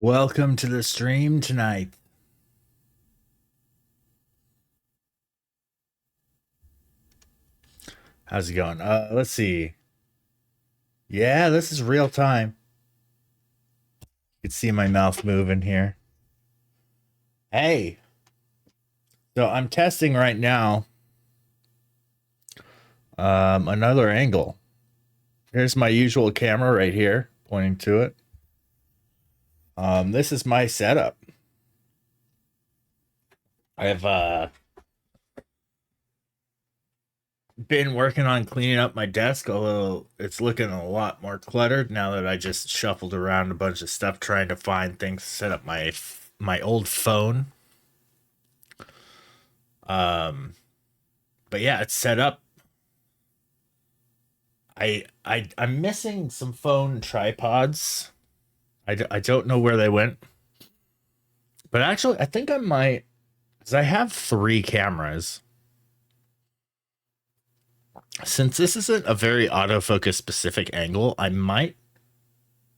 Welcome to the stream tonight. How's it going? Let's see. Yeah, this is real time. You can see my mouth moving here. Hey. So I'm testing right now another angle. Here's my usual camera right here, pointing to it. This is my setup. I've been working on cleaning up my desk, although it's looking a lot more cluttered now that I just shuffled around a bunch of stuff trying to find things to set up my old phone. But yeah, it's set up. I'm missing some phone tripods. I don't know where they went. But actually, I think I might, because I have 3 cameras. Since this isn't a very autofocus specific angle, I might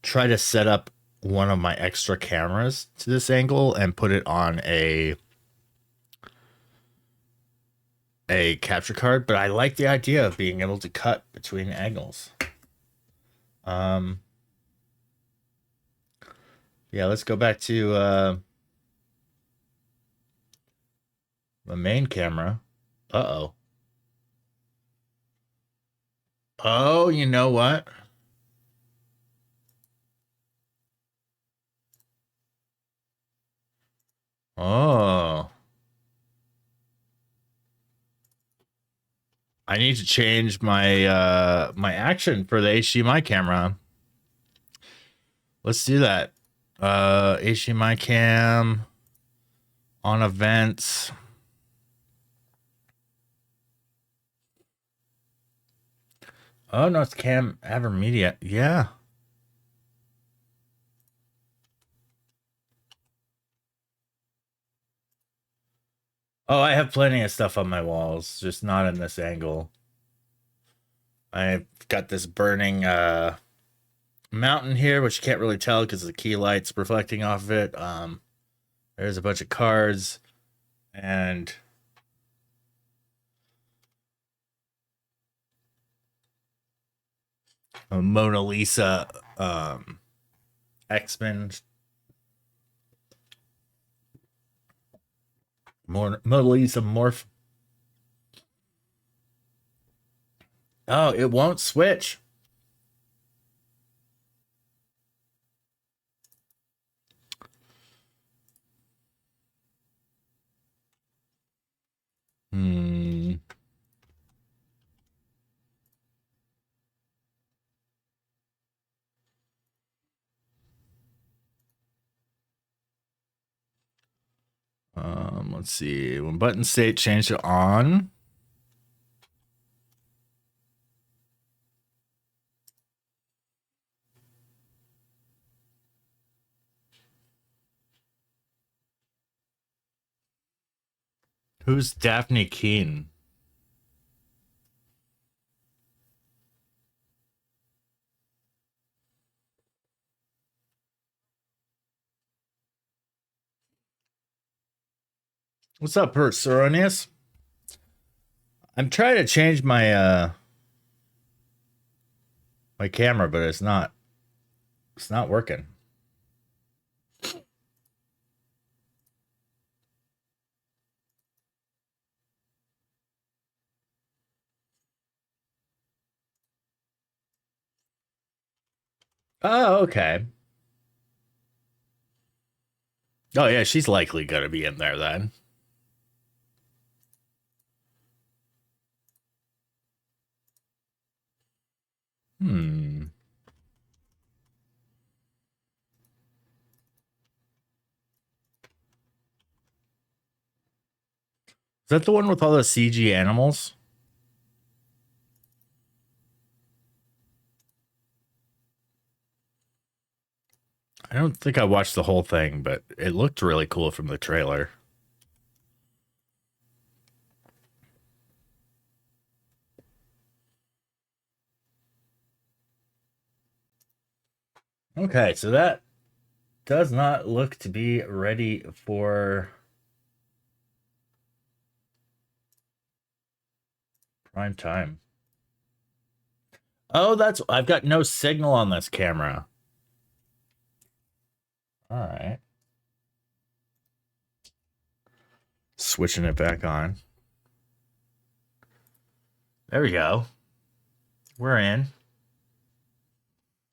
try to set up one of my extra cameras to this angle and put it on a capture card. But I like the idea of being able to cut between angles. Yeah, let's go back to the main camera. Uh-oh. Oh, you know what? Oh. I need to change my my action for the HDMI camera. Let's do that. HDMI cam on events. Oh no, it's cam Avermedia. Yeah. Oh, I have plenty of stuff on my walls, just not in this angle. I've got this burning mountain here, which you can't really tell because the key light's reflecting off of it. There's a bunch of cards and a Mona Lisa X-Men Mona Lisa morph. Oh, it won't switch. Hmm. Let's see. When button state changed to on. Who's Daphne Keene? What's up, Soronius? I'm trying to change my my camera, but it's not working. Oh, okay. Oh yeah, she's likely gonna be in there then. Hmm. Is that the one with all the CG animals? I don't think I watched the whole thing, but it looked really cool from the trailer. Okay, so that does not look to be ready for prime time. Oh, I've got no signal on this camera. All right. Switching it back on. There we go. We're in.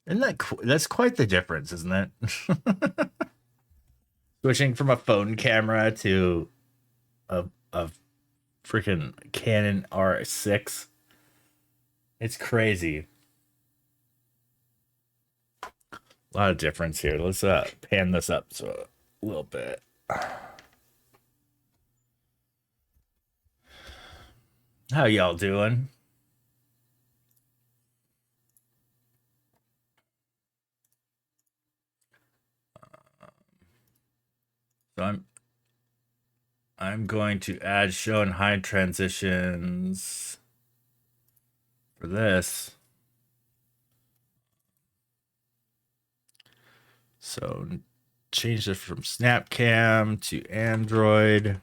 Isn't that's quite the difference, isn't it? Switching from a phone camera to a freaking Canon R6. It's crazy. A lot of difference here. Let's pan this up so a little bit. How y'all doing? So I'm going to add show and hide transitions for this. So change it from Snap Cam to Android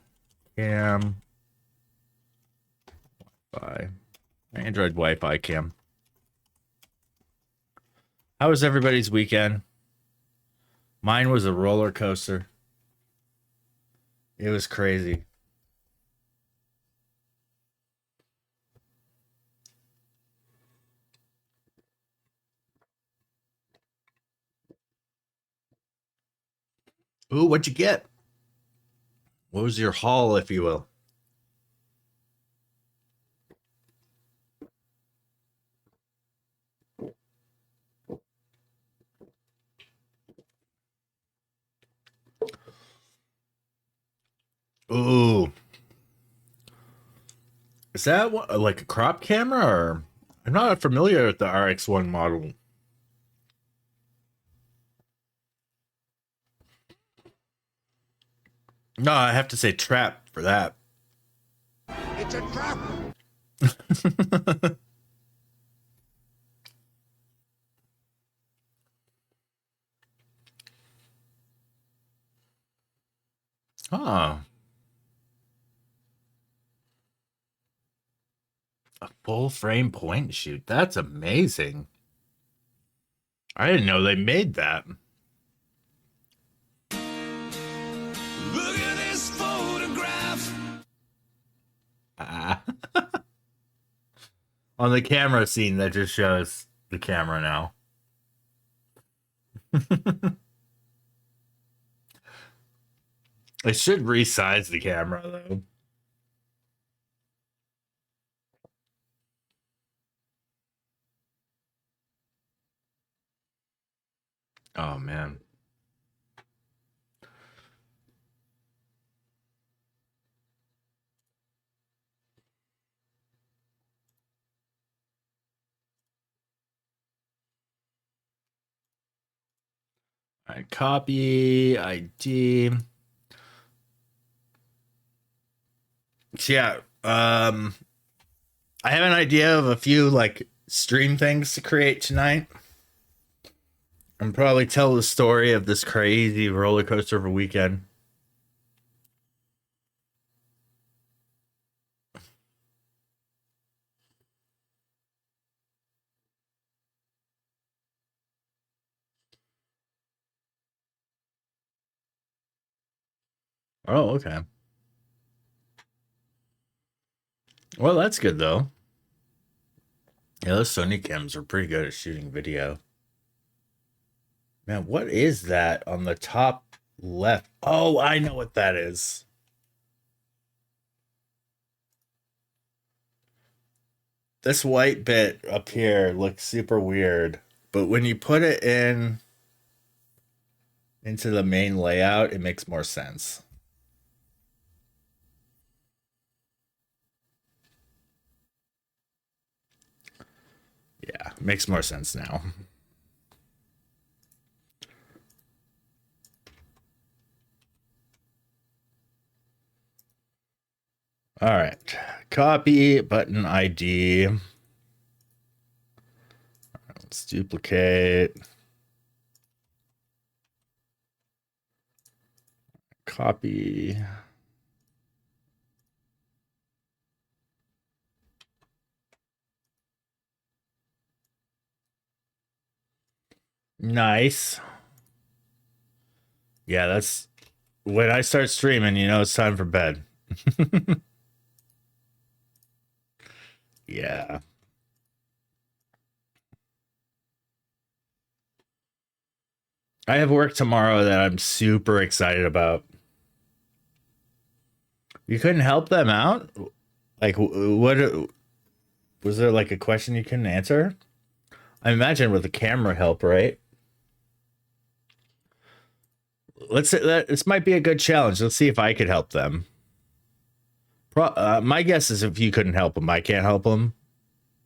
Cam. Android Wi-Fi cam. How was everybody's weekend? Mine was a roller coaster. It was crazy. Ooh, what'd you get? What was your haul, if you will? Ooh. Is that what, like a crop camera? Or I'm not familiar with the RX1 model. No, I have to say trap for that. It's a trap. Oh. A full frame point and shoot. That's amazing. I didn't know they made that. Look at this photograph. On the camera scene that just shows the camera now. It should resize the camera though. Oh man. All right, copy ID. So yeah, I have an idea of a few like stream things to create tonight. And probably tell the story of this crazy roller coaster of a weekend. Oh, okay. Well, that's good though. Yeah, those Sony cams are pretty good at shooting video. Man, what is that on the top left? Oh, I know what that is. This white bit up here looks super weird, but when you put it into the main layout, it makes more sense. Yeah, makes more sense now. All right, copy button ID. Let's duplicate. Copy. Nice. Yeah, that's when I start streaming, you know it's time for bed. Yeah. I have work tomorrow that I'm super excited about. You couldn't help them out? Like, what was there like a question you couldn't answer? I imagine with the camera help, right? Let's say that this might be a good challenge. Let's see if I could help them. My guess is if you couldn't help them, I can't help them.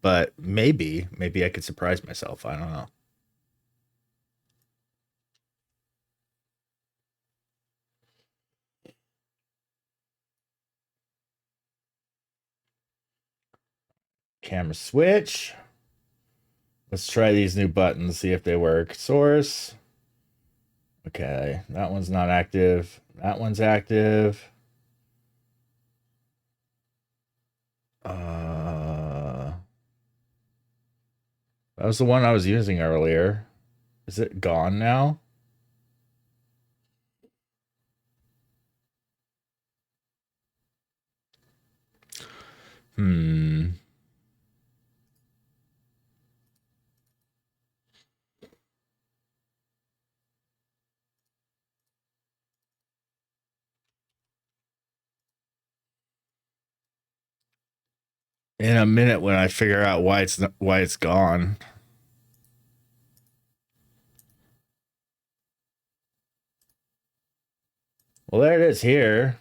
But maybe I could surprise myself. I don't know. Camera switch. Let's try these new buttons, see if they work. Source. Okay, that one's not active. That one's active. That was the one I was using earlier. Is it gone now? Hmm. In a minute when I figure out why it's gone. Well, there it is here.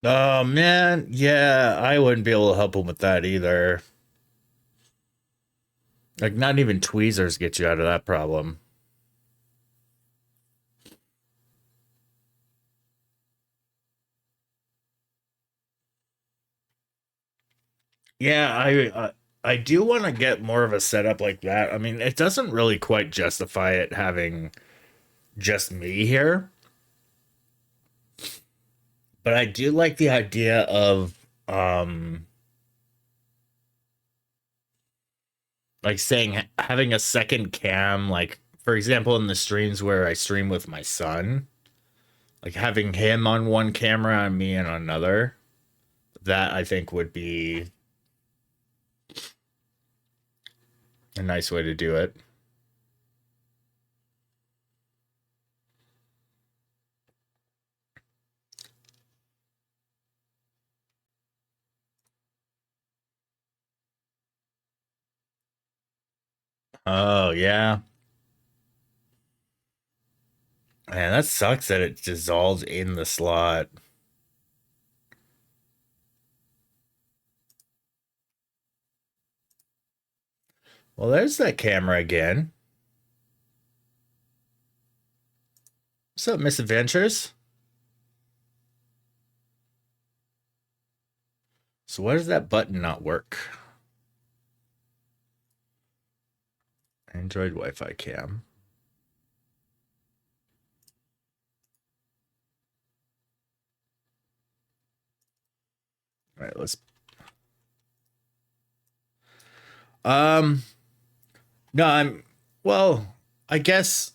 Oh man, yeah, I wouldn't be able to help him with that either. Like, not even tweezers get you out of that problem. Yeah, I do want to get more of a setup like that. I mean, it doesn't really quite justify it having just me here, but I do like the idea of like saying having a second cam, like for example in the streams where I stream with my son, like having him on one camera and me on another. That I think would be a nice way to do it. Oh yeah. Man, that sucks that it dissolves in the slot. Well, there's that camera again. What's up, Misadventures? So why does that button not work? Android Wi-Fi cam. All right, let's. No, well, I guess.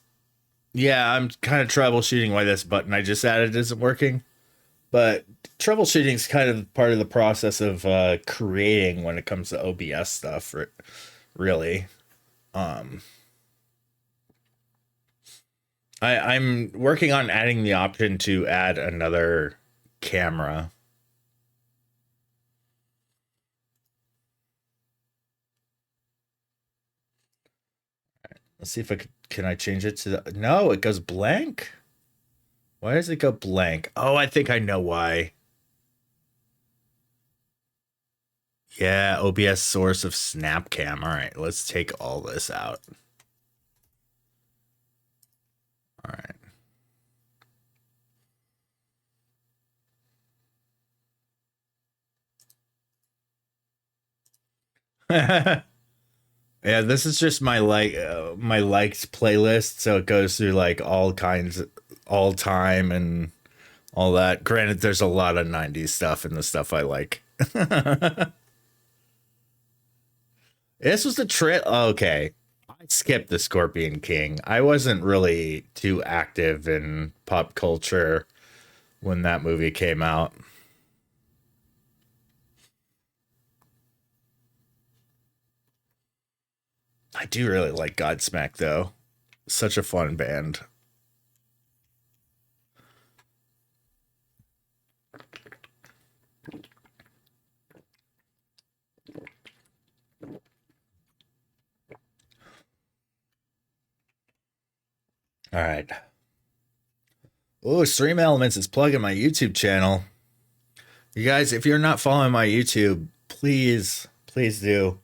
Yeah, I'm kind of troubleshooting why this button I just added isn't working. But troubleshooting is kind of part of the process of creating when it comes to OBS stuff. Really, um, I'm working on adding the option to add another camera. Let's see if can I change it to the. No, it goes blank. Why does it go blank? Oh, I think I know why. Yeah, OBS source of Snapcam. All right, let's take all this out. All right. Yeah, this is just my liked playlist, so it goes through like all kinds, all time, and all that. Granted, there's a lot of '90s stuff in the stuff I like. This was the trip. Okay, I skipped the Scorpion King. I wasn't really too active in pop culture when that movie came out. I do really like Godsmack though. Such a fun band. All right. Oh, Stream Elements is plugging my YouTube channel. You guys, if you're not following my YouTube, please do.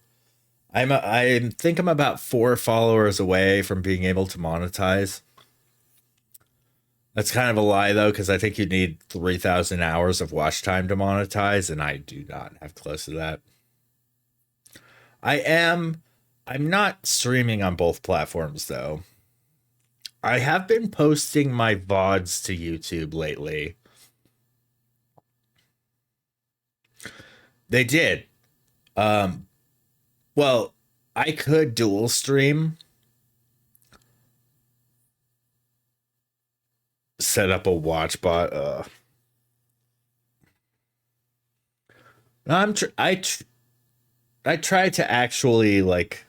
I think I'm about 4 followers away from being able to monetize. That's kind of a lie though, because I think you need 3,000 hours of watch time to monetize, and I do not have close to that. I am. I'm not streaming on both platforms though. I have been posting my VODs to YouTube lately. They did. Um, well, I could dual stream, set up a watch bot. I'm tr- I tr- I try to actually like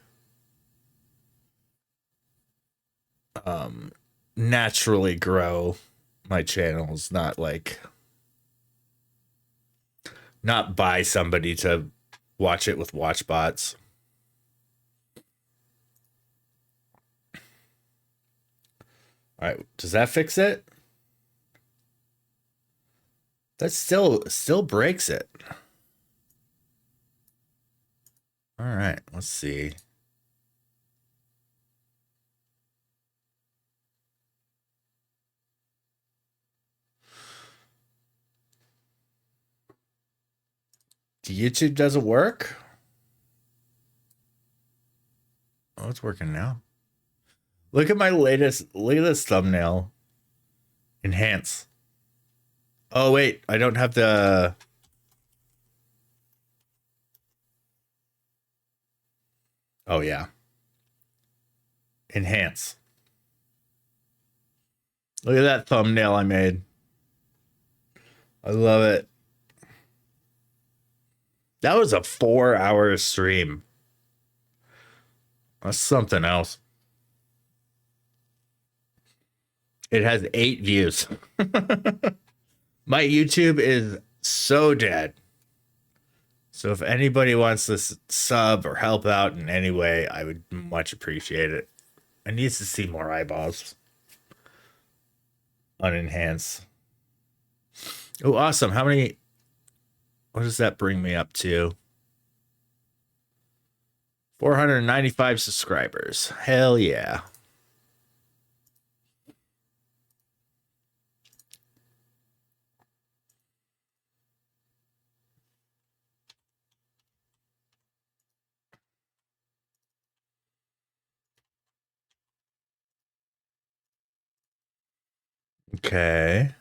um naturally grow my channels, not like not buy somebody to watch it with watch bots. All right, does that fix it? That still breaks it. All right, let's see. YouTube doesn't work? Oh, it's working now. Look at this thumbnail. Enhance. Oh wait, I don't have the Oh yeah. Enhance. Look at that thumbnail I made. I love it. That was a 4 hour stream. That's something else. It has 8 views. My YouTube is so dead. So if anybody wants to sub or help out in any way, I would much appreciate it. I need to see more eyeballs on enhance. Oh, awesome. How many? What does that bring me up to? 495 subscribers. Hell yeah. Okay.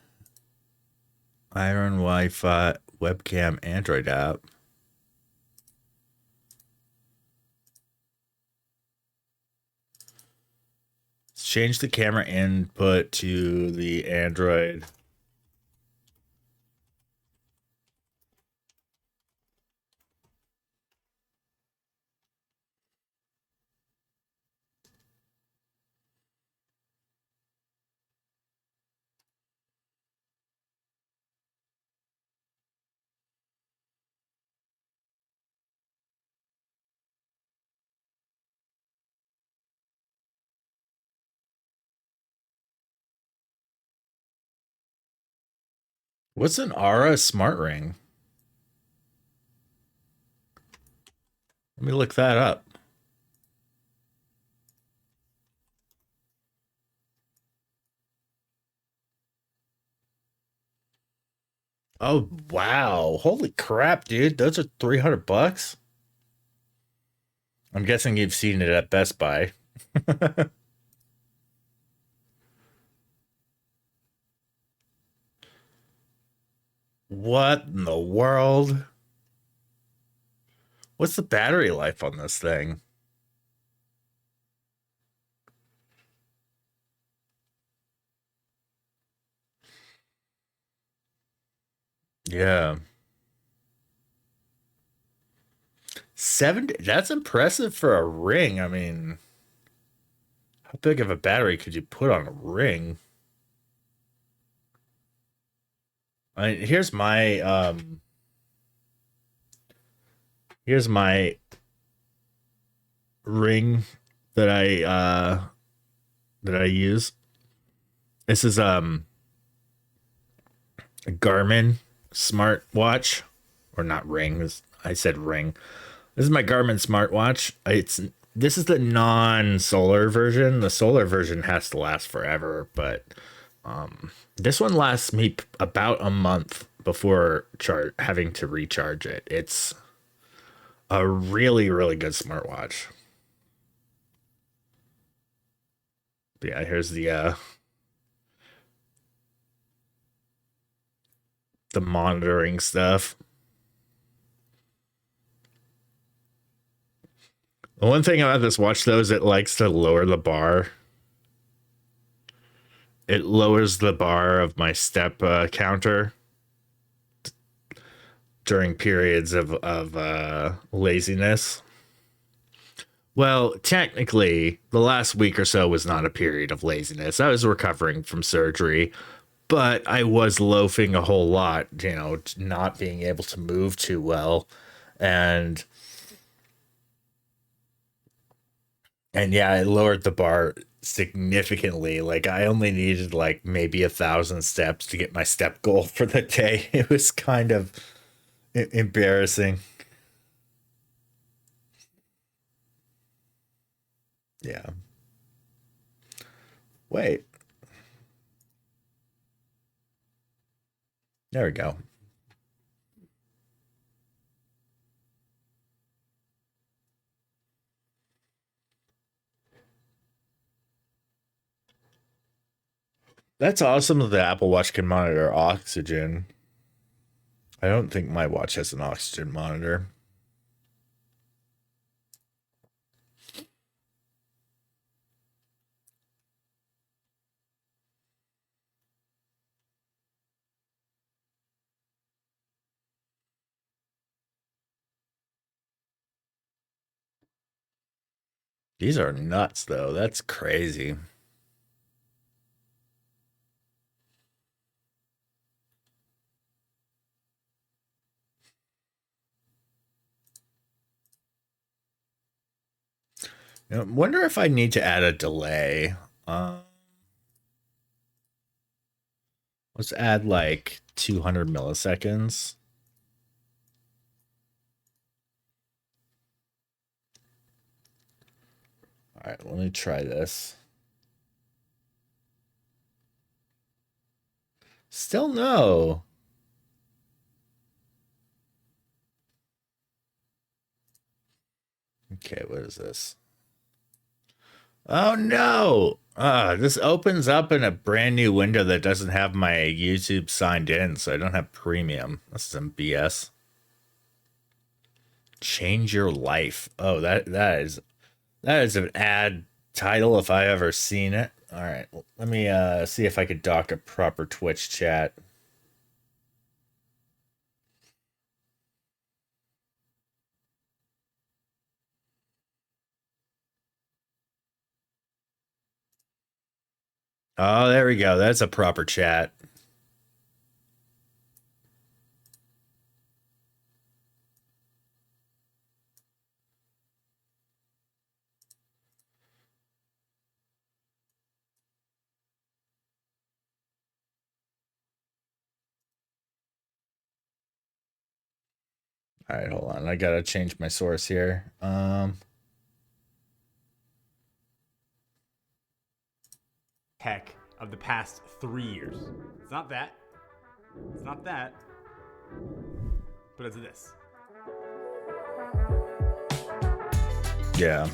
Iron Wi-Fi webcam Android app. Let's change the camera input to the Android. What's an Aura smart ring? Let me look that up. Oh, wow. Holy crap, dude. Those are 300 bucks. I'm guessing you've seen it at Best Buy. What in the world? What's the battery life on this thing? Yeah. 70. That's impressive for a ring. I mean, how big of a battery could you put on a ring? Here's my ring that I use. This is a Garmin smartwatch, or not ring. I said ring. This is my Garmin smartwatch. This is the non-solar version. The solar version has to last forever, but this one lasts me about a month before having to recharge it. It's a really, really good smartwatch. But yeah, here's the monitoring stuff. The one thing about this watch though is it likes to lower the bar. It lowers the bar of my step counter during periods of laziness. Well, technically, the last week or so was not a period of laziness. I was recovering from surgery, but I was loafing a whole lot, not being able to move too well. And yeah, it lowered the bar significantly. Like I only needed like maybe 1,000 steps to get my step goal for the day. It was kind of embarrassing. Yeah. Wait. There we go. That's awesome that the Apple Watch can monitor oxygen. I don't think my watch has an oxygen monitor. These are nuts, though. That's crazy. Wonder if I need to add a delay. Let's add like 200 milliseconds. All right, let me try this. Still no. Okay, what is this? Oh no! This opens up in a brand new window that doesn't have my YouTube signed in, so I don't have premium. This is some BS. Change your life. Oh, that is an ad title if I ever seen it. All right, let me see if I could dock a proper Twitch chat. Oh, there we go. That's a proper chat. All right, hold on. I gotta change my source here. Tech of the past 3 years. It's not that. It's not that. But it's this. Yeah.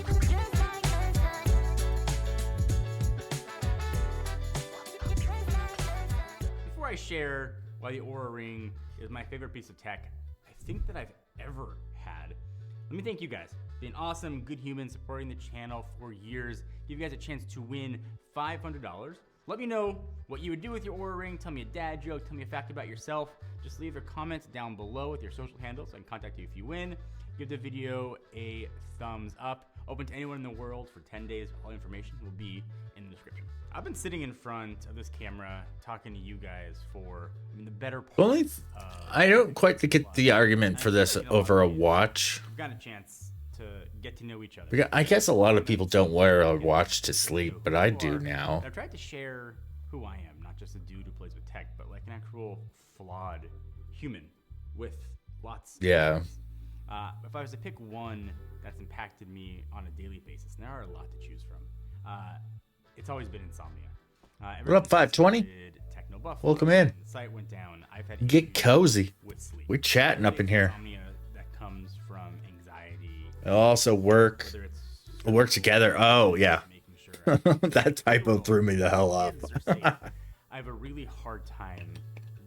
Before I share why the Oura Ring is my favorite piece of tech I think that I've ever had, let me thank you guys. Being awesome, good humans, supporting the channel for years. Give you guys a chance to win $500. Let me know what you would do with your Oura Ring. Tell me a dad joke. Tell me a fact about yourself. Just leave your comments down below with your social handles so I can contact you if you win. Give the video a thumbs up. Open to anyone in the world for 10 days. All information will be in the description. I've been sitting in front of this camera talking to you guys for the better part. Well, I don't quite get the argument for this over a watch. We've got a chance to get to know each other. I guess a lot of people don't wear a watch to sleep, but I do now. I've tried to share who I am, not just a dude who plays with tech, but like an actual flawed human with lots. Yeah. If I was to pick one that's impacted me on a daily basis, and there are a lot to choose from, it's always been insomnia. What up, 520? Welcome in. The site went down. I've had Get cozy. with sleep. We're chatting up in here. Insomnia that comes from anxiety. Also work together. Oh yeah. Sure that typo threw me the hell off. I have a really hard time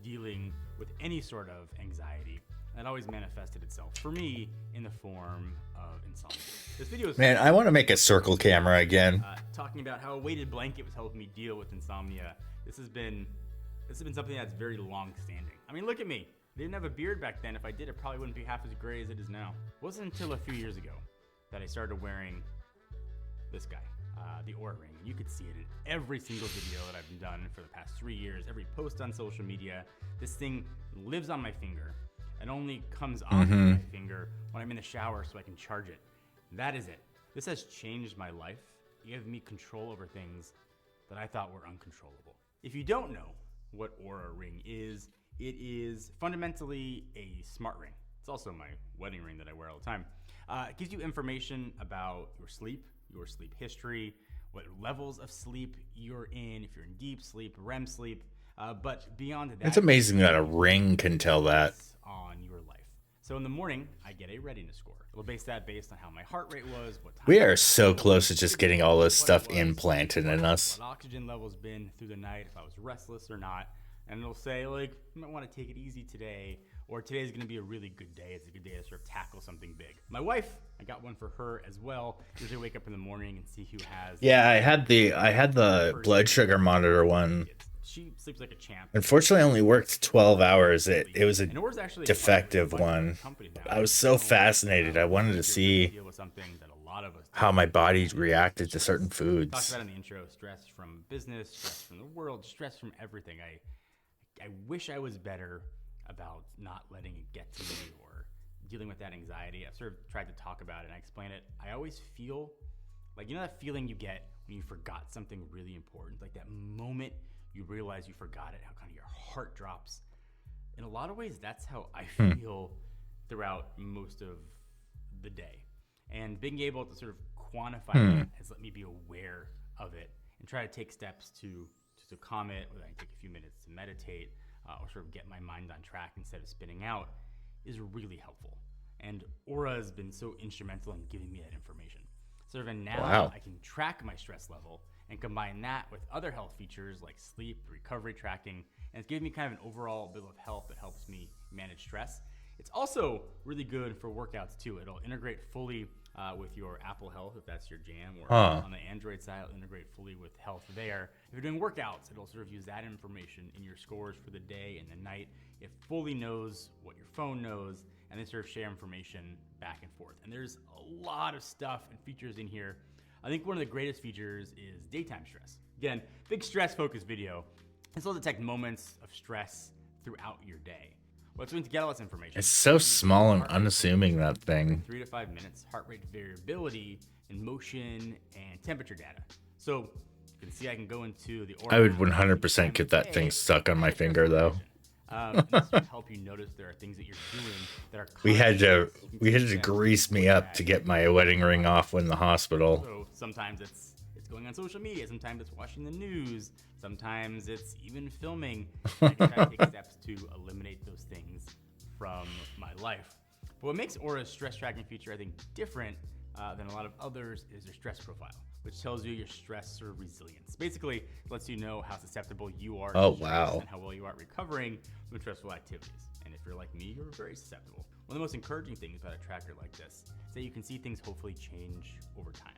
dealing with any sort of anxiety. That always manifested itself for me in the form of insomnia. This video is I want to make a circle camera again. Talking about how a weighted blanket was helping me deal with insomnia. This has been something that's very long standing. I mean, look at me. I didn't have a beard back then. If I did, it probably wouldn't be half as gray as it is now. It wasn't until a few years ago that I started wearing this guy, the Oura Ring. You could see it in every single video that I've done for the past 3 years, every post on social media. This thing lives on my finger. It only comes off my finger when I'm in the shower so I can charge it. That is it. This has changed my life. It gave me control over things that I thought were uncontrollable. If you don't know what Oura Ring is, it is fundamentally a smart ring. It's also my wedding ring that I wear all the time. It gives you information about your sleep history, what levels of sleep you're in, if you're in deep sleep, REM sleep, but beyond that, It's amazing that a ring can tell that. On your life. So in the morning, I get a readiness score. It'll base that based on how my heart rate was, what time We are so close to just getting all this stuff implanted in us. what oxygen level's been through the night, if I was restless or not. And it'll say, like, you might want to take it easy today, or today's going to be a really good day. It's a good day to sort of tackle something big. My wife, I got one for her as well. Usually wake up in the morning and see who has. Yeah, I had the blood sugar monitor one. She sleeps like a champ. Unfortunately, it only worked 12 hours. It was a defective one. I was so fascinated. I wanted to see how my body reacted to certain foods. Talked about in the intro, stress from business, stress from the world, stress from everything. I wish I was better about not letting it get to me or dealing with that anxiety. I've sort of tried to talk about it and I explain it. I always feel like, you know that feeling you get when you forgot something really important? Like that moment you realize you forgot it, how kind of your heart drops. In a lot of ways, that's how I feel throughout most of the day. And being able to sort of quantify that has let me be aware of it and try to take steps to calm it, whether I can take a few minutes to meditate or sort of get my mind on track instead of spinning out, is really helpful. And Oura has been so instrumental in giving me that information. So even now I can track my stress level and combine that with other health features like sleep, recovery tracking, and it's giving me kind of an overall bill of health that helps me manage stress. It's also really good for workouts too. It'll integrate fully with your Apple Health if that's your jam, or on the Android side, it'll integrate fully with health there. If you're doing workouts, it'll sort of use that information in your scores for the day and the night. It fully knows what your phone knows, and they sort of share information back and forth. And there's a lot of stuff and features in here. I think one of the greatest features is daytime stress. Again, big stress-focused video. This will detect moments of stress throughout your day. What's going to get all this information? It's so small and unassuming, that thing. 3 to 5 minutes, heart rate variability, and motion and temperature data. So you can see I can go into the. I would 100% get that thing stuck on my finger, though. And this will help you notice there are things that you're doing that are We had constant. to You can we had keep to them grease me or up to drag. get my wedding ring off in the hospital. So sometimes it's going on social media. Sometimes it's watching the news. Sometimes it's even filming. And I try to take steps to eliminate those things from my life. But what makes Aura's stress tracking feature, I think, different than a lot of others is their stress profile, which tells you your stress sort of resilience. Basically, it lets you know how susceptible you are Oh, to stress wow. and how well you are at recovering from stressful activities. And if you're like me, you're very susceptible. One of the most encouraging things about a tracker like this is that you can see things hopefully change over time.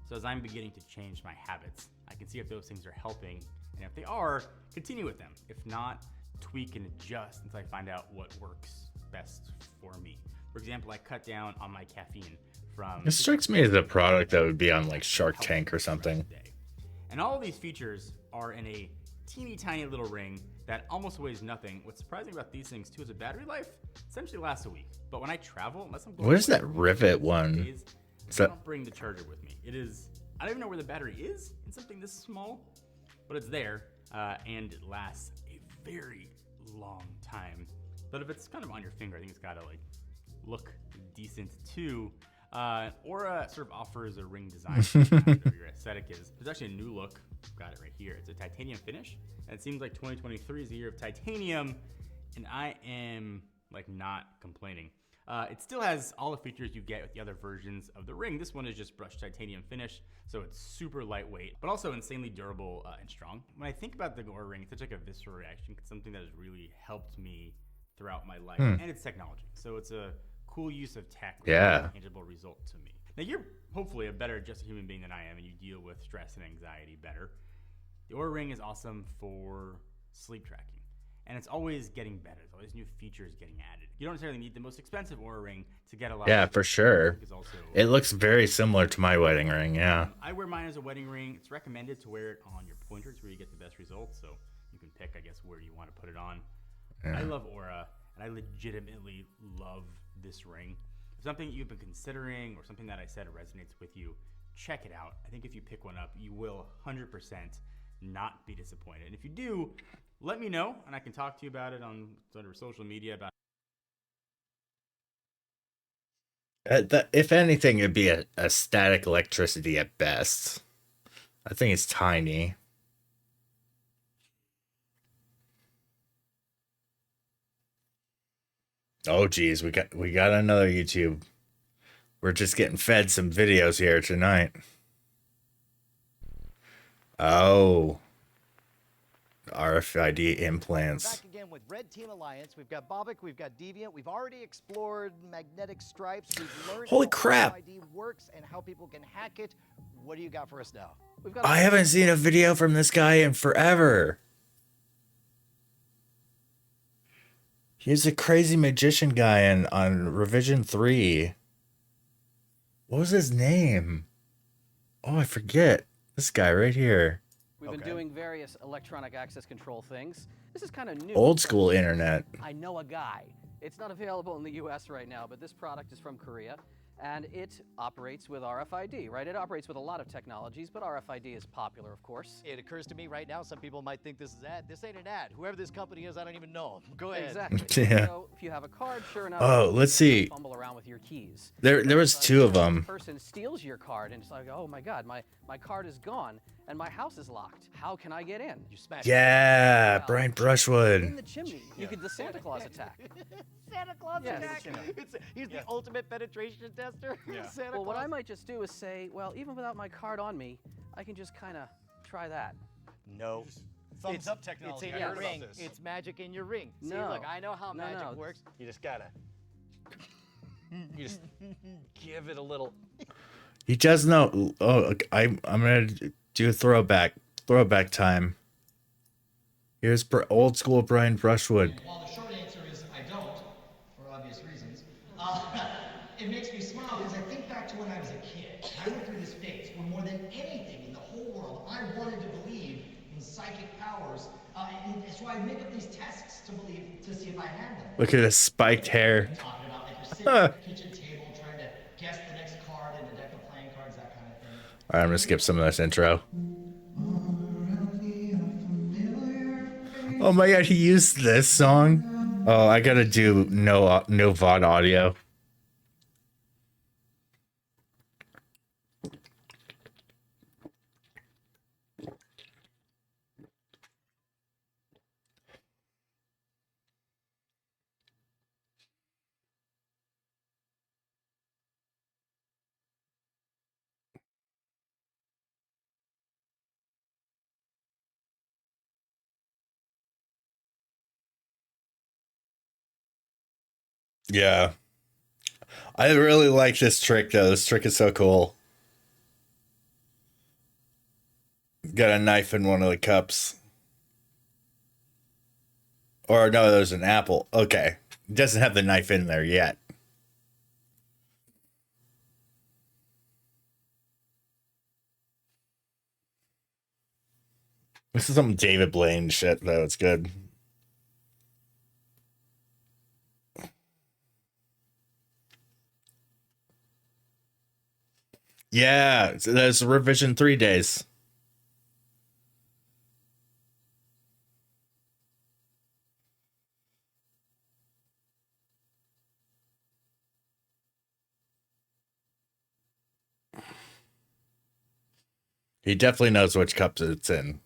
So as I'm beginning to change my habits, I can see if those things are helping, and if they are, continue with them. If not, tweak and adjust until I find out what works best for me. For example, I cut down on my caffeine from. This strikes me as a product that would be on like Shark Tank or something. And all of these features are in a teeny tiny little ring that almost weighs nothing. What's surprising about these things too is the battery life essentially lasts a week. But when I travel, unless I'm going What is away that for rivet one? days, Is I that don't bring the charger with me. It is, I don't even know where the battery is in something this small, but it's there, and it lasts a very long time. But if it's kind of on your finger, I think it's gotta like look decent too. Aura sort of offers a ring design whatever your aesthetic is. There's actually a new look. Got it right here. It's a titanium finish, and it seems like 2023 is the year of titanium, and I am like not complaining. It still has all the features you get with the other versions of the ring. This one is just brushed titanium finish, so it's super lightweight, but also insanely durable and strong. When I think about the Aura ring, it's such like a visceral reaction. It's something that has really helped me throughout my life, and it's technology. So it's a cool use of tech with Yeah. a tangible result to me. Now you're hopefully a better adjusted human being than I am, and you deal with stress and anxiety better. The Oura Ring is awesome for sleep tracking, and it's always getting better. There's always new features getting added. You don't necessarily need the most expensive Oura Ring to get a lot. Yeah, of for sure. Is also, It looks very similar to my wedding ring. Yeah. I wear mine as a wedding ring. It's recommended to wear it on your pointer. It's where you get the best results. So you can pick, I guess, where you want to put it on. Yeah. I love Aura, and I legitimately love this ring. If something you've been considering or something that I said resonates with you, check it out. I think if you pick one up, you will 100% not be disappointed. And if you do, let me know, and I can talk to you about it on sort of social media. About If anything, it'd be a static electricity at best. I think it's tiny. Oh geez, we got another YouTube. We're just getting fed some videos here tonight. Oh, RFID implants. Back again with Red Team Alliance. We've got Bobic, we've got Deviant. We've already explored magnetic stripes. We've learned Holy how crap. RFID works and how people can hack it. What do you got for us now? We've got I haven't seen a video from this guy in forever. He's a crazy magician guy on Revision 3. What was his name? Oh, I forget. This guy right here. We've been doing various electronic access control things. This is kind of new. Old school internet. I know a guy. It's not available in the US right now, but this product is from Korea, and it operates with RFID, right? It operates with a lot of technologies, but RFID is popular, of course. It occurs to me right now, some people might think this is ad. This ain't an ad. Whoever this company is, I don't even know him. Go ahead. Exactly. Yeah. So if you have a card, sure enough, Oh, you let's can see. fumble around with your keys. There was two of them. This person steals your card, and it's like, oh my God, my card is gone, and my house is locked. How can I get in? You smash Yeah, Brian In Brushwood. the chimney. You could the Santa Claus attack. Santa Claus Yes. attack. He's the ultimate penetration tester. Santa Well, what Claus. I might just do is say, well, even without my card on me, I can just kind of try that. No. Thumbs up technology. It's I in your heard about ring. this. It's magic in your ring. See, No. look, I know how No, magic no. works. You just gotta. You just give it a little. He does know. Oh, I'm gonna do a throwback time. Here's old school Brian Brushwood. While the short answer is I don't, for obvious reasons, it makes me smile because I think back to when I was a kid. I went through this phase where more than anything in the whole world, I wanted to believe in psychic powers. And so I make up these tests to see if I had them. Look at his spiked hair. I'm talking about like you're sitting at the kitchen table trying to guess the next card in a deck of playing cards, that kind of thing. All right, I'm gonna skip some of this intro. Oh my god, he used this song. Oh, I gotta do no VOD audio. Yeah. I really like this trick though. This trick is so cool. Got a knife in one of the cups. Or no, there's an apple. Okay. It doesn't have the knife in there yet. This is some David Blaine shit though. It's good. Yeah, there's revision 3 days. He definitely knows which cups it's in.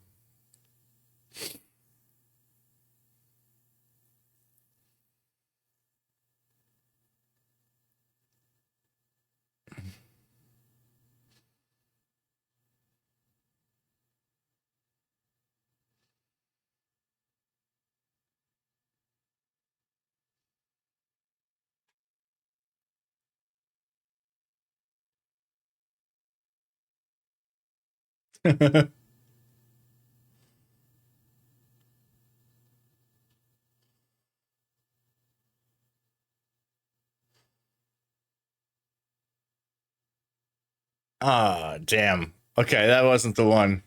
Ah, damn. Okay, that wasn't the one.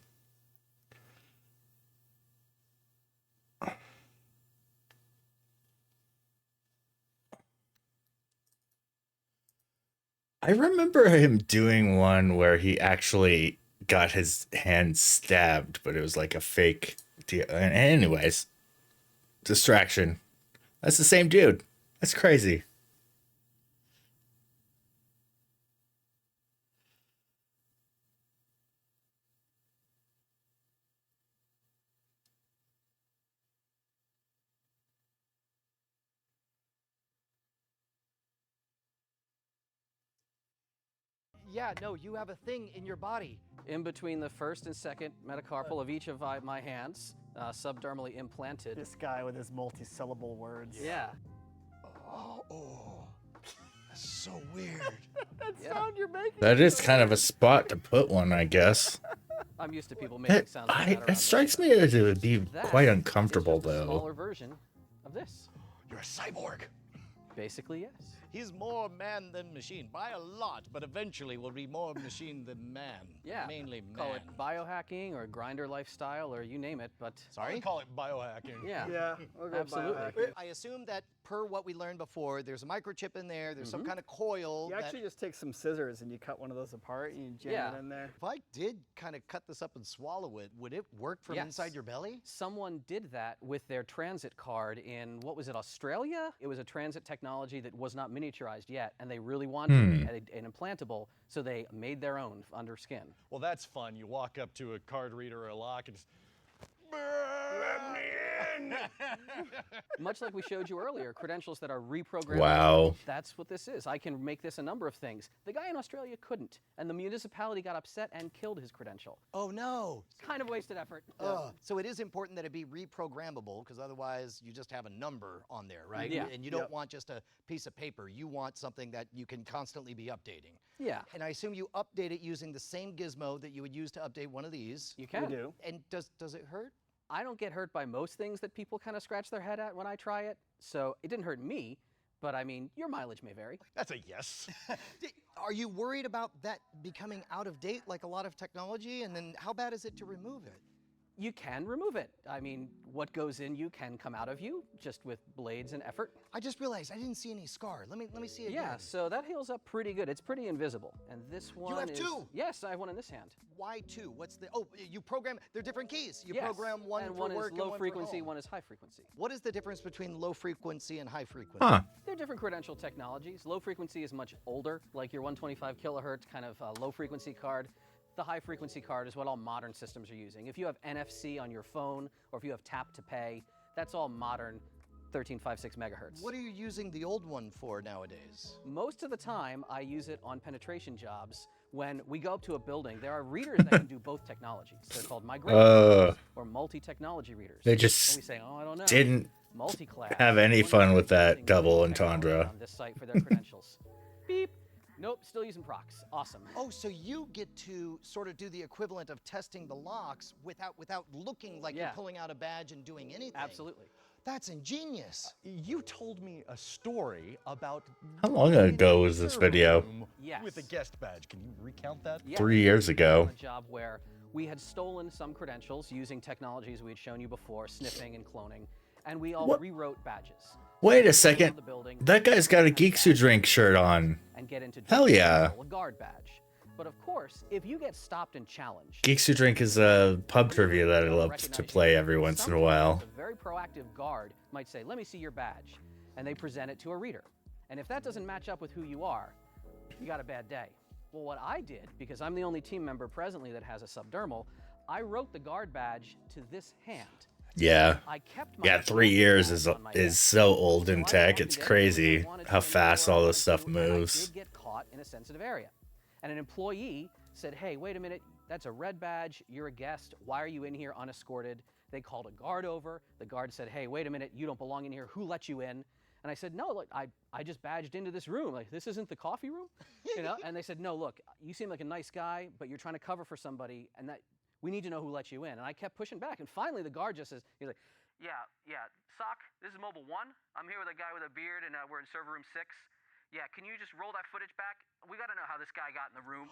I remember him doing one where he actually got his hand stabbed, but it was like a fake deal. And anyways, distraction. That's the same dude. That's crazy. Yeah, no, you have a thing in your body. In between the first and second metacarpal of each of my hands, subdermally implanted. This guy with his multi-syllable words. Yeah. Oh, that's so weird. That Yeah. sound you're making. That is kind of a spot to put one, I guess. I'm used to people making sounds like that around It strikes me as it would be That quite is uncomfortable, just a though. smaller version of this. You're a cyborg. Basically, yes. He's more man than machine by a lot, but eventually will be more machine than man. Yeah. Mainly man. Call it biohacking or grinder lifestyle or you name it, but Sorry? I call it biohacking. yeah. Yeah, we'll go Absolutely. biohacking. I assume that per what we learned before, there's a microchip in there, there's some kind of coil. You that- actually just take some scissors and you cut one of those apart and you jam Yeah. it in there. if I did kind of cut this up and swallow it, would it work from Yes. inside your belly? Someone did that with their transit card in, what was it, Australia? It was a transit technology that was not miniaturized yet, and they really wanted an implantable, so they made their own under skin. Well, that's fun. You walk up to a card reader or a lock and just. Let me in! Much like we showed you earlier, credentials that are reprogrammable. Wow. That's what this is. I can make this a number of things. The guy in Australia couldn't, and the municipality got upset and killed his credential. Oh no. Kind of wasted effort. So it is important that it be reprogrammable, because otherwise you just have a number on there, right? Yeah. And you don't want just a piece of paper. You want something that you can constantly be updating. Yeah, And I assume you update it using the same gizmo that you would use to update one of these. you can. We do. And does it hurt? I don't get hurt by most things that people kind of scratch their head at when I try it, so it didn't hurt me, but I mean, your mileage may vary. That's a yes. Are you worried about that becoming out of date like a lot of technology? And then how bad is it to remove it? You can remove it. I mean, what goes in you can come out of you, just with blades and effort. I just realized I didn't see any scar. Let me see it Yeah, again. so that heals up pretty good. It's pretty invisible. And this one have is... two? Yes, I have one in this hand. Why two? What's the? Oh, you program. They're different keys. You Yes, program one and for one work is low and one frequency, for home. one is high frequency. What is the difference between low frequency and high frequency? Huh. They're different credential technologies. Low frequency is much older, like your 125 kilohertz kind of low frequency card. The high frequency card is what all modern systems are using. If you have NFC on your phone, or if you have tap to pay, that's all modern 1356 megahertz. What are you using the old one for nowadays? Most of the time, I use it on penetration jobs. When we go up to a building, there are readers that can do both technologies. They're called migration readers or multi-technology readers. They just and we say, oh, I don't know. didn't Multi-class. have any fun with that Using double technology entendre. on this site for their credentials. Beep. Nope, still using procs. Awesome. Oh, so you get to sort of do the equivalent of testing the locks without looking like you're Yeah. pulling out a badge and doing anything. Absolutely. That's ingenious. You told me a story about How long ago was this video? Yes. With a guest badge. Can you recount that? Yeah. 3 years ago. On a job where we had stolen some credentials using technologies we had shown you before, sniffing and cloning, and we all What? rewrote badges. Wait a Go second. around the building, That guy's got a Geeks Who Drink shirt on. and get into Hell yeah. a guard badge. But of course, if you get stopped and challenged, Geeks Who Drink is a pub trivia that I love to play every once in a while. sometimes a very proactive guard might say, "Let me see your badge," and they present it to a reader. And if that doesn't match up with who you are, you got a bad day. Well, what I did, because I'm the only team member presently that has a subdermal, I wrote the guard badge to this hand. Yeah. I kept my Yeah, 3 years badge on my is desk. so old in So I tech. opened It's it, crazy I wanted how to know fast where I all wanted this stuff to, and I moves. did get caught in a sensitive area. And an employee said, "Hey, wait a minute, that's a red badge, you're a guest, why are you in here unescorted?" They called a guard over. The guard said, "Hey, wait a minute, you don't belong in here, who let you in?" And I said, "No, look, I just badged into this room. Like, this isn't the coffee room?" You know? And they said, "No, look, you seem like a nice guy, but you're trying to cover for somebody, and that we need to know who let you in." And I kept pushing back, and finally the guard just says, he's like, Yeah, Sock, this is Mobile 1. I'm here with a guy with a beard, and we're in server room 6. Yeah, can you just roll that footage back? We got to know how this guy got in the room.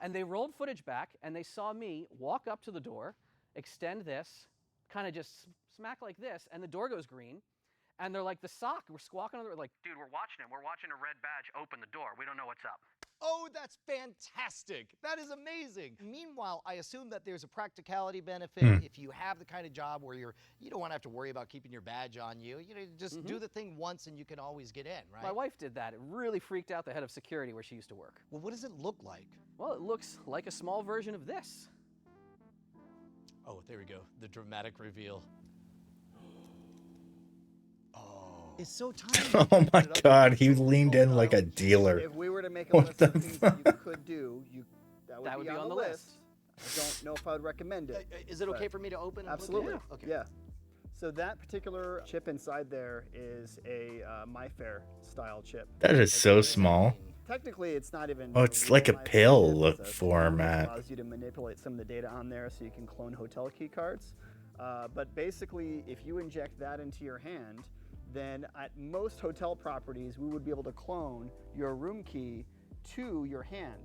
And they rolled footage back, and they saw me walk up to the door, extend this, kind of just smack like this, and the door goes green. And they're like, the Sock, we're squawking on the door, like, "Dude, we're watching him. We're watching a red badge open the door. We don't know what's up." Oh, that's fantastic. That is amazing. Meanwhile, I assume that there's a practicality benefit if you have the kind of job where you don't want to have to worry about keeping your badge on you. You know, just do the thing once and you can always get in, right? My wife did that. It really freaked out the head of security where she used to work. Well, what does it look like? Well, it looks like a small version of this. Oh, there we go. The dramatic reveal. It's so tiny. Oh my god, he leaned in like a dealer. If we were to make a What list the of things that you could do, that would be on the list. I don't know if I would recommend it. Is it okay but for me to open? and look at Absolutely. it? Okay. Yeah. So that particular chip inside there is a MyFair style chip. That is so small. Technically, it's not even. Oh, it's really like a MyFair pill chip, look it's a format. It allows you to manipulate some of the data on there so you can clone hotel key cards. But basically, if you inject that into your hand, then at most hotel properties, we would be able to clone your room key to your hand.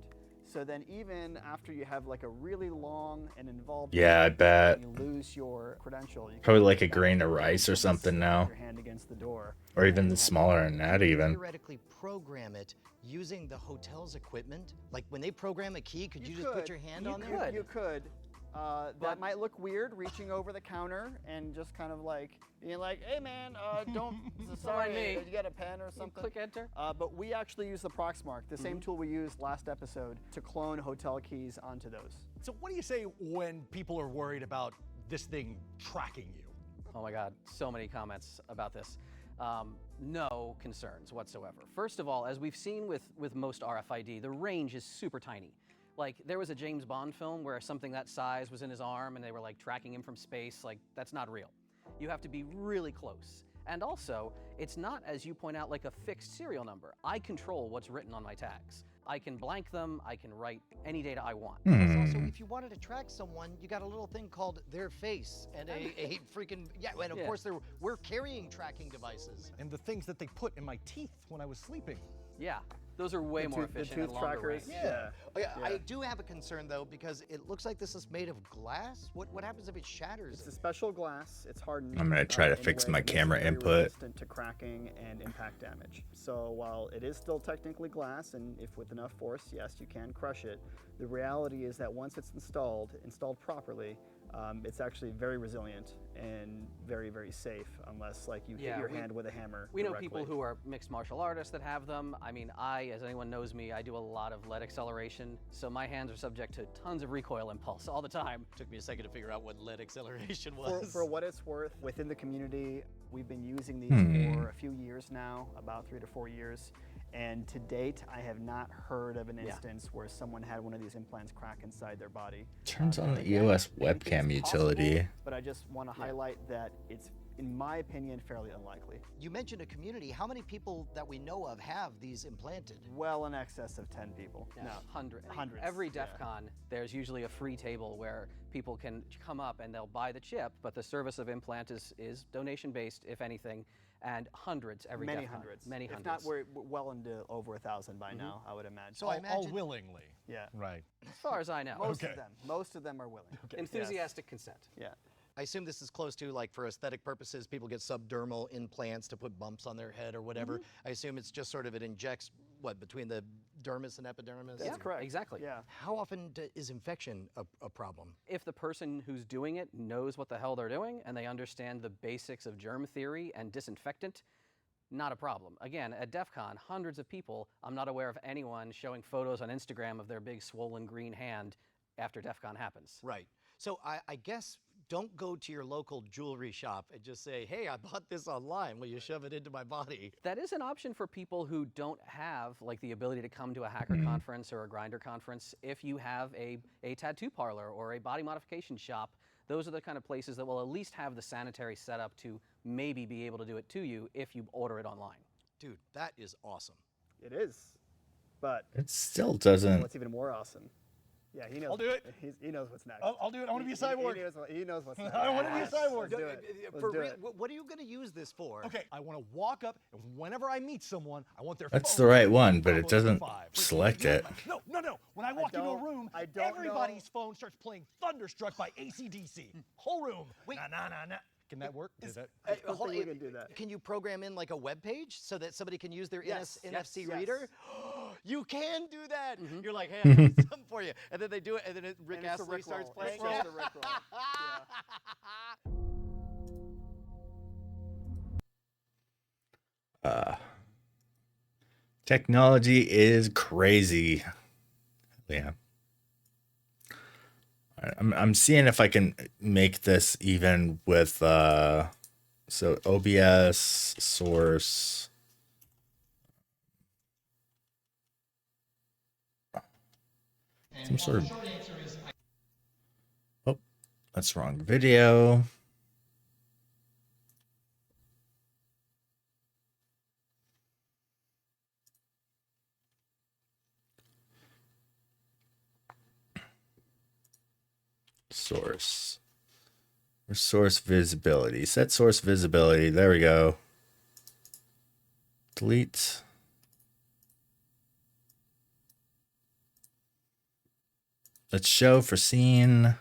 So then even after you have like a really long and involved Yeah, I bet. you lose your credential. You can Probably like put a it back grain in of your rice or hand, something now. Your hand against the door. Or even smaller than that even. Theoretically program it using the hotel's equipment? Like when they program a key, could you just put your hand on there? You could. That might look weird, reaching over the counter and just kind of like being like, "Hey man, don't, sorry, me. you got a pen or something?" Click enter. But we actually use the Proxmark, the same tool we used last episode, to clone hotel keys onto those. So what do you say when people are worried about this thing tracking you? Oh my God, so many comments about this. No concerns whatsoever. First of all, as we've seen with most RFID, the range is super tiny. Like, there was a James Bond film where something that size was in his arm and they were like tracking him from space. Like, that's not real. You have to be really close. And also, it's not, as you point out, like a fixed serial number. I control what's written on my tags. I can blank them, I can write any data I want. Also, if you wanted to track someone, you got a little thing called their face and a freaking, and of course we're carrying tracking devices. And the things that they put in my teeth when I was sleeping. Yeah, those are way more efficient the and tooth longer trackers. range. Yeah. I do have a concern though, because it looks like this is made of glass. What happens if it shatters? It's a special glass. It's hardened. I'm gonna try to in a fix way my that makes it camera very input. resistant to cracking and impact damage. So while it is still technically glass, and if with enough force, yes, you can crush it. The reality is that once it's installed properly, it's actually very resilient and very, very safe, unless like you hit your hand with a hammer. We know directly. people who are mixed martial artists that have them. I mean, as anyone knows me, I do a lot of lead acceleration, so my hands are subject to tons of recoil impulse all the time. Took me a second to figure out what lead acceleration was. For what it's worth, within the community, we've been using these for a few years now, about 3 to 4 years. And to date, I have not heard of an instance where someone had one of these implants crack inside their body. Turns on the Again, EOS it's webcam utility. possible, but I just want to highlight that it's, in my opinion, fairly unlikely. You mentioned a community. How many people that we know of have these implanted? Well in excess of 10 people. Yeah, No, hundreds. hundreds. Every yeah. DEF CON, there's usually a free table where people can come up and they'll buy the chip, but the service of implant is donation-based, if anything, and hundreds every Many DEF CON. hundreds. Many if hundreds. not, we're well into over 1,000 by now, I would imagine. So I All imagine willingly. yeah. Right. As far as I know. Most of them are willing. Enthusiastic consent. Yeah. I assume this is close to, like, for aesthetic purposes, people get subdermal implants to put bumps on their head or whatever. I assume it's just sort of, it injects, what, between the dermis and epidermis? That's correct. Exactly. Yeah. How often is infection a problem? If the person who's doing it knows what the hell they're doing and they understand the basics of germ theory and disinfectant, not a problem. Again, at DEF CON, hundreds of people, I'm not aware of anyone showing photos on Instagram of their big swollen green hand after DEF CON happens. Right. So I guess don't go to your local jewelry shop and just say, hey, I bought this online. Will you shove it into my body? That is an option for people who don't have like the ability to come to a hacker conference or a grinder conference. If you have a tattoo parlor or a body modification shop, those are the kind of places that will at least have the sanitary setup to maybe be able to do it to you if you order it online. Dude, that is awesome. It is. But It still doesn't. what's even more awesome? Yeah, he knows. I'll do it. He knows what's next. I'll do it. I want to be a cyborg. He knows what's next. I want to be a cyborg. Let's do it. For Let's do real, it. what are you going to use this for? Okay, I want to walk up, and whenever I meet someone, I want their That's phone the right to be one, but it Bravo doesn't 5. select it. No. When I walk into a don't- room, I don't everybody's know. phone starts playing Thunderstruck by AC/DC. Whole room. Wait. Nah. Can that work? Is that? I don't think we can do that. Can you program in like a web page so that somebody can use their Yes, NFC yes. reader? You can do that. You're like, hey, I got something for you. And then they do it, and then Rick And it's a Astley Rickroll. starts It's playing. just a Rickroll. Yeah. Technology is crazy. Yeah. I'm seeing if I can make this even with so OBS source. Some sort of. Oh, that's wrong video. Source. Source visibility. Set source visibility. There we go. Delete. Let's show for scene.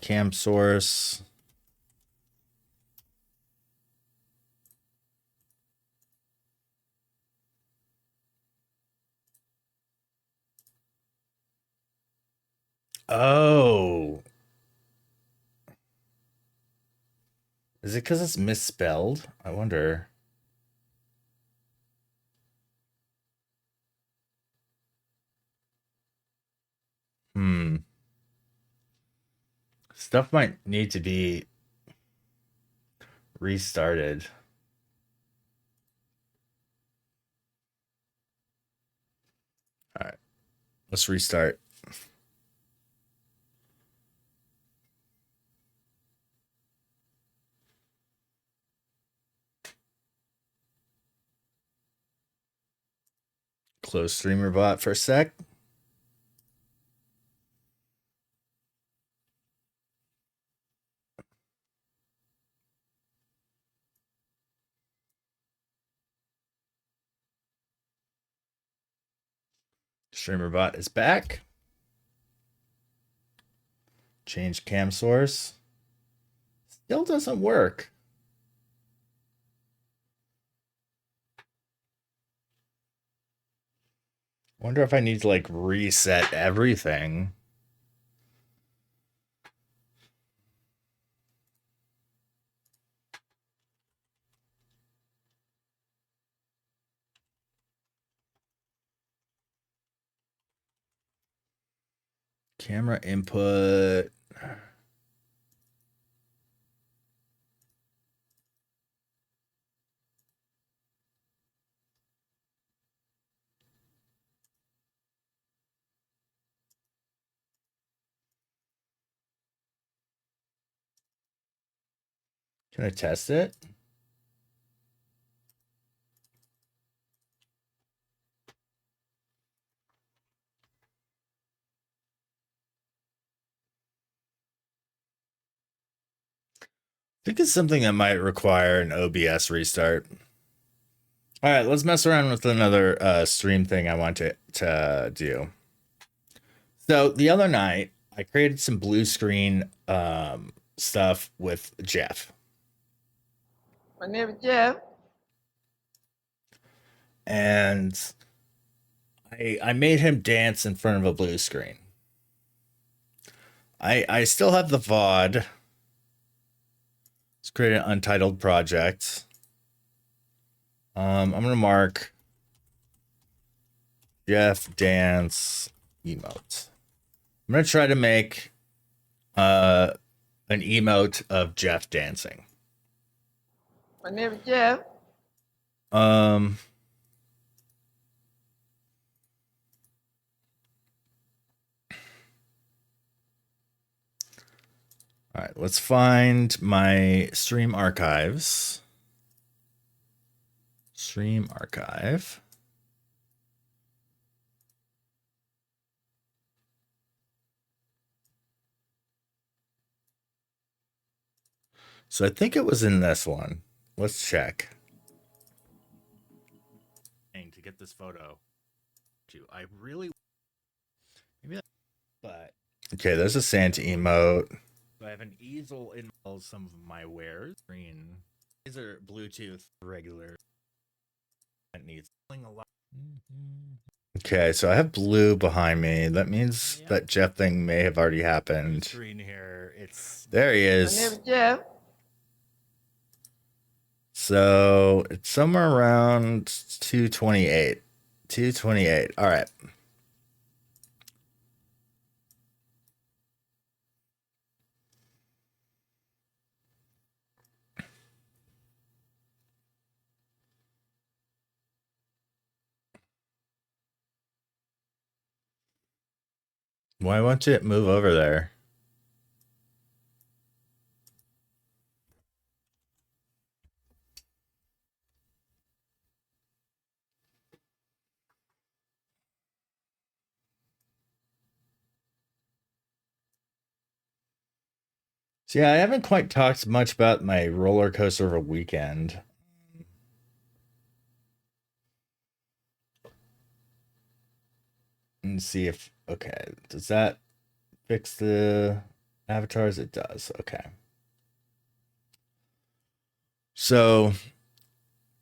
Cam source. Oh. Is it because it's misspelled? I wonder. Stuff might need to be restarted. All right. Let's restart. Close streamer bot for a sec. Streamer bot is back. Change cam source. Still doesn't work. Wonder if I need to like reset everything. Camera input. Can I test it? I think it's something that might require an OBS restart. All right, let's mess around with another stream thing I want to do. So the other night, I created some blue screen stuff with Jeff. My name is Jeff. And I made him dance in front of a blue screen. I still have the VOD. Let's create an untitled project. I'm gonna mark Jeff dance emote. I'm gonna try to make an emote of Jeff dancing. My name is Jeff. All right, let's find my stream archives. Stream archive. So I think it was in this one. Let's check. To get this photo. I really maybe that, but okay, there's a Santa emote. I have an easel in some of my wares. Green. These are Bluetooth regular. That needs a lot. Okay, so I have blue behind me. That means that Jeff thing may have already happened. Screen here. There he is. My name is Jeff. So it's somewhere around 228. 228. All right. Why won't it move over there? So yeah, I haven't quite talked much about my roller coaster of a weekend. Let's see if, okay, does that fix the avatars? It does. Okay. So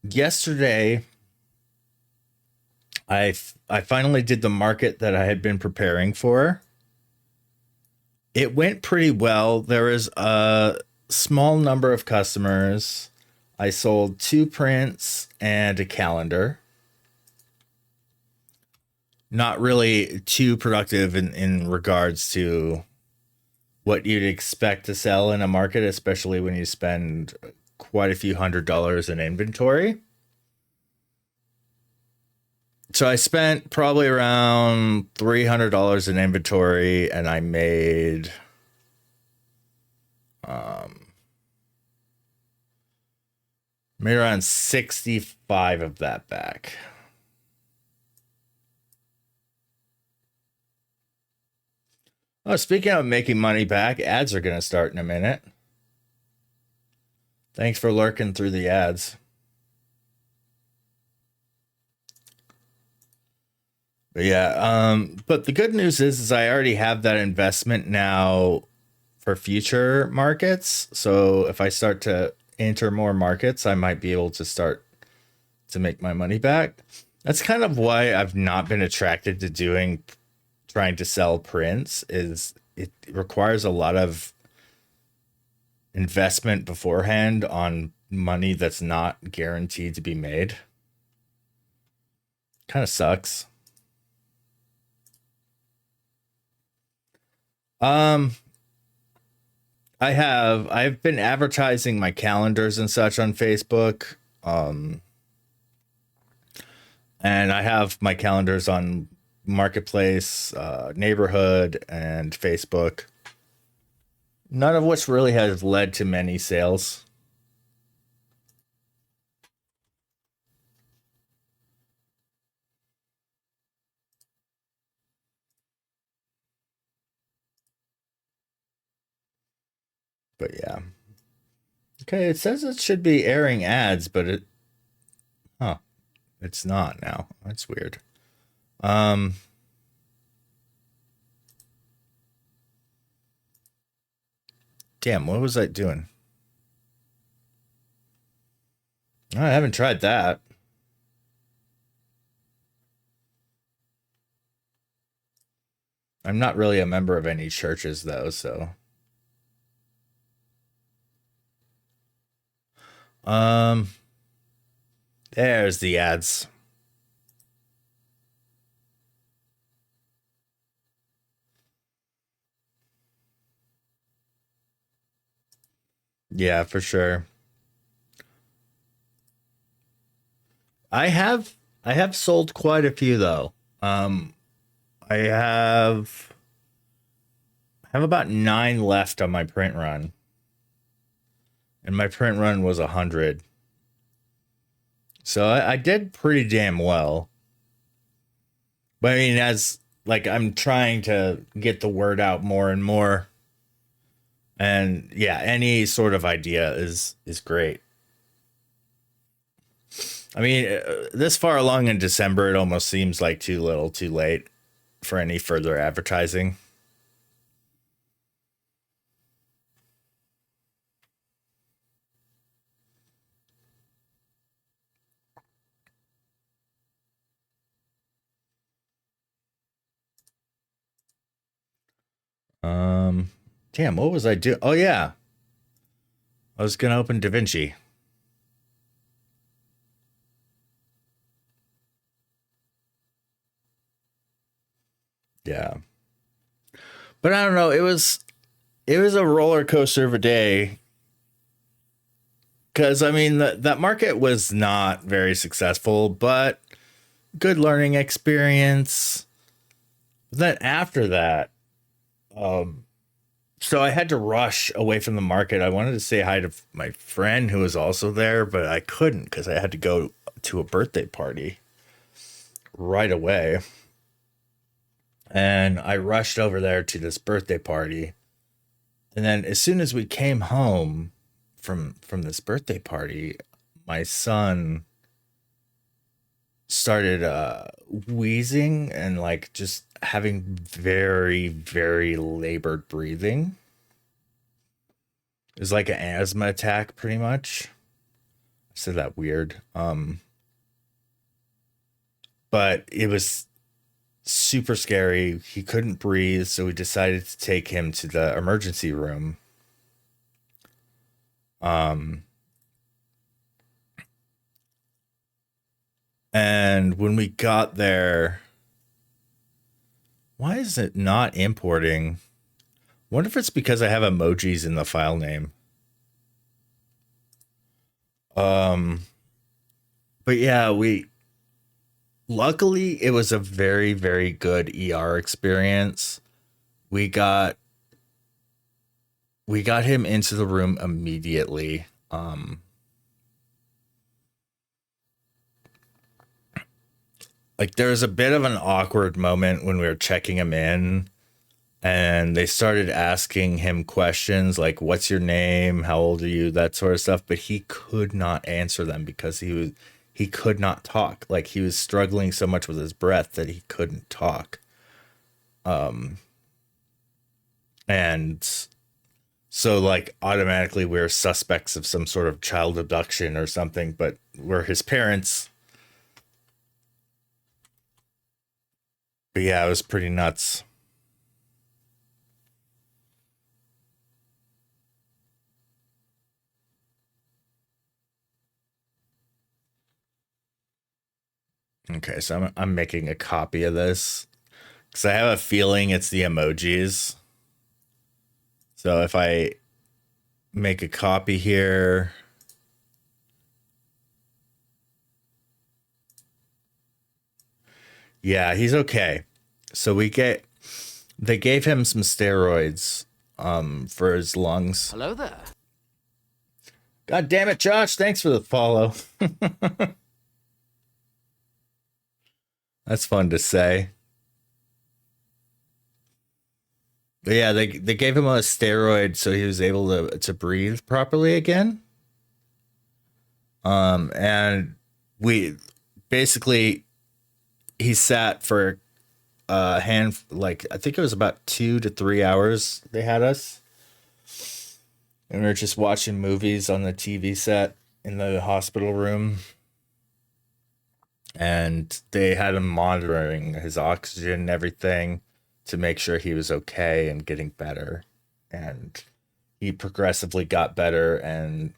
yesterday, I finally did the market that I had been preparing for. It went pretty well. There was a small number of customers. I sold 2 prints and a calendar. Not really too productive in regards to what you'd expect to sell in a market, especially when you spend quite a few $100s in inventory. So I spent probably around $300 in inventory, and I made around 65 of that back. Oh, speaking of making money back, ads are going to start in a minute. Thanks for lurking through the ads. But yeah, but the good news is I already have that investment now for future markets. So if I start to enter more markets, I might be able to start to make my money back. That's kind of why I've not been attracted to trying to sell prints. Is it requires a lot of investment beforehand on money that's not guaranteed to be made. Kind of sucks. I've been advertising my calendars and such on Facebook. And I have my calendars on Marketplace, Neighborhood, and Facebook. None of which really has led to many sales. But yeah. Okay, it says it should be airing ads, but it's not now. That's weird. Damn, what was I doing? I haven't tried that. I'm not really a member of any churches though, so. There's the ads. Yeah, for sure. I have sold quite a few though. I have about 9 left on my print run. And my print run was 100. So I did pretty damn well. But I mean, as like I'm trying to get the word out more and more. And yeah, any sort of idea is great. I mean, this far along in December, it almost seems like too little, too late for any further advertising. Damn, what was I doing? Oh yeah, I was gonna open DaVinci. Yeah, but I don't know. It was a roller coaster of a day. Because I mean, that market was not very successful, but good learning experience. Then after that, so I had to rush away from the market. I wanted to say hi to my friend who was also there, but I couldn't because I had to go to a birthday party right away. And I rushed over there to this birthday party. And then as soon as we came home from this birthday party, my son started wheezing and like just having very, very labored breathing. It was like an asthma attack pretty much. I said that weird. But it was super scary. He couldn't breathe, so we decided to take him to the emergency room. And when we got there, why is it not importing? Wonder if it's because I have emojis in the file name. But yeah, luckily it was a very, very good ER experience. We got him into the room immediately. Like there was a bit of an awkward moment when we were checking him in and they started asking him questions like, what's your name? How old are you? That sort of stuff. But he could not answer them because he he could not talk. Like he was struggling so much with his breath that he couldn't talk. And so like automatically we're suspects of some sort of child abduction or something, but we're his parents. But yeah, it was pretty nuts. Okay, so I'm making a copy of this because I have a feeling it's the emojis. So if I make a copy here, yeah, he's okay. So they gave him some steroids for his lungs. Hello there. God damn it, Josh, thanks for the follow. That's fun to say. But yeah, they gave him a steroid so he was able to breathe properly again. And we basically he sat for I think it was about 2 to 3 hours they had us. And we were just watching movies on the TV set in the hospital room. And they had him monitoring his oxygen and everything to make sure he was okay and getting better. And he progressively got better. And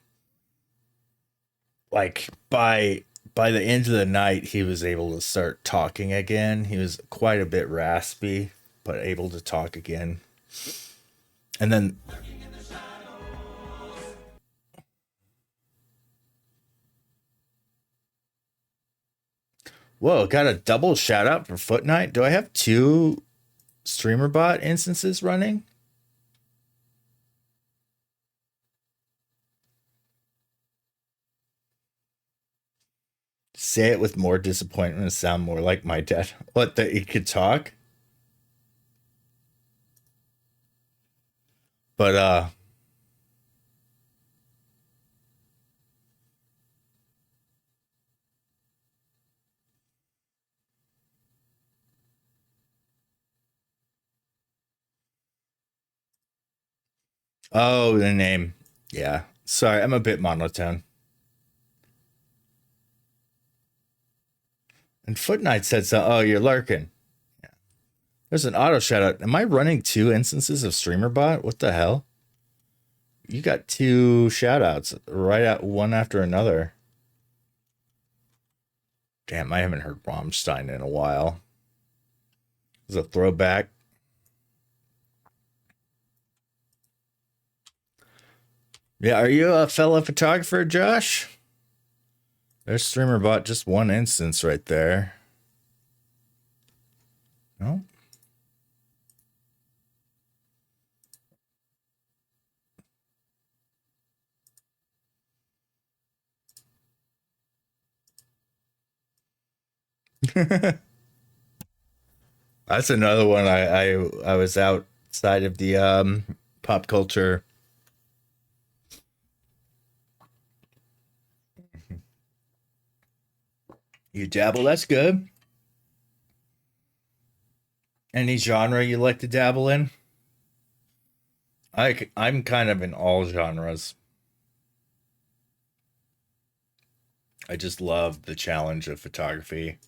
like by the end of the night, he was able to start talking again. He was quite a bit raspy, but able to talk again. And then whoa, got a double shout out for Foot Knight. Do I have 2 StreamerBot instances running? Say it with more disappointment and sound more like my dad. What, that he could talk? But oh, the name. Yeah. Sorry, I'm a bit monotone. And Foot Knight said so. Oh, you're lurking. Yeah. There's an auto shout out. Am I running 2 instances of StreamerBot? What the hell? You got 2 shout outs right out one after another. Damn, I haven't heard Rammstein in a while. It's a throwback. Yeah, are you a fellow photographer, Josh? There's StreamerBot, just 1 instance right there. No? That's another one I was outside of the pop culture. You dabble, that's good. Any genre you like to dabble in? I'm kind of in all genres. I just love the challenge of photography.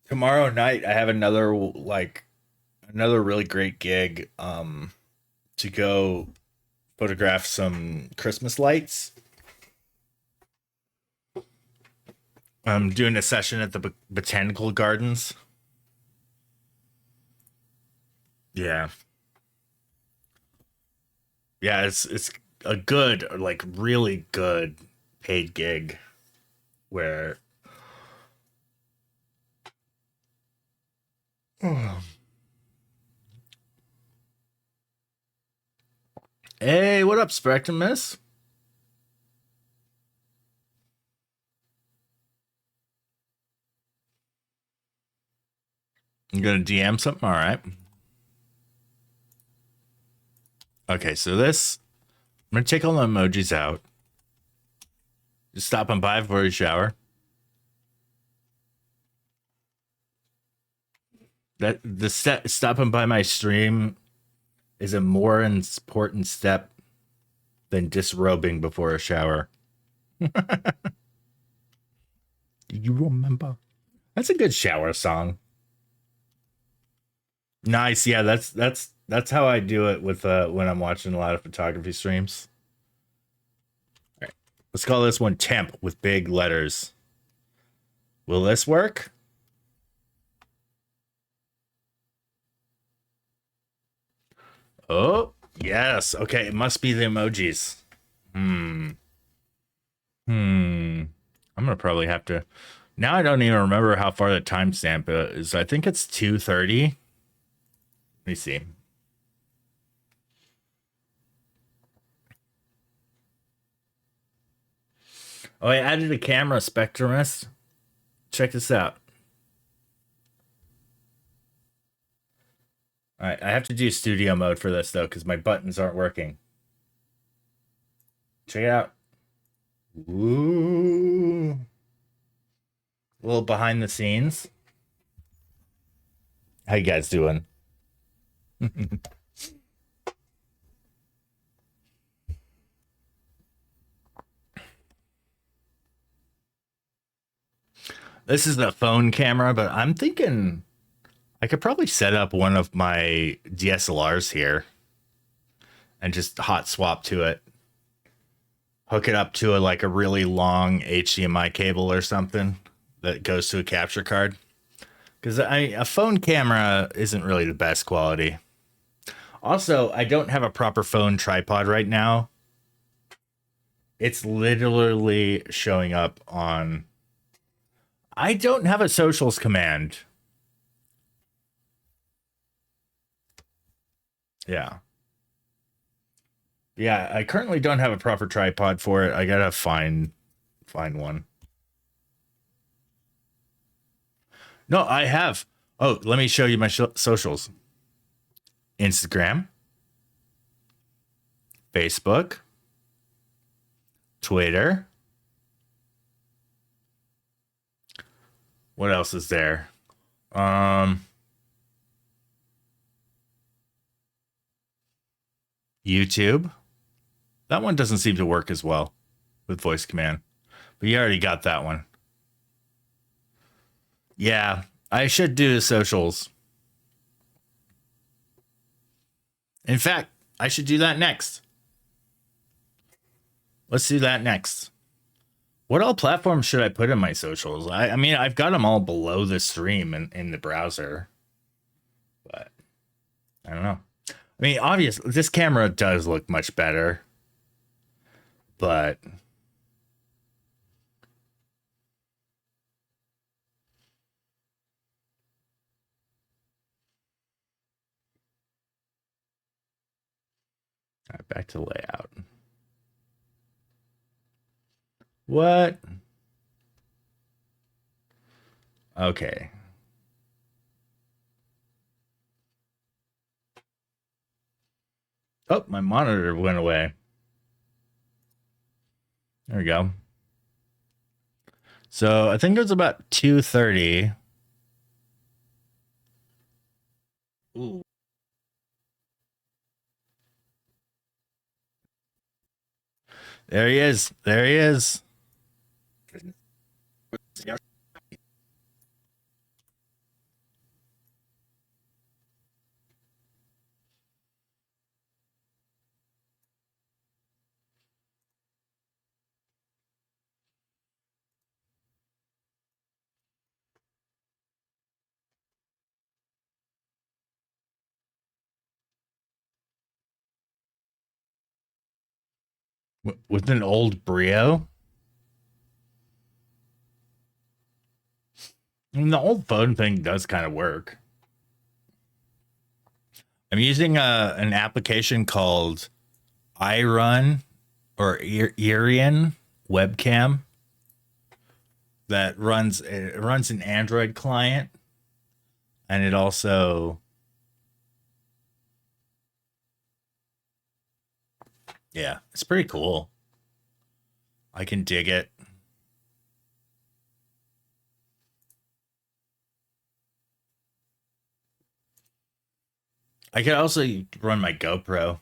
Tomorrow night I have another really great gig to go photograph some Christmas lights. I'm doing a session at the Botanical Gardens. Yeah. Yeah, it's a good, like really good paid gig where Hey, what up, Spectrumus? You gonna DM something? All right. Okay, so this, I'm gonna take all the emojis out. Just stopping by for a shower. That the stopping by my stream is a more important step than disrobing before a shower. Do you remember? That's a good shower song. Nice. Yeah, that's how I do it with when I'm watching a lot of photography streams. All right. Let's call this one temp with big letters. Will this work? Oh, yes. Okay, it must be the emojis. I'm gonna probably have to. Now I don't even remember how far the timestamp is. I think it's 2:30. Let me see. Oh, I added a camera, Spectrumist. Check this out. All right, I have to do studio mode for this though, because my buttons aren't working. Check it out. Ooh. A little behind the scenes. How you guys doing? This is the phone camera, but I'm thinking I could probably set up one of my DSLRs here and just hot swap to it. Hook it up to a really long HDMI cable or something that goes to a capture card. Because a phone camera isn't really the best quality. Also, I don't have a proper phone tripod right now. It's literally showing up on... I don't have a socials command. Yeah. Yeah, I currently don't have a proper tripod for it. I gotta find one. No, I have. Oh, let me show you my socials. Instagram, Facebook, Twitter. What else is there? YouTube. That one doesn't seem to work as well with voice command. But you already got that one. Yeah, I should do the socials. In fact, I should do that next. Let's do that next. What all platforms should I put in my socials? I mean, I've got them all below the stream in the browser. But I don't know. I mean, obviously, this camera does look much better. But... All right, back to the layout. What? Okay. Oh, my monitor went away. There we go. So I think it was about 2:30. Ooh. There he is. There he is. With an old Brio? I mean, the old phone thing does kind of work. I'm using an application called iRun or Irian webcam that runs an Android client, and it also yeah, it's pretty cool. I can dig it. I could also run my GoPro.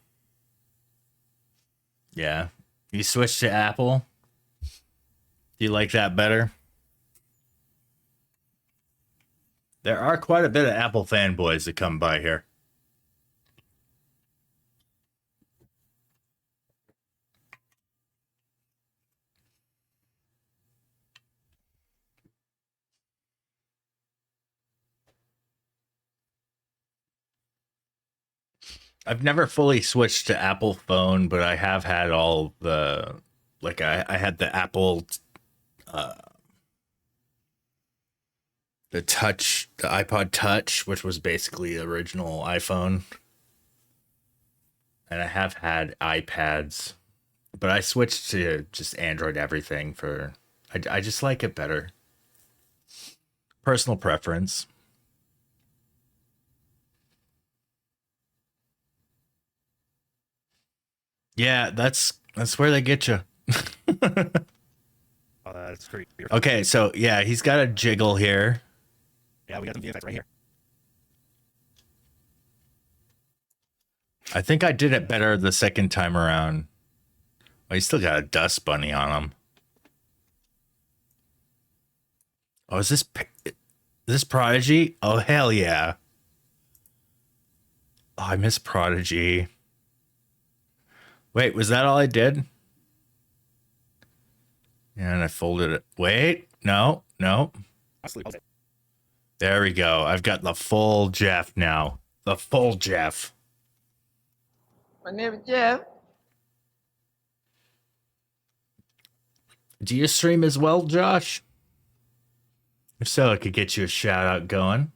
Yeah. You switch to Apple? Do you like that better? There are quite a bit of Apple fanboys that come by here. I've never fully switched to Apple phone, but I have had all the, like I had the Apple, the iPod Touch, which was basically the original iPhone. And I have had iPads, but I switched to just Android everything for, I just like it better. Personal preference. Yeah, that's where they get you. Oh, that's great. Okay, so yeah, he's got a jiggle here. Yeah, we got some VFX right here. I think I did it better the second time around. Oh, he's still got a dust bunny on him. Oh, is this Prodigy? Oh, hell yeah. Oh, I miss Prodigy. Wait, was that all I did? And I folded it. Wait, no. There we go. I've got the full Jeff now. The full Jeff. My name is Jeff. Do you stream as well, Josh? If so, I could get you a shout out going.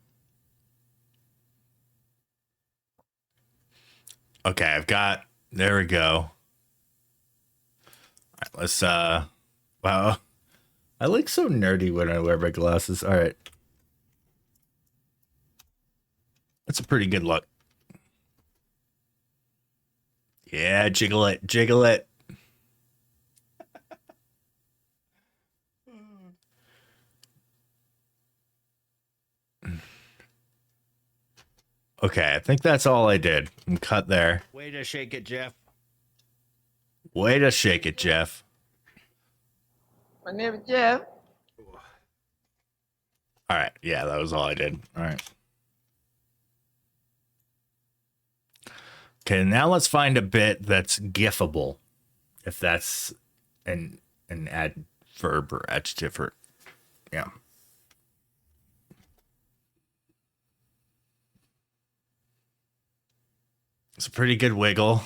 Okay, there we go. All right, let's, wow. I look so nerdy when I wear my glasses. All right. That's a pretty good look. Yeah, jiggle it, jiggle it. Okay, I think that's all I did. I'm cut there. Way to shake it, Jeff. Way to shake it, Jeff. My name is Jeff. All right, yeah, that was all I did. All right. Okay, now let's find a bit that's gifable, if that's an adverb or adjective or, yeah. It's a pretty good wiggle.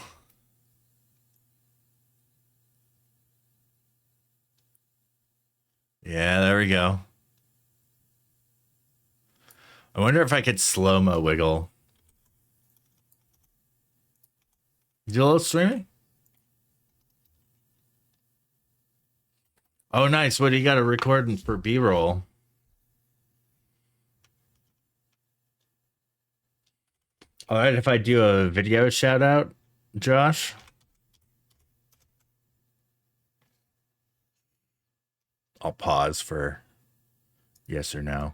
Yeah, there we go. I wonder if I could slow-mo wiggle. Do a little streaming? Oh, nice. What do you got to record for B-roll? All right, if I do a video shout out, Josh. I'll pause for yes or no.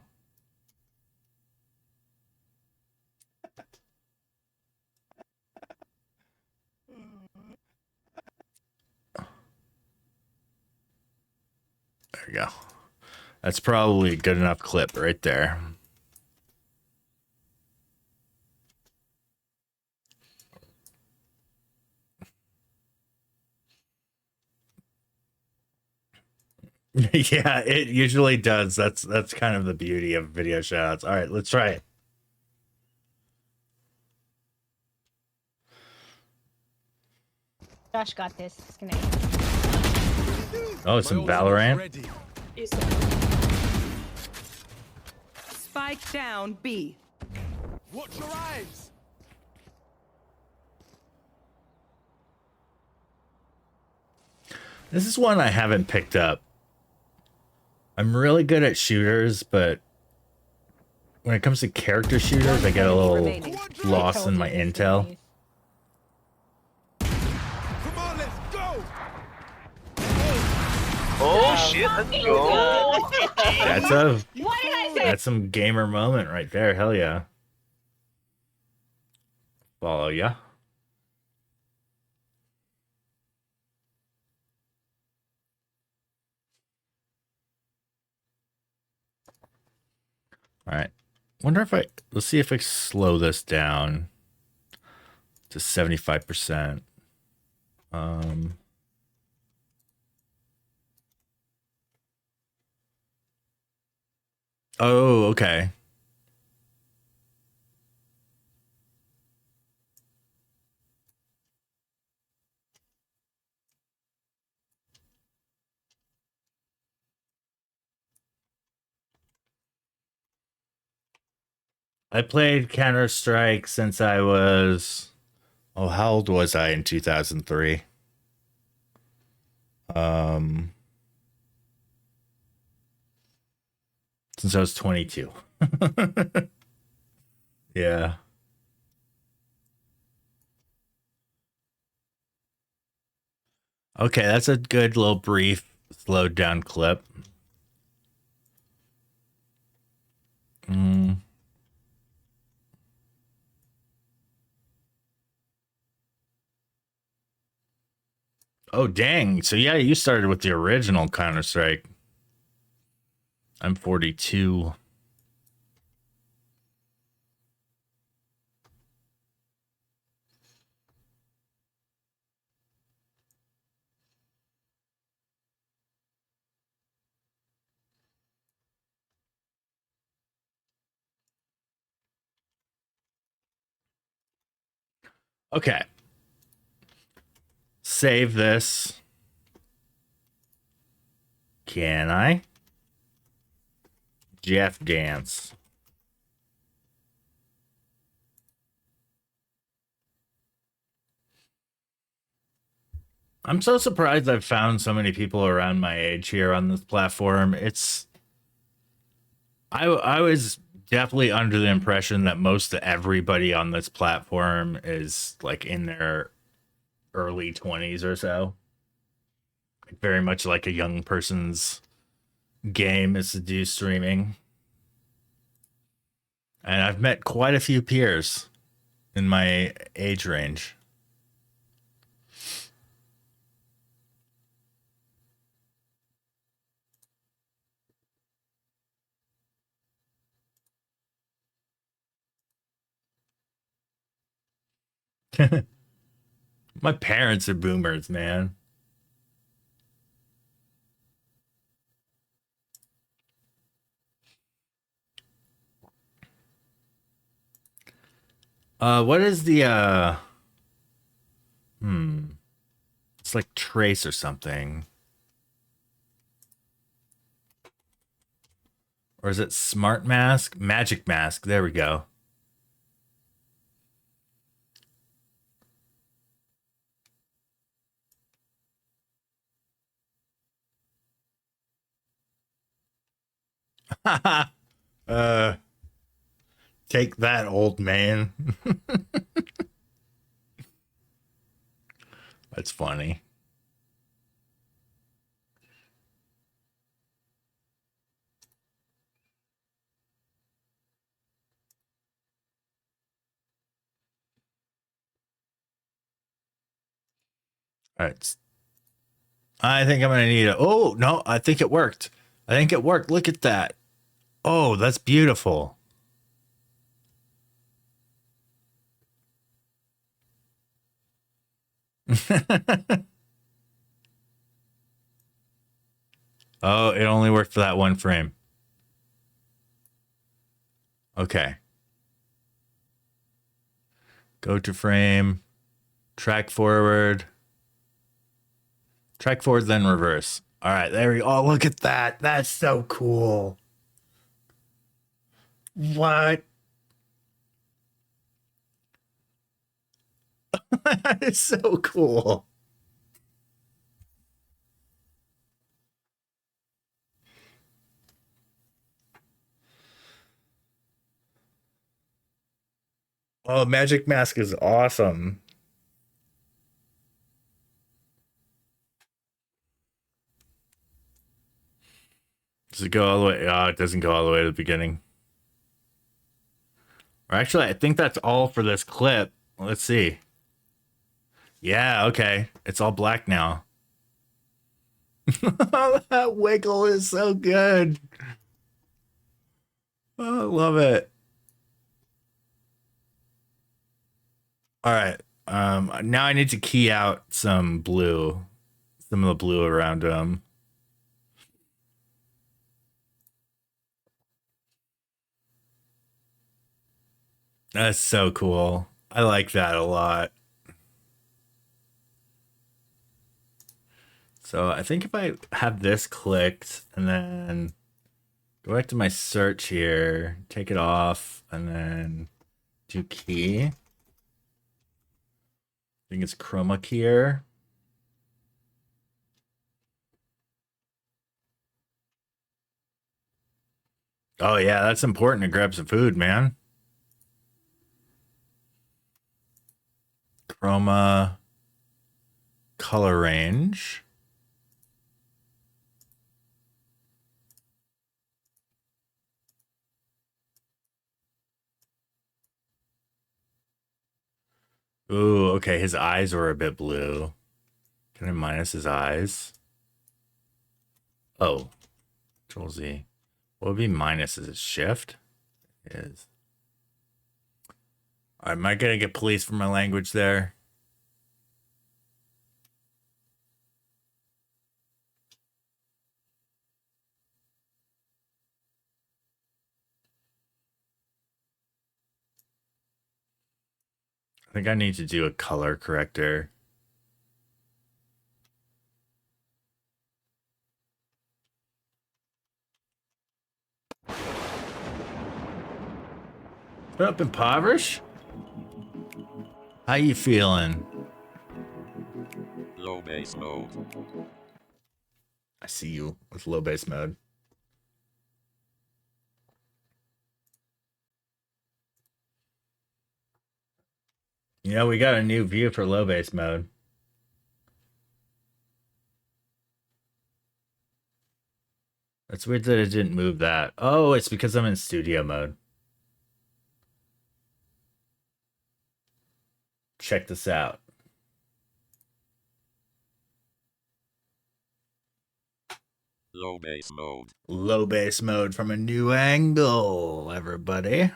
There we go. That's probably a good enough clip right there. Yeah, it usually does. That's kind of the beauty of video shoutouts. All right, let's try it. Josh got this. It's gonna... Oh, some Valorant. Spike down B. Watch your eyes. This is one I haven't picked up. I'm really good at shooters, but when it comes to character shooters, I get a little lost in my intel. Come on, let's go. Oh shit, let's go. That's a What did I say? that's some gamer moment right there. Hell yeah. Follow ya. All right. Wonder if let's see if I slow this down to 75%. Oh, okay. I played Counter-Strike since I was, oh, how old was I in 2003? Since I was 22. Yeah. Okay, that's a good little brief, slowed down clip. Oh, dang. So, yeah, you started with the original Counter-Strike. I'm 42. Okay. Save this. Can I? Jeff Dance. I'm so surprised I've found so many people around my age here on this platform. I was definitely under the impression that most everybody on this platform is like in their early 20s or so. Very much like a young person's game is to do streaming. And I've met quite a few peers in my age range. My parents are boomers, man. What is the it's like trace or something. Or is it smart mask? Magic mask. There we go. Take that, old man. That's funny. All right. I think I'm going to need a. Oh, no, I think it worked. I think it worked. Look at that. Oh, that's beautiful. Oh, it only worked for that one frame. Okay. Go to frame. Track forward. Track forward, then reverse. All right, there we go. Oh, look at that. That's so cool. What? That is so cool. Oh, Magic Mask is awesome. Does it go all the way? Oh, it doesn't go all the way to the beginning. Or actually, I think that's all for this clip. Let's see. Yeah, okay. It's all black now. That wiggle is so good. Oh, I love it. All right. Now I need to key out some blue. Some of the blue around him. That's so cool. I like that a lot. So I think if I have this clicked and then go back to my search here, take it off, and then do key. I think it's chroma key here. Oh yeah, that's important to grab some food, man. Chroma color range. Ooh, okay, his eyes were a bit blue. Can I minus his eyes? Oh, Control Z. What would be minus? Is it shift? It is. Am I gonna get police for my language there? I think I need to do a color corrector. What up, Impoverish? How you feeling? Low base mode. I see you with low base mode. Yeah, we got a new view for low base mode. That's weird that it didn't move that. Oh, it's because I'm in studio mode. Check this out. Low base mode. Low base mode from a new angle, everybody.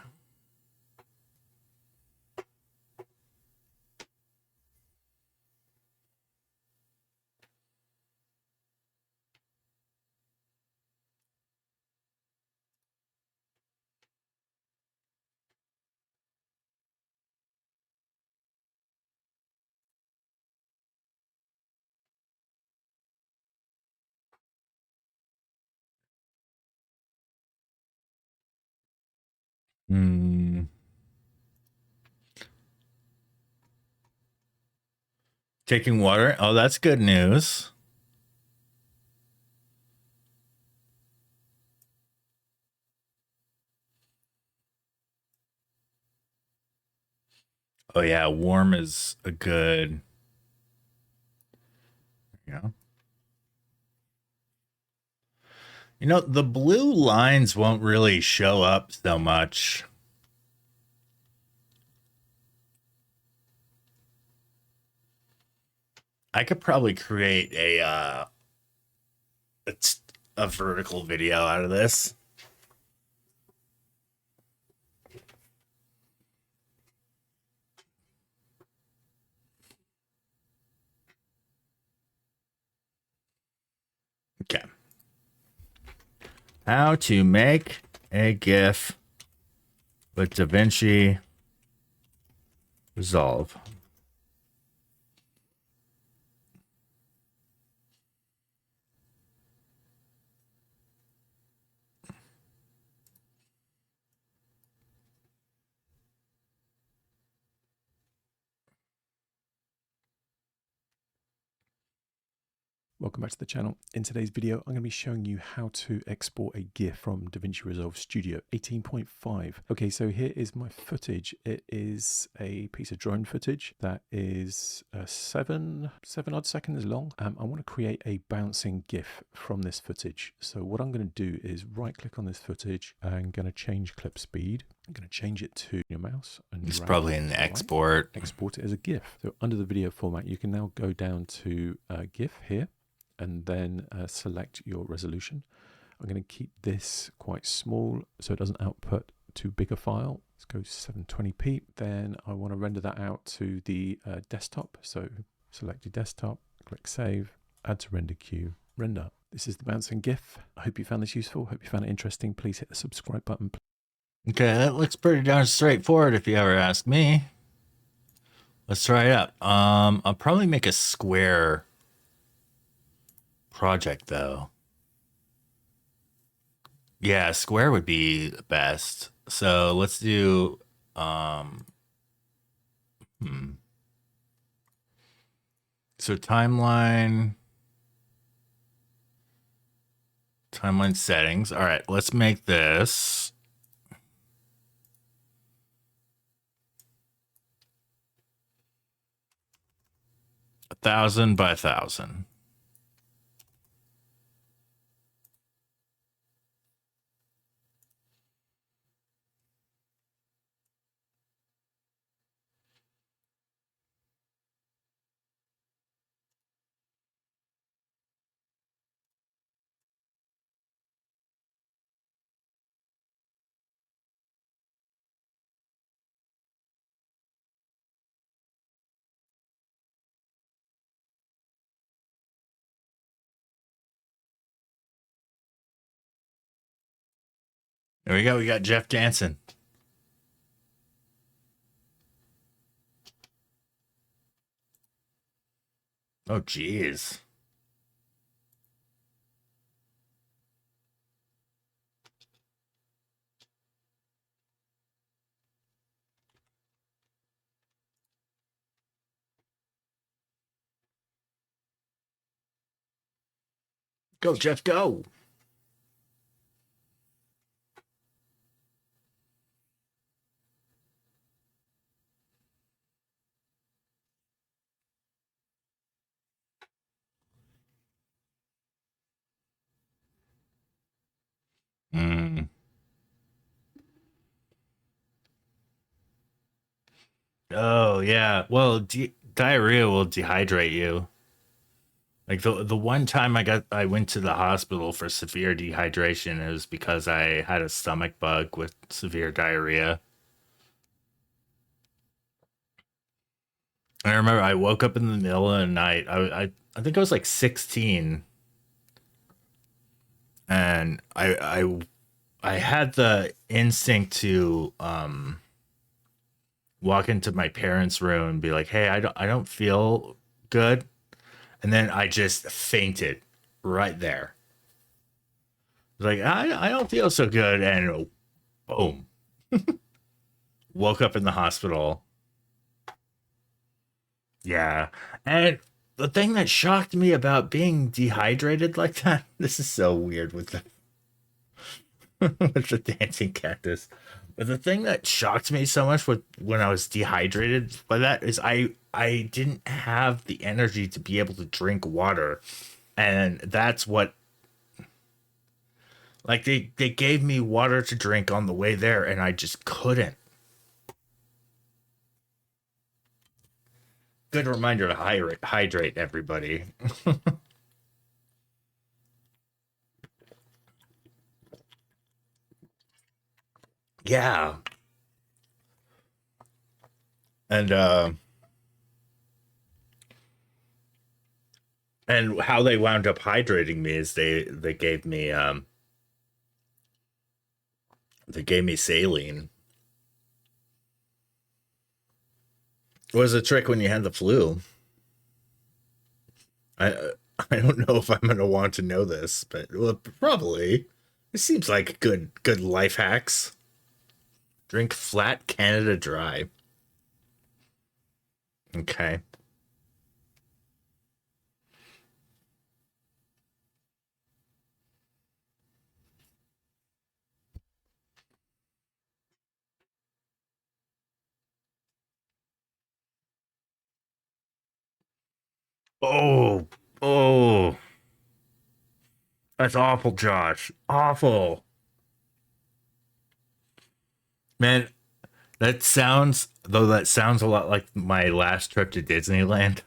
Taking water. Oh, that's good news. Oh yeah, warm is a good. Yeah. You know, the blue lines won't really show up so much. I could probably create a vertical video out of this. Okay. How to make a GIF with DaVinci Resolve. Welcome back to the channel. In today's video, I'm going to be showing you how to export a GIF from DaVinci Resolve Studio 18.5. Okay, so here is my footage. It is a piece of drone footage that is 7 odd seconds long. I want to create a bouncing GIF from this footage. So what I'm going to do is right click on this footage. I'm going to change clip speed. I'm going to change it to your mouse. And it's drag probably it in to the right. export. Export it as a GIF. So under the video format, you can now go down to GIF here and then select your resolution. I'm going to keep this quite small so it doesn't output too big a file. Let's go 720p. Then I want to render that out to the desktop. So select your desktop, click save, add to render queue, render. This is the bouncing GIF. I hope you found this useful. Hope you found it interesting. Please hit the subscribe button. Okay, that looks pretty darn straightforward if you ever ask me. Let's try it out. I'll probably make a square project though. Yeah, square would be the best. So let's do so timeline settings. All right, let's make this 1,000 by 1,000. There we go. We got Jeff Jansen. Oh, geez. Go, Jeff, go. Oh, yeah. Well, diarrhea will dehydrate you. Like the one time I went to the hospital for severe dehydration, it was because I had a stomach bug with severe diarrhea. I remember I woke up in the middle of the night. I think I was like 16, and I had the instinct to walk into my parents' room and be like, "Hey, I don't feel good," and then I just fainted right there. Like I don't feel so good, and boom, woke up in the hospital. Yeah, and the thing that shocked me about being dehydrated like that, this is so weird with the with the dancing cactus. But the thing that shocked me so much with when I was dehydrated by that is I didn't have the energy to be able to drink water. And that's what, like, they gave me water to drink on the way there and I just couldn't. Good reminder to hydrate everybody. Yeah. And how they wound up hydrating me is they gave me saline. It was a trick when you had the flu. I I don't know if I'm gonna want to know this, but well, probably. It seems like good life hacks. Drink flat Canada Dry. Okay. Oh, oh, that's awful, Josh. Awful. Man, that sounds a lot like my last trip to Disneyland.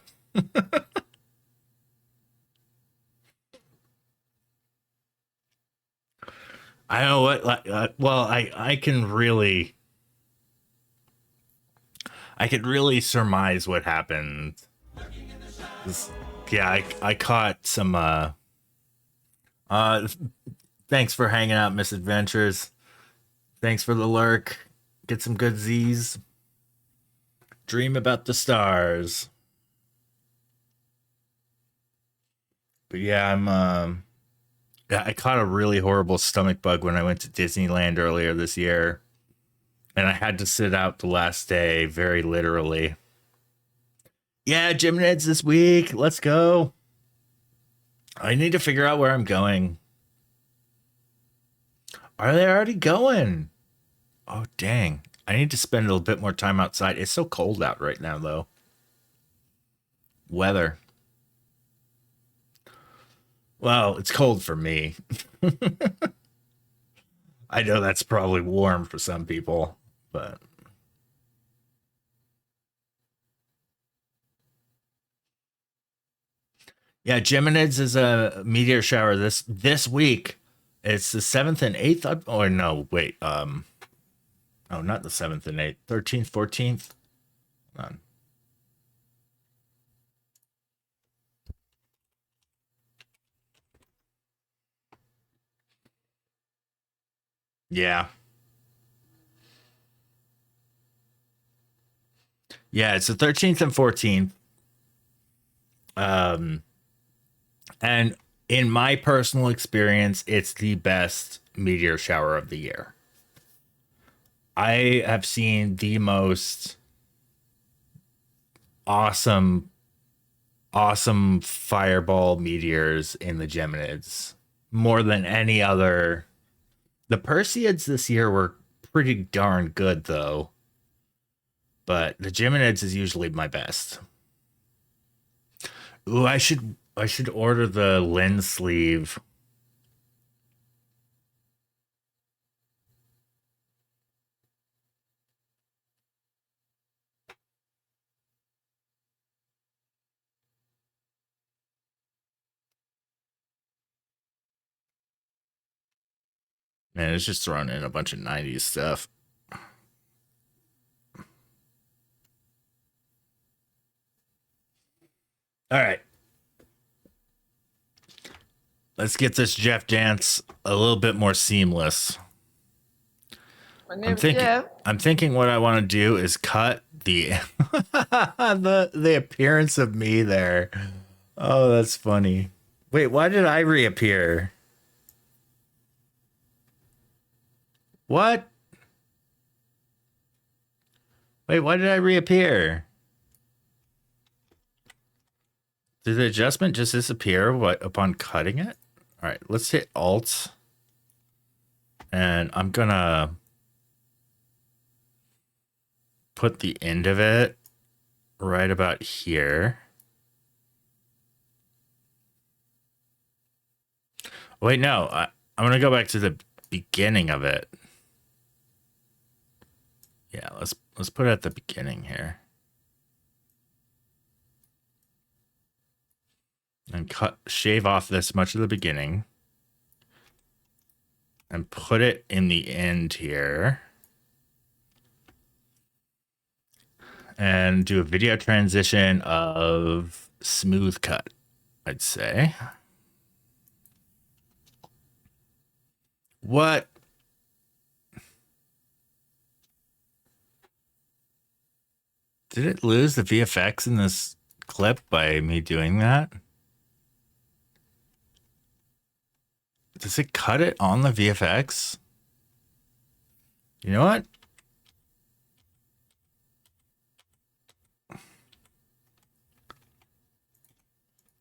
I don't know what. Well, I can really surmise what happened. Yeah, I caught some. Thanks for hanging out, Misadventures. Thanks for the lurk. Get some good Z's. Dream about the stars. But yeah, I caught a really horrible stomach bug when I went to Disneyland earlier this year. And I had to sit out the last day, very literally. Yeah, Gymnids this week. Let's go. I need to figure out where I'm going. Are they already going? Oh, dang. I need to spend a little bit more time outside. It's so cold out right now, though. Weather. Well, it's cold for me. I know that's probably warm for some people, but... Yeah, Geminids is a meteor shower this week. It's the 7th and 8th. Or no, wait. Oh, not the 7th and 8th. 13th, 14th. Hold on. Yeah. Yeah, it's the 13th and 14th. And in my personal experience, it's the best meteor shower of the year. I have seen the most awesome fireball meteors in the Geminids, more than any other. The Perseids this year were pretty darn good, though. But the Geminids is usually my best. Ooh, I should order the lens sleeve. Man, it's just throwing in a bunch of 90s stuff. All right. Let's get this Jeff dance a little bit more seamless. I'm thinking what I want to do is cut the the appearance of me there. Oh, that's funny. Wait, why did I reappear? What? Wait, why did I reappear? Did the adjustment just disappear upon cutting it? All right, let's hit Alt. And I'm gonna put the end of it right about here. Wait, no, I'm gonna go back to the beginning of it. Yeah, let's put it at the beginning here. And shave off this much of the beginning. And put it in the end here. And do a video transition of smooth cut, I'd say. What? Did it lose the VFX in this clip by me doing that? Does it cut it on the VFX? You know what?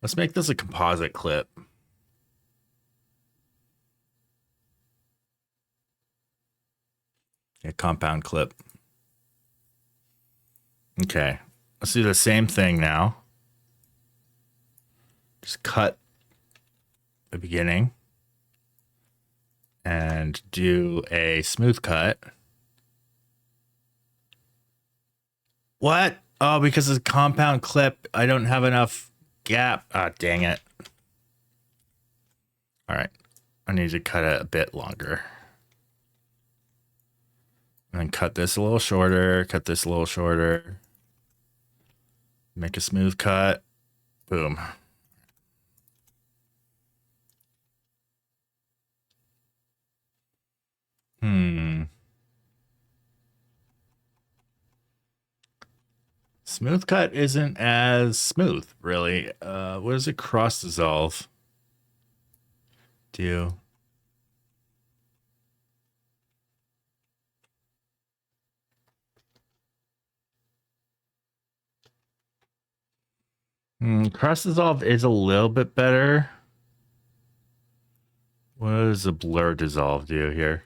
Let's make this a composite clip. A compound clip. Okay. Let's do the same thing now. Just cut the beginning. And do a smooth cut. What? Oh, because it's a compound clip. I don't have enough gap. Ah, dang it. All right. I need to cut it a bit longer. And then cut this a little shorter. Cut this a little shorter. Make a smooth cut. Boom. Smooth cut isn't as smooth, really. What does a cross dissolve do? Cross dissolve is a little bit better. What does a blur dissolve do here?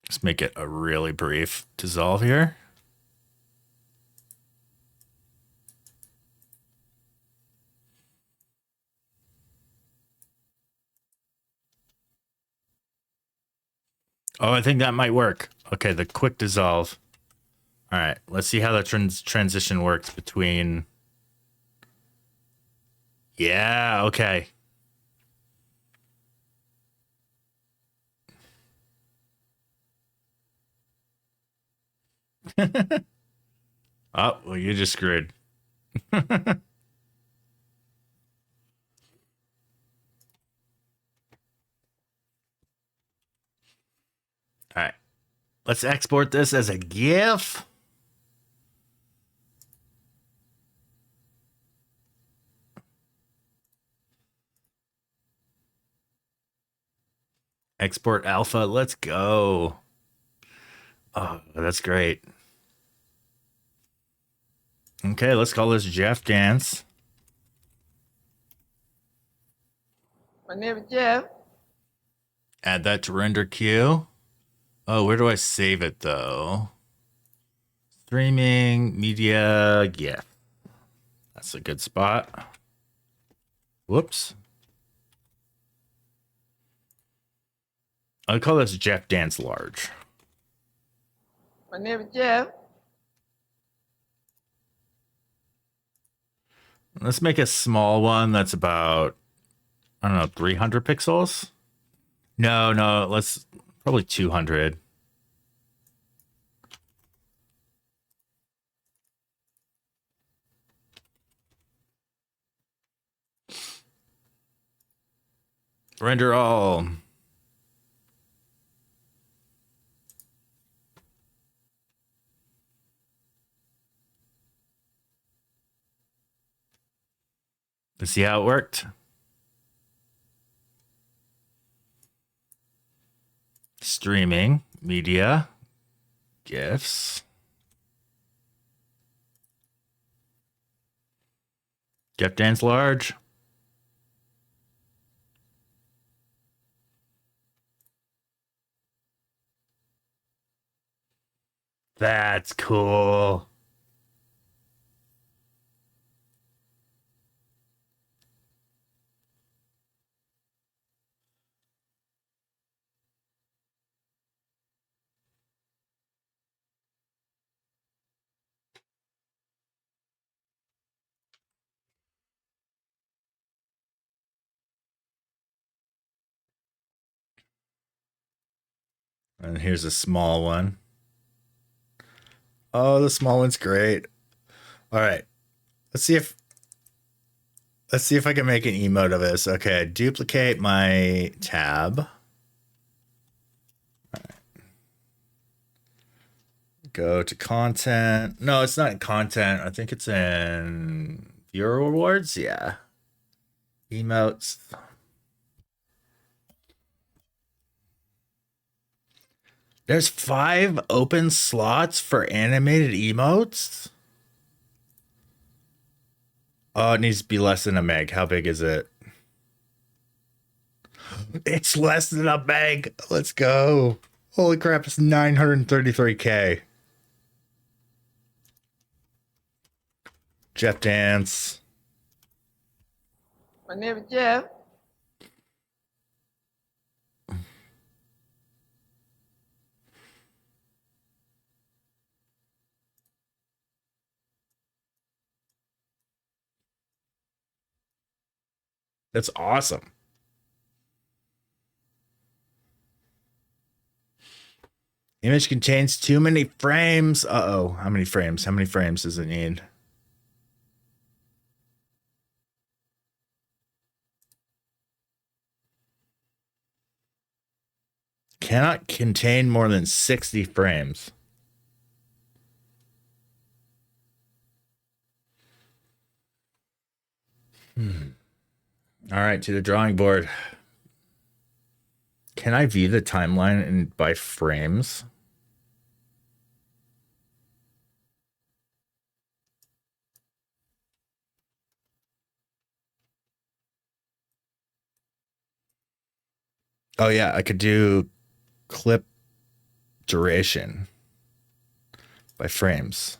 Let's make it a really brief dissolve here. Oh, I think that might work. Okay, the quick dissolve. All right, let's see how the transition works between... Yeah, okay. Oh, well, you just screwed. All right. Let's export this as a GIF. Export alpha. Let's go. Oh, that's great. Okay, let's call this Jeff Dance. My name is Jeff. Add that to render queue. Oh, where do I save it though? Streaming, media, GIF. That's a good spot. Whoops. I'll call this Jeff Dance Large. My name is Jeff. Let's make a small one that's about, I don't know, 300 pixels? No, let's probably 200. Render all. Let's see how it worked. Streaming, media, GIFs. Jeff Dance Large. That's cool. And here's a small one. Oh, the small one's great. All right. Let's see if I can make an emote of this. Okay, duplicate my tab. All right. Go to content. No, it's not in content. I think it's in viewer rewards. Yeah. Emotes. There's 5 open slots for animated emotes. Oh, it needs to be less than a meg. How big is it? It's less than a meg. Let's go. Holy crap, it's 933K. Jeff Dance. My name is Jeff. That's awesome. Image contains too many frames. Uh-oh. How many frames? How many frames does it need? Cannot contain more than 60 frames. All right, to the drawing board. Can I view the timeline by frames? Oh yeah, I could do clip duration by frames.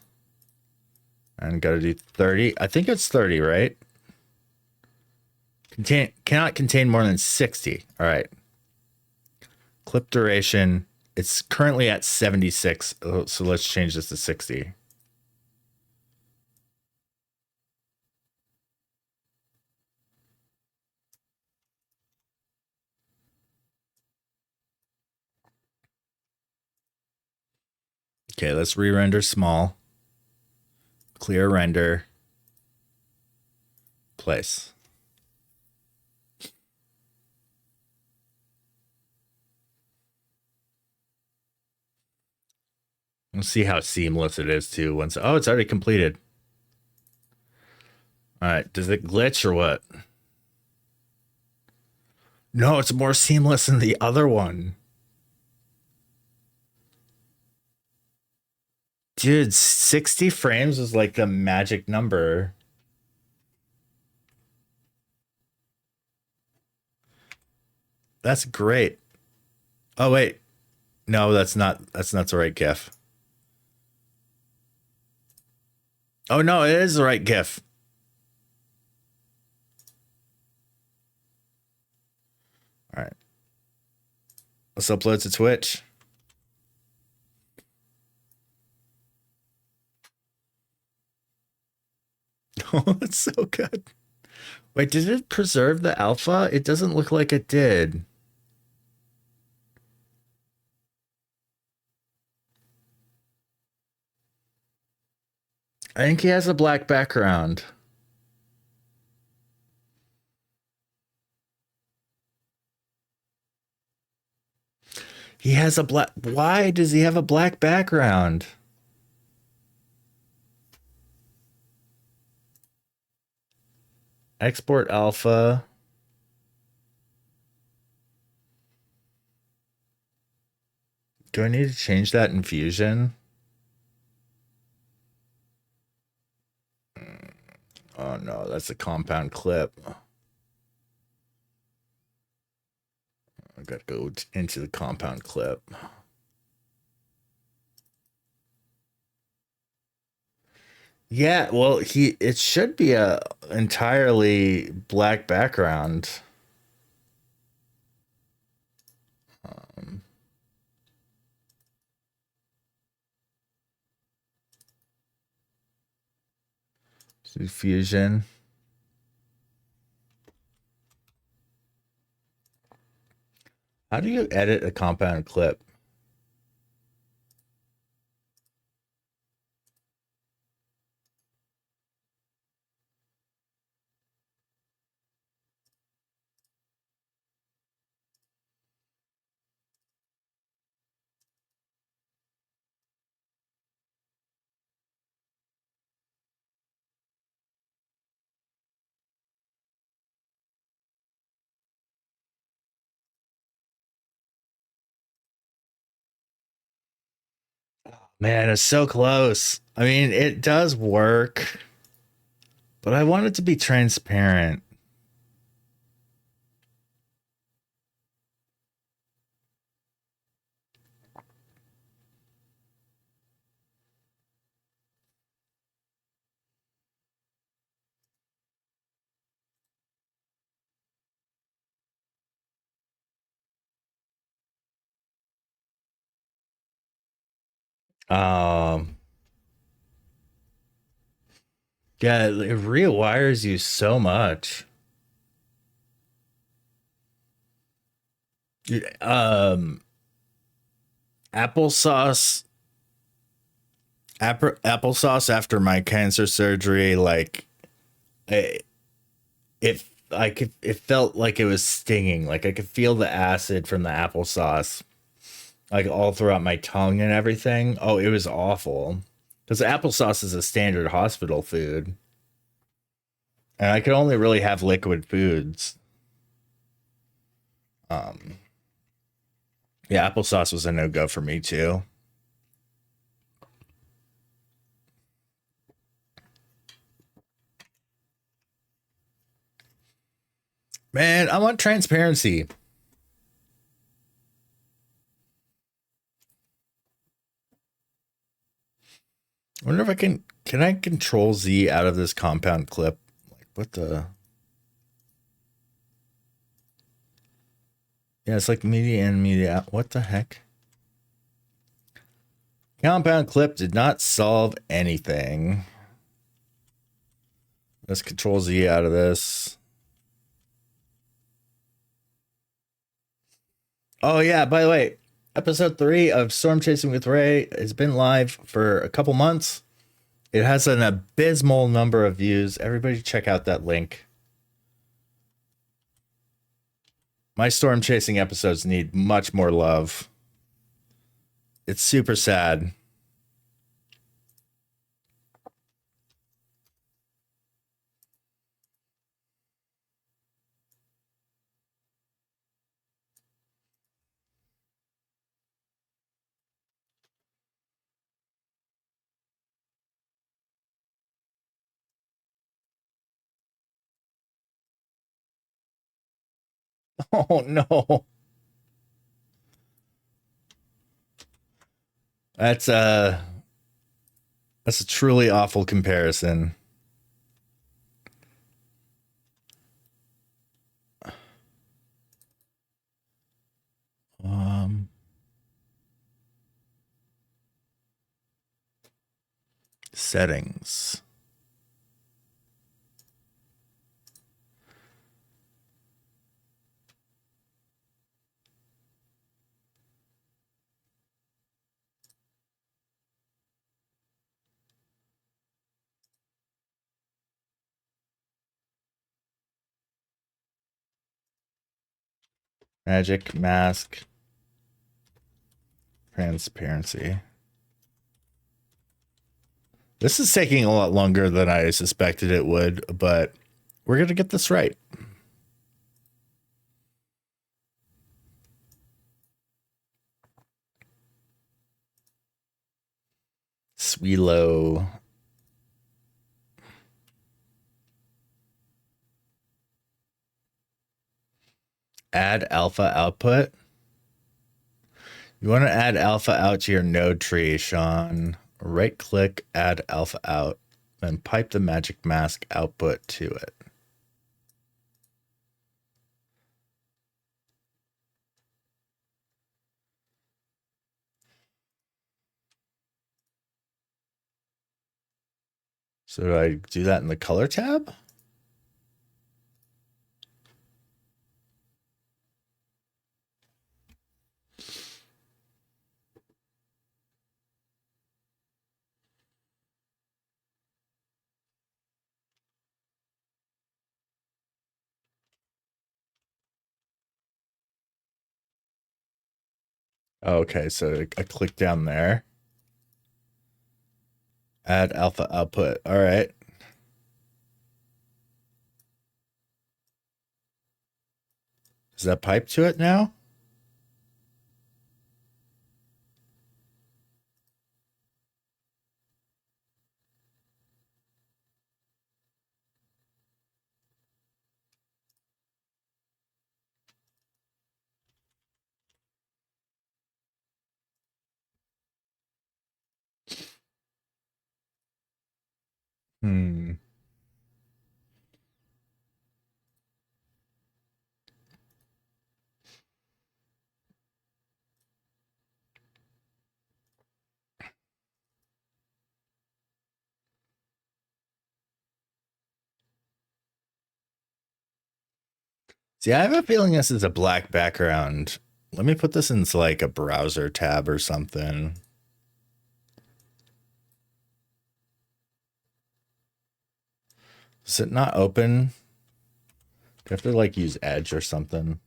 And got to do 30. I think it's 30, right? Cannot contain more than 60. All right. Clip duration. It's currently at 76. So let's change this to 60. Okay, let's re-render small. Clear render. Place. We'll see how seamless it is too. Once, oh, it's already completed. All right, does it glitch or what? No, it's more seamless than the other one. Dude, 60 frames is like the magic number. That's great. Oh wait. No, that's not the right GIF. Oh no, it is the right GIF. All right. Let's upload to Twitch. Oh, that's so good. Wait, did it preserve the alpha? It doesn't look like it did. I think he has a black background. He has a black... Why does he have a black background? Export alpha. Do I need to change that in Fusion? Oh no, that's a compound clip. I gotta go into the compound clip. Yeah, well, it should be a entirely black background. Do Fusion. How do you edit a compound clip? Man, it's so close. I mean, it does work, but I want it to be transparent. Um, yeah, it rewires you so much. Um, applesauce, applesauce after my cancer surgery, like it, it felt like it was stinging. Like I could feel the acid from the applesauce, like all throughout my tongue and everything. Oh, it was awful. Because applesauce is a standard hospital food. And I could only really have liquid foods. Yeah, applesauce was a no-go for me too. Man, I want transparency. I wonder if I can I control Z out of this compound clip? Like what the? Yeah, it's like media in, media out. What the heck? Compound clip did not solve anything. Let's control Z out of this. Oh yeah, by the way, episode 3 of Storm Chasing with Ray has been live for a couple months. It has an abysmal number of views. Everybody check out that link. My storm chasing episodes need much more love. It's super sad. Oh no. That's a truly awful comparison. Settings. Magic mask. Transparency. This is taking a lot longer than I suspected it would, but we're going to get this right. Swelo. Add alpha output. You want to add alpha out to your node tree, Sean. Right click, add alpha out, then pipe the magic mask output to it. So do I do that in the color tab? Okay, so I click down there. Add alpha output. All right. Is that pipe to it now? Hmm. See, I have a feeling this is a black background. Let me put this into like a browser tab or something. Does it not open? Do you have to like use Edge or something?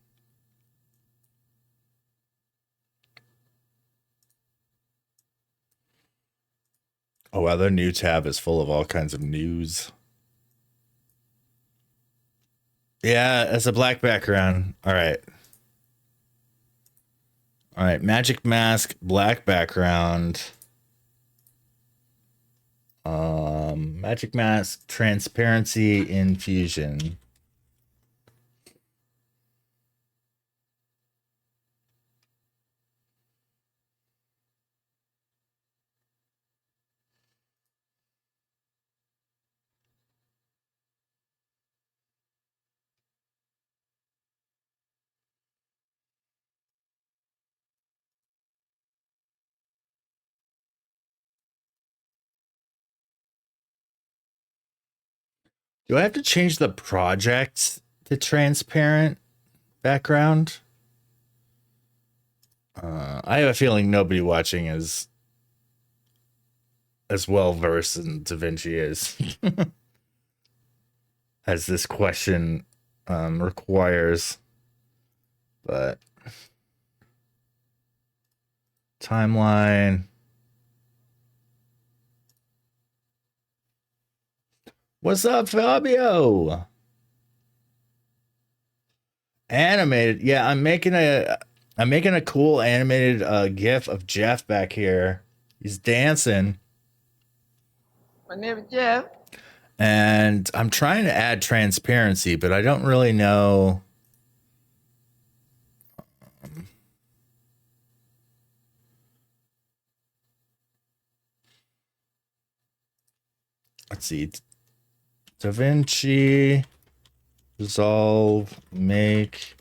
Oh wow, the new tab is full of all kinds of news. Yeah, it's a black background. All right. All right, magic mask, black background. Magic mask, transparency, infusion. Do I have to change the project to transparent background? I have a feeling nobody watching is as well versed in DaVinci as this question requires. But timeline. What's up, Fabio? Animated. Yeah, I'm making a cool animated GIF of Jeff back here. He's dancing. My name is Jeff. And I'm trying to add transparency, but I don't really know. Let's see. DaVinci Resolve, make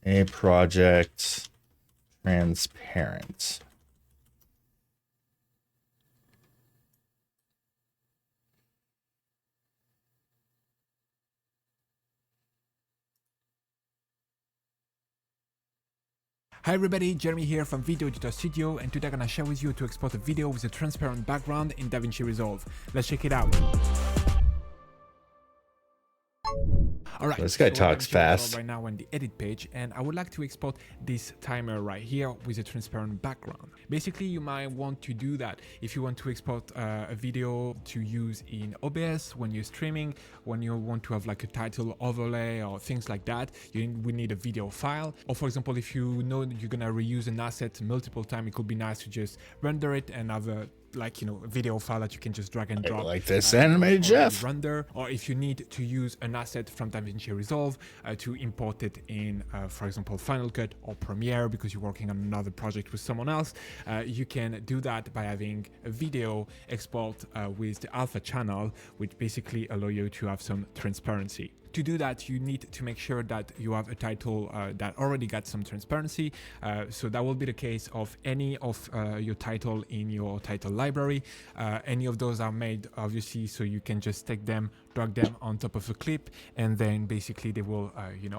a project transparent. Hi everybody, Jeremy here from Video Editor Studio, and today I'm gonna share with you how to export a video with a transparent background in DaVinci Resolve. Let's check it out. Alright, This guy talks fast. Right now on the edit page, and I would like to export this timer right here with a transparent background. Basically, you might want to do that if you want to export a video to use in OBS when you're streaming, when you want to have like a title overlay or things like that. We need a video file. Or for example, if you know you're gonna reuse an asset multiple times, it could be nice to just render it and have a a video file that you can just drag and drop. Like this animated Jeff. Render, or if you need to use an asset from DaVinci Resolve to import it in, for example, Final Cut or Premiere because you're working on another project with someone else, you can do that by having a video export with the alpha channel, which basically allow you to have some transparency. To do that, you need to make sure that you have a title that already got some transparency. So that will be the case of any of your title in your title library. Any of those are made, obviously, so you can just take them, drag them on top of a clip, and then basically they will,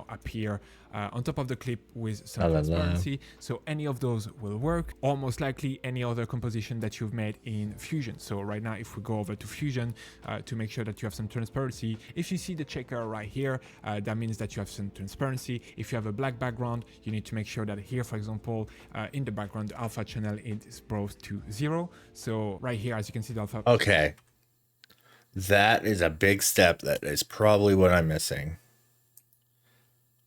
appear on top of the clip with some transparency. So any of those will work, or most likely any other composition that you've made in Fusion. So right now, if we go over to Fusion to make sure that you have some transparency, if you see the checker right here, that means that you have some transparency. If you have a black background, you need to make sure that here, for example, in the background, the alpha channel is brought to 0. So right here, as you can see, the alpha. Okay. That is a big step. That is probably what I'm missing.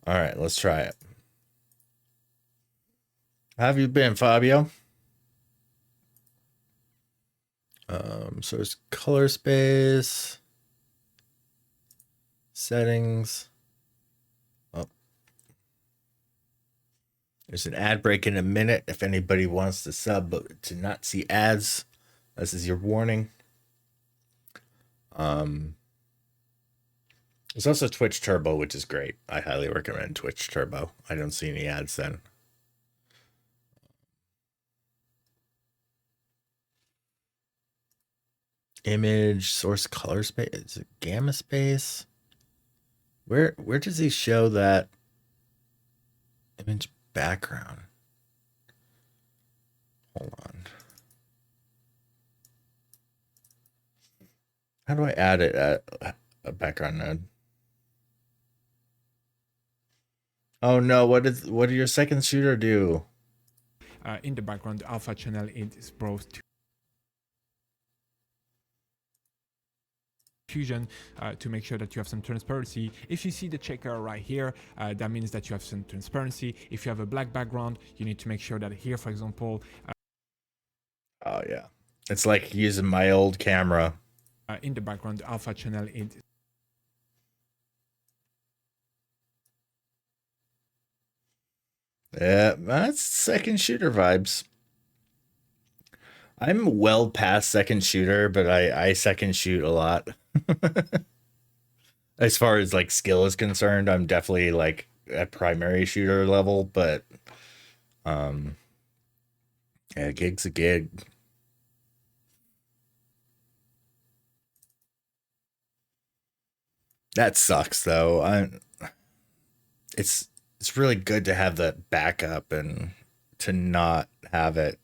All right, let's try it. How have you been, Fabio? So it's color space, settings. Oh, there's an ad break in a minute. If anybody wants to sub but to not see ads, this is your warning. There's also Twitch Turbo, which is great. I highly recommend Twitch Turbo. I don't see any ads then. Image, source color space. Is it gamma space? Where does he show that Image background. Hold on. How do I add it at a background node? Oh no, what did your second shooter do? In the background, the alpha channel is brought to Fusion to make sure that you have some transparency. If you see the checker right here, that means that you have some transparency. If you have a black background, you need to make sure that here, for example, oh yeah, it's like using my old camera. In the background, the alpha channel is yeah, that's second shooter vibes. I'm well past second shooter, but I second shoot a lot. As far as like skill is concerned, I'm definitely like at primary shooter level, but yeah, gig's a gig. That sucks though. It's really good to have that backup and to not have it.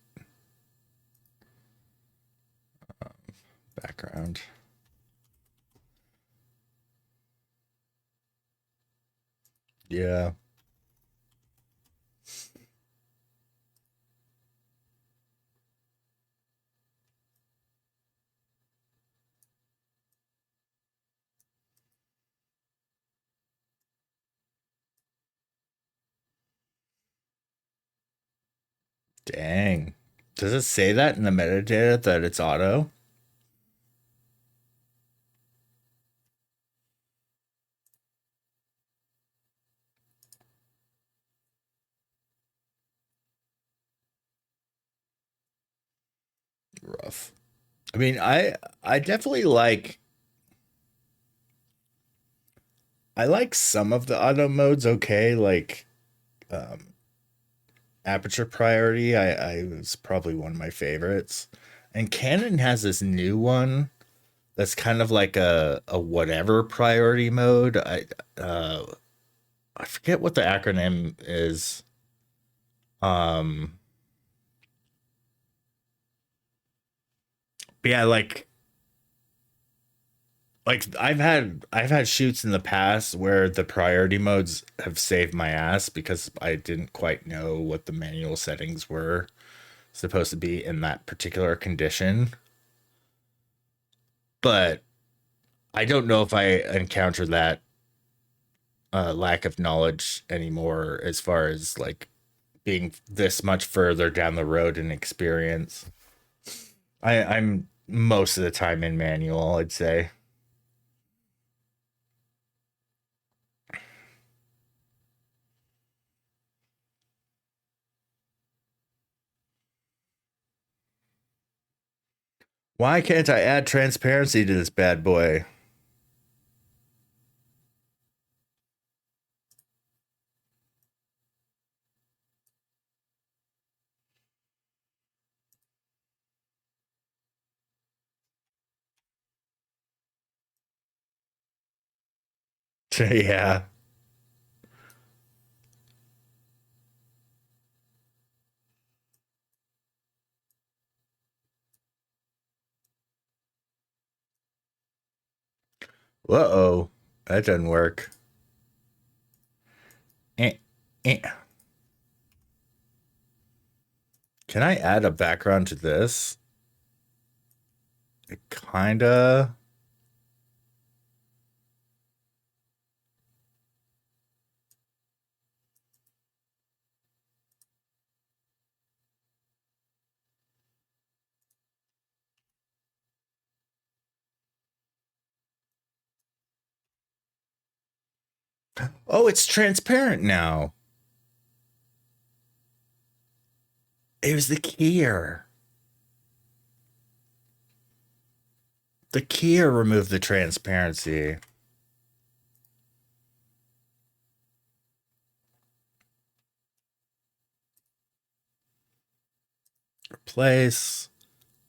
Background. Yeah. Dang. Does it say that in the metadata that it's auto? Rough. I mean, I definitely like some of the auto modes okay, like aperture priority I was probably one of my favorites. And Canon has this new one that's kind of like a whatever priority mode. I forget what the acronym is. But yeah, like I've had shoots in the past where the priority modes have saved my ass because I didn't quite know what the manual settings were supposed to be in that particular condition. But I don't know if I encounter that lack of knowledge anymore as far as like being this much further down the road in experience. I'm most of the time in manual, I'd say. Why can't I add transparency to this bad boy? Yeah. Uh-oh. That doesn't work. Eh, eh. Can I add a background to this? It kinda. Oh, it's transparent now. It was the keyer. The keyer removed the transparency. Replace.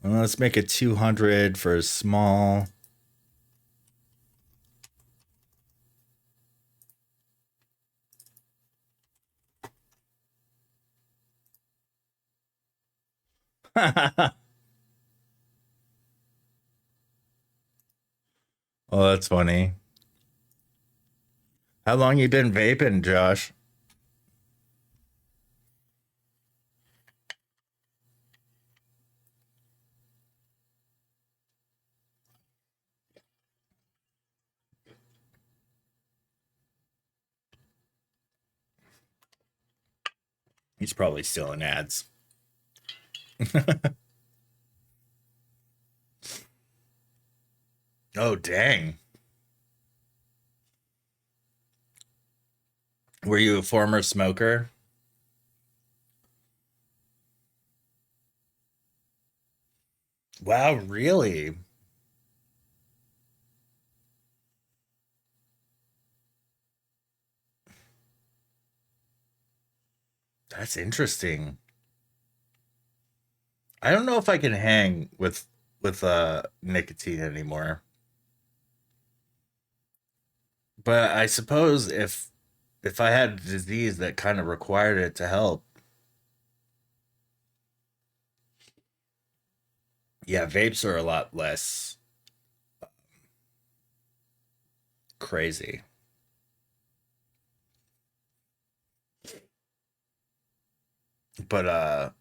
Well, let's make it 200 for small. Oh, that's funny. How long you been vaping, Josh? He's probably still in ads. Oh, dang. Were you a former smoker? Wow, really? That's interesting. I don't know if I can hang with nicotine anymore. But I suppose if I had a disease that kind of required it to help. Yeah, vapes are a lot less crazy. But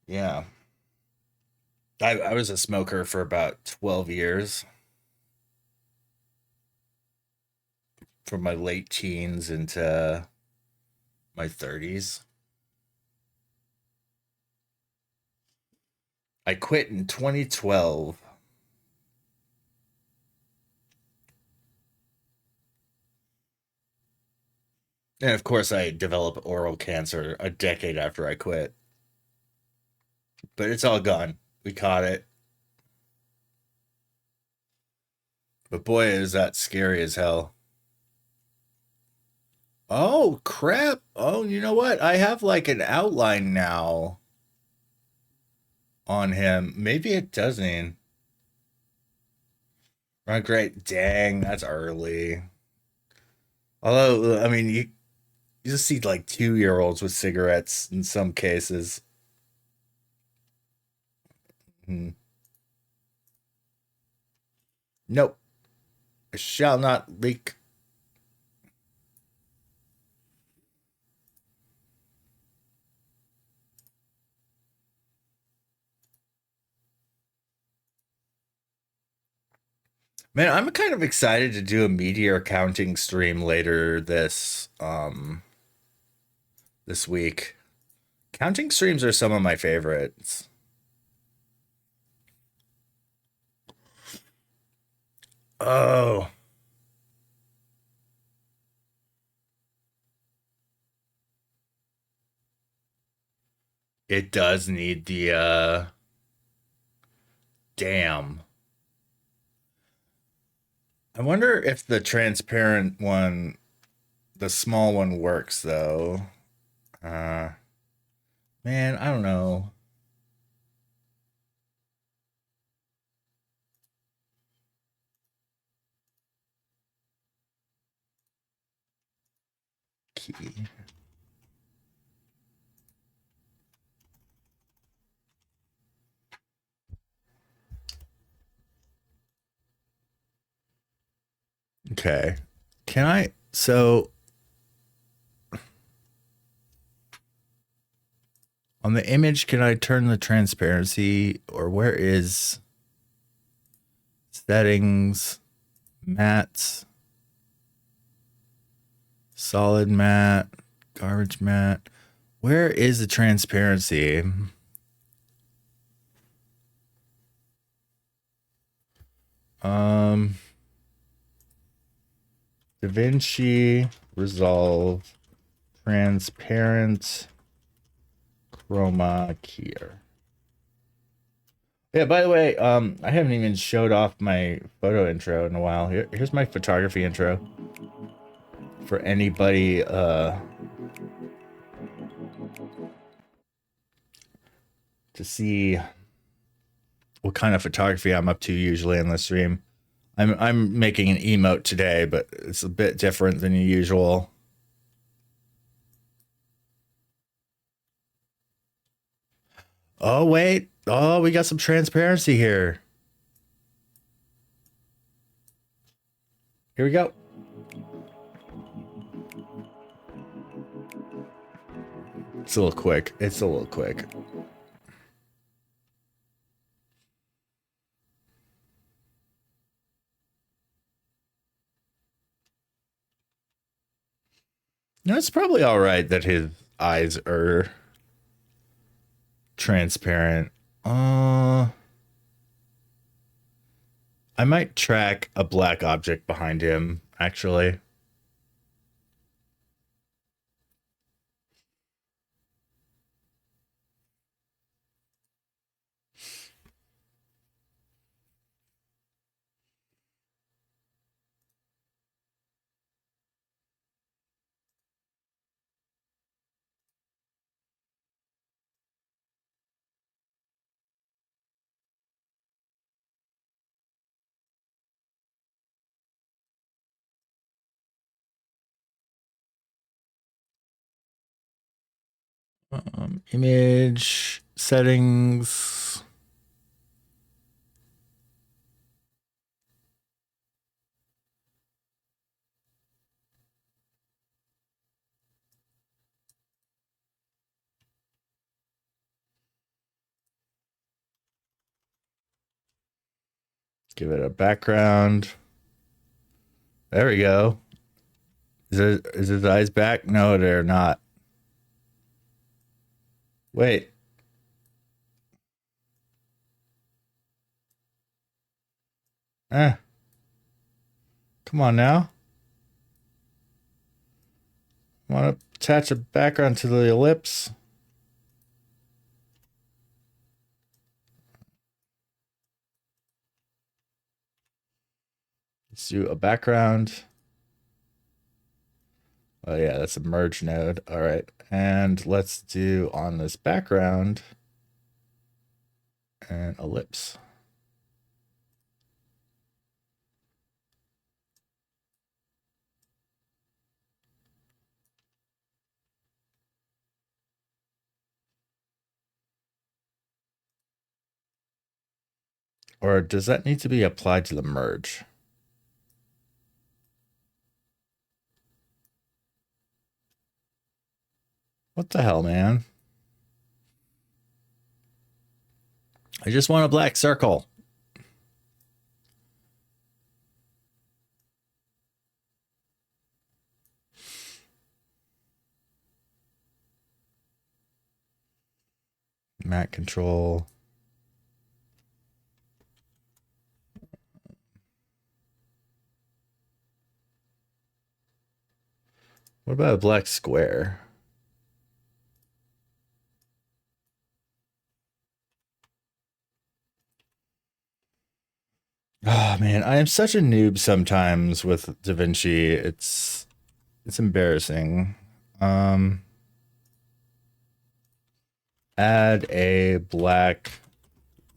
yeah. I was a smoker for about 12 years. From my late teens into my 30s. I quit in 2012. And of course, I developed oral cancer a decade after I quit. But it's all gone. We caught it. But boy, is that scary as hell. Oh, crap. Oh, you know what? I have like an outline now on him. Maybe it doesn't. Right, great. Dang, that's early. Although, I mean, you just see like 2-year-olds with cigarettes in some cases. Nope. I shall not leak. Man, I'm kind of excited to do a meteor counting stream later this week. Counting streams are some of my favorites. Oh. It does need the damn. I wonder if the transparent one, the small one works though. Man, I don't know. Key. Okay. Can I on the image, can I turn the transparency, or where is settings, mats, solid matte, garbage matte? Where is the transparency? DaVinci Resolve transparent chroma keyer. Yeah, by the way, I haven't even showed off my photo intro in a while. Here's my photography intro. For anybody to see what kind of photography I'm up to usually in the stream. I'm making an emote today, but it's a bit different than usual. Oh, wait. Oh, we got some transparency here. Here we go. It's a little quick. It's a little quick. No, it's probably all right that his eyes are transparent. I might track a black object behind him, actually. Image settings. Give it a background. There we go. Is his eyes back? No, they're not. Wait. Come on now. Want to attach a background to the ellipse? Let's do a background. Oh yeah, that's a merge node. All right. And let's do on this background an ellipse. Or does that need to be applied to the merge? What the hell, man? I just want a black circle. Matte control. What about a black square? Oh man, I am such a noob sometimes with DaVinci. It's embarrassing. Add a black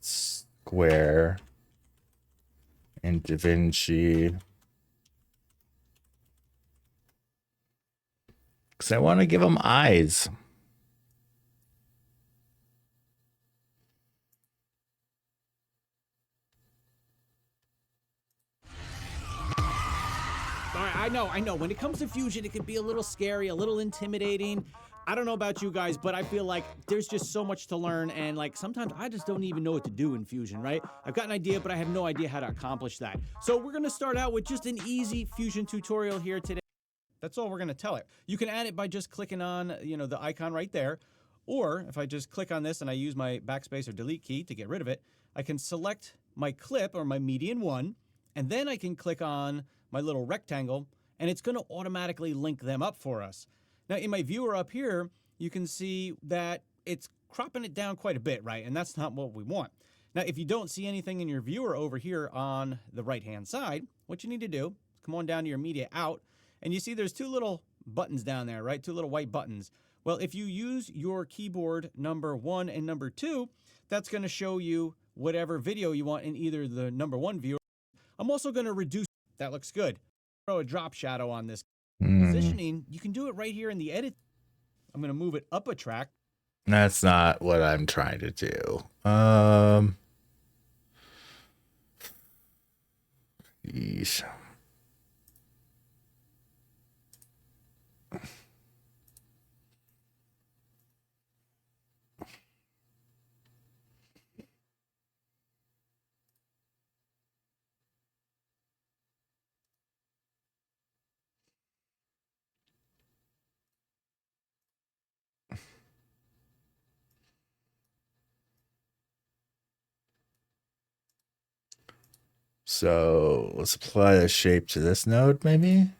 square in DaVinci. Because I want to give them eyes. I know. When it comes to Fusion, it can be a little scary, a little intimidating. I don't know about you guys, but I feel like there's just so much to learn, and like sometimes I just don't even know what to do in Fusion, right? I've got an idea, but I have no idea how to accomplish that. So we're gonna start out with just an easy Fusion tutorial here today. That's all we're gonna tell it. You can add it by just clicking on, the icon right there, or if I just click on this and I use my backspace or delete key to get rid of it, I can select my clip or my median one, and then I can click on my little rectangle, and it's going to automatically link them up for us. Now, in my viewer up here, you can see that it's cropping it down quite a bit, right? And that's not what we want. Now, if you don't see anything in your viewer over here on the right-hand side, what you need to do is come on down to your media out, and you see there's two little buttons down there, right? Two little white buttons. Well, if you use your keyboard number 1 and number 2, that's going to show you whatever video you want in either the number 1 viewer. I'm also going to reduce. That looks good. Throw a drop shadow on this. Positioning, you can do it right here in the edit. I'm going to move it up a track. That's not what I'm trying to do. Yeesh. So let's apply a shape to this node, maybe.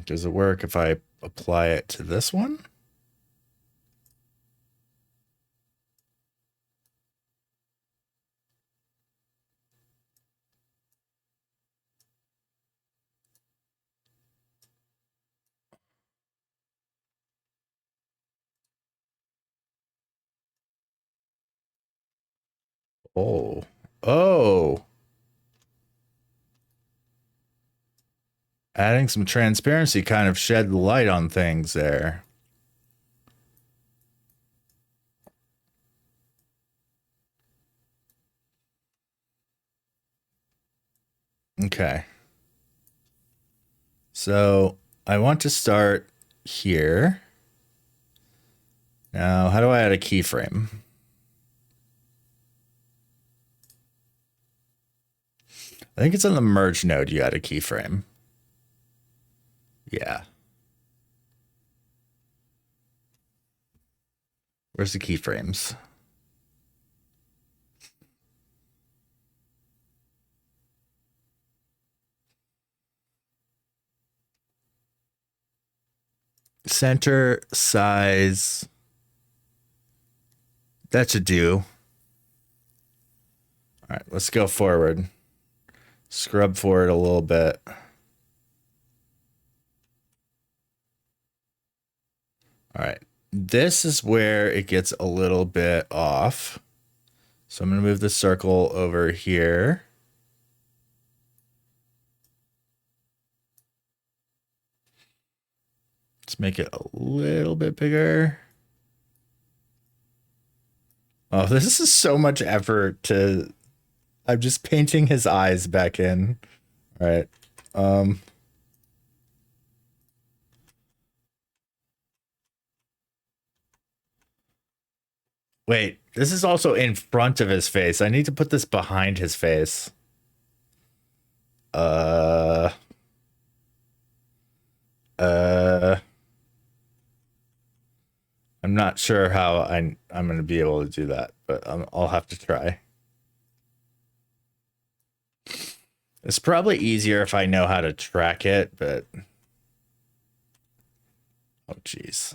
Does it work if I apply it to this one? Oh. Oh. Adding some transparency kind of shed light on things there. Okay. So I want to start here. Now, how do I add a keyframe? I think it's on the merge node you add a keyframe. Yeah. Where's the keyframes? Center, size. That should do. All right, let's go forward. Scrub forward a little bit. All right. This is where it gets a little bit off. So I'm going to move the circle over here. Let's make it a little bit bigger. Oh, this is so much effort to... I'm just painting his eyes back in. All right. Wait, this is also in front of his face. I need to put this behind his face. I'm not sure how I'm going to be able to do that, but I'll have to try. It's probably easier if I know how to track it, but... Oh, geez.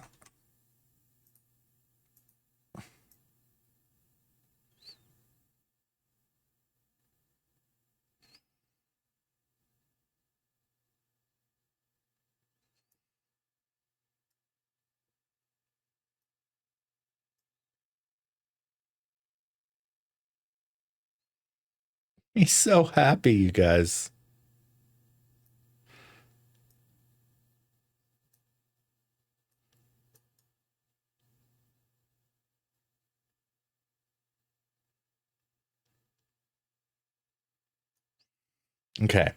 He's so happy, you guys. Okay.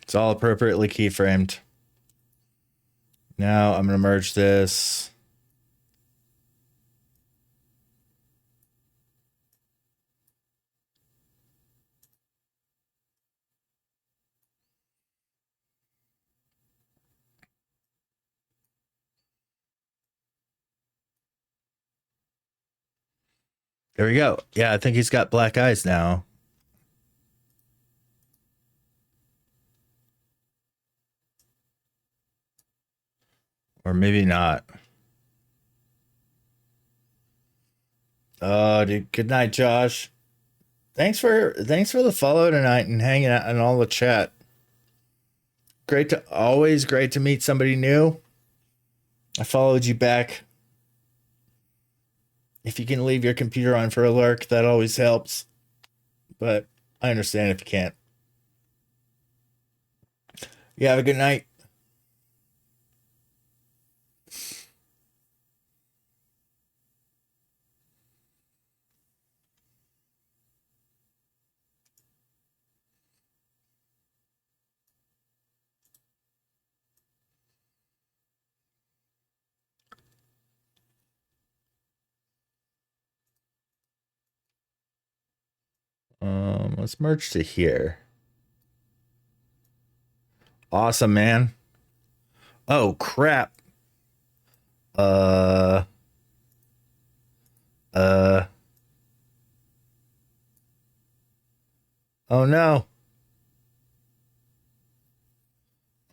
It's all appropriately keyframed. Now I'm going to merge this. There we go. Yeah, I think he's got black eyes now. Or maybe not. Oh, dude. Good night, Josh. Thanks for the follow tonight and hanging out and all the chat. Always great to meet somebody new. I followed you back. If you can leave your computer on for a lurk, that always helps. But I understand if you can't. You have a good night. Let's merge to here. Awesome, man. Oh crap. Oh no.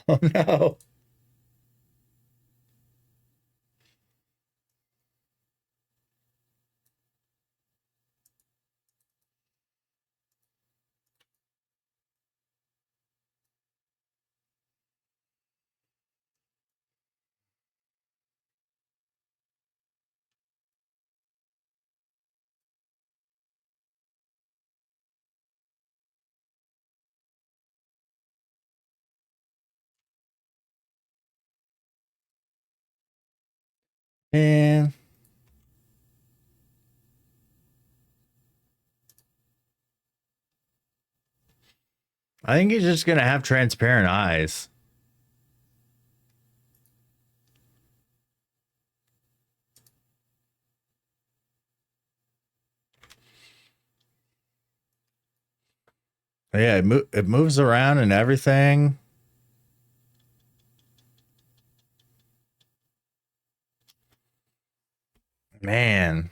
Oh no. Man. I think he's just gonna have transparent eyes. Yeah, it moves around and everything. Man.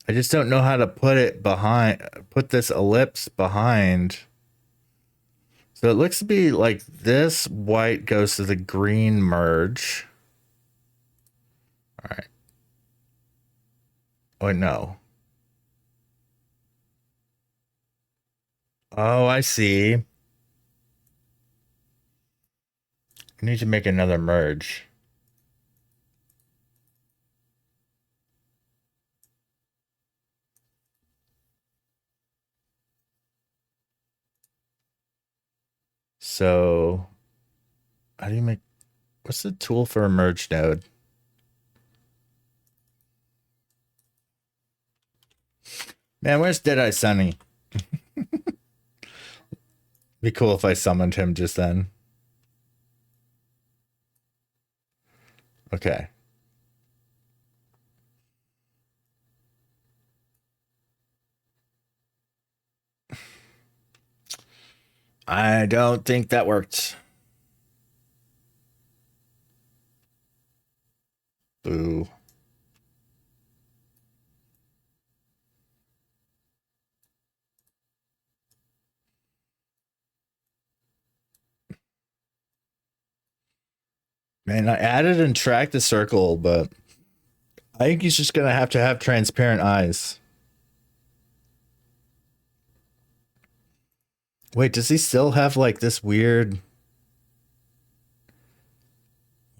I just don't know how to put this ellipse behind. So it looks to be like this white goes to the green merge. All right. Oh, no. Oh, I see. I need to make another merge. So, how do you make... What's the tool for a merge node? Man, where's Deadeye Sunny? Be cool if I summoned him just then. Okay. I don't think that worked. Boo. Man, I added and tracked the circle, but I think he's just gonna have to have transparent eyes. Wait, does he still have like this weird...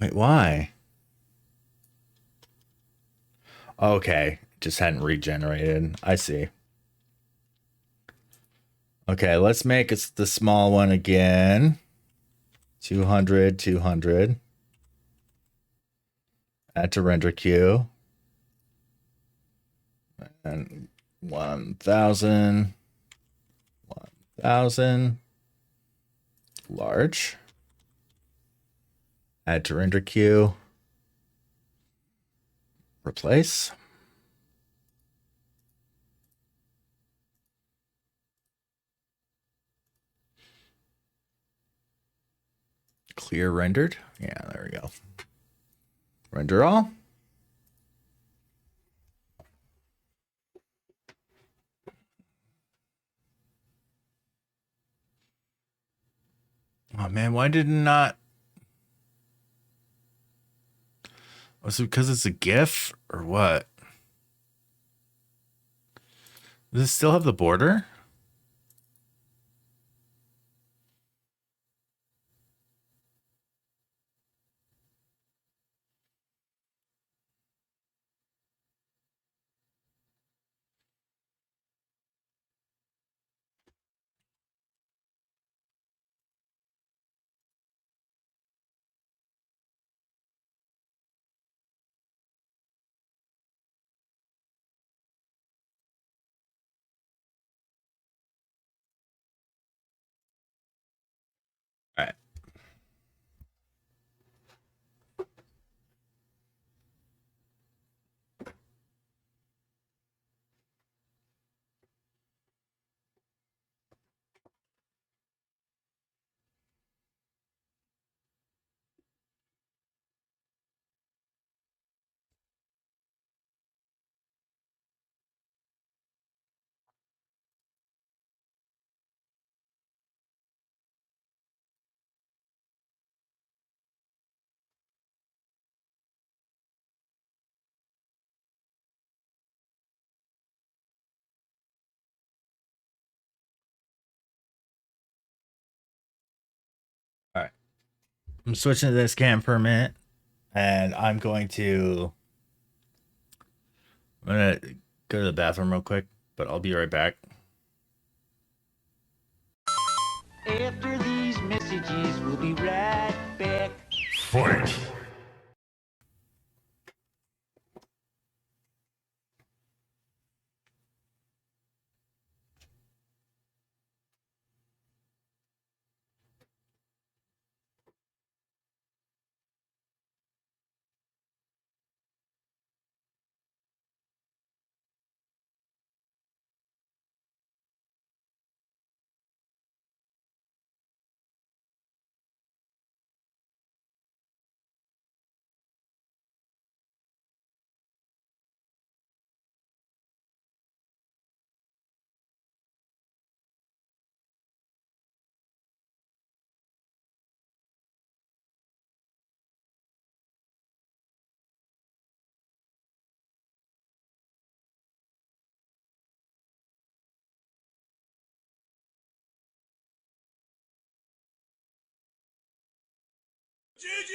Wait, why? Okay, just hadn't regenerated. I see. Okay, let's make it the small one again. 200, 200. Add to render queue. And 1,000. 1,000. Large. Add to render queue. Replace. Clear rendered. Yeah, there we go. Render all. Oh man, why did it not? Was it because it's a GIF or what? Does it still have the border? All right. All right. I'm switching to this cam per minute, and I'm going to go to the bathroom real quick, but I'll be right back. After these messages, we'll be right back. Fight! GG!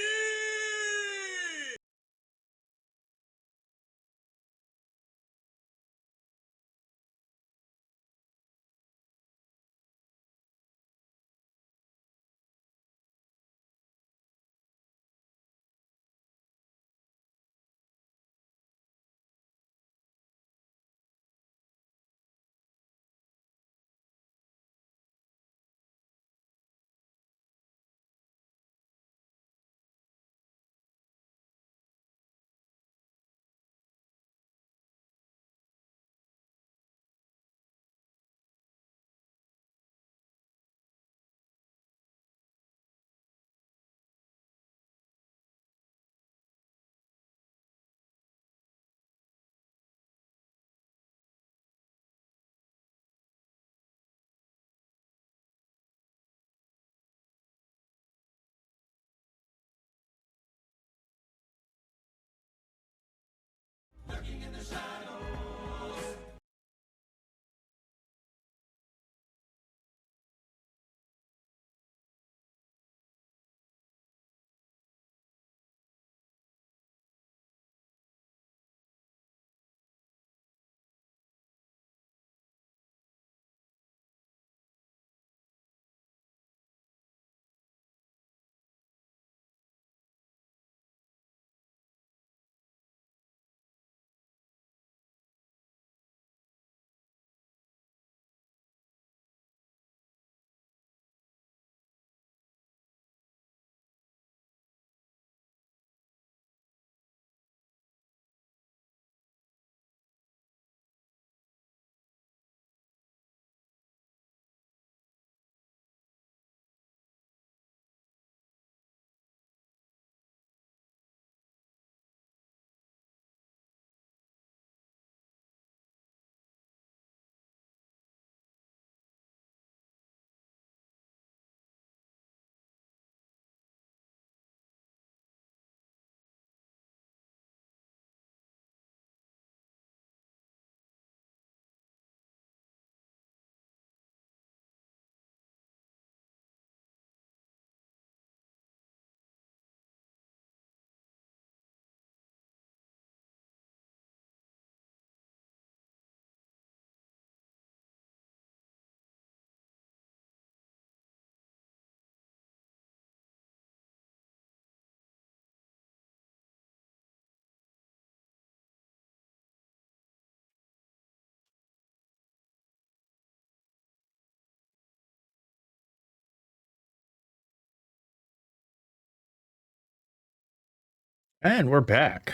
And we're back.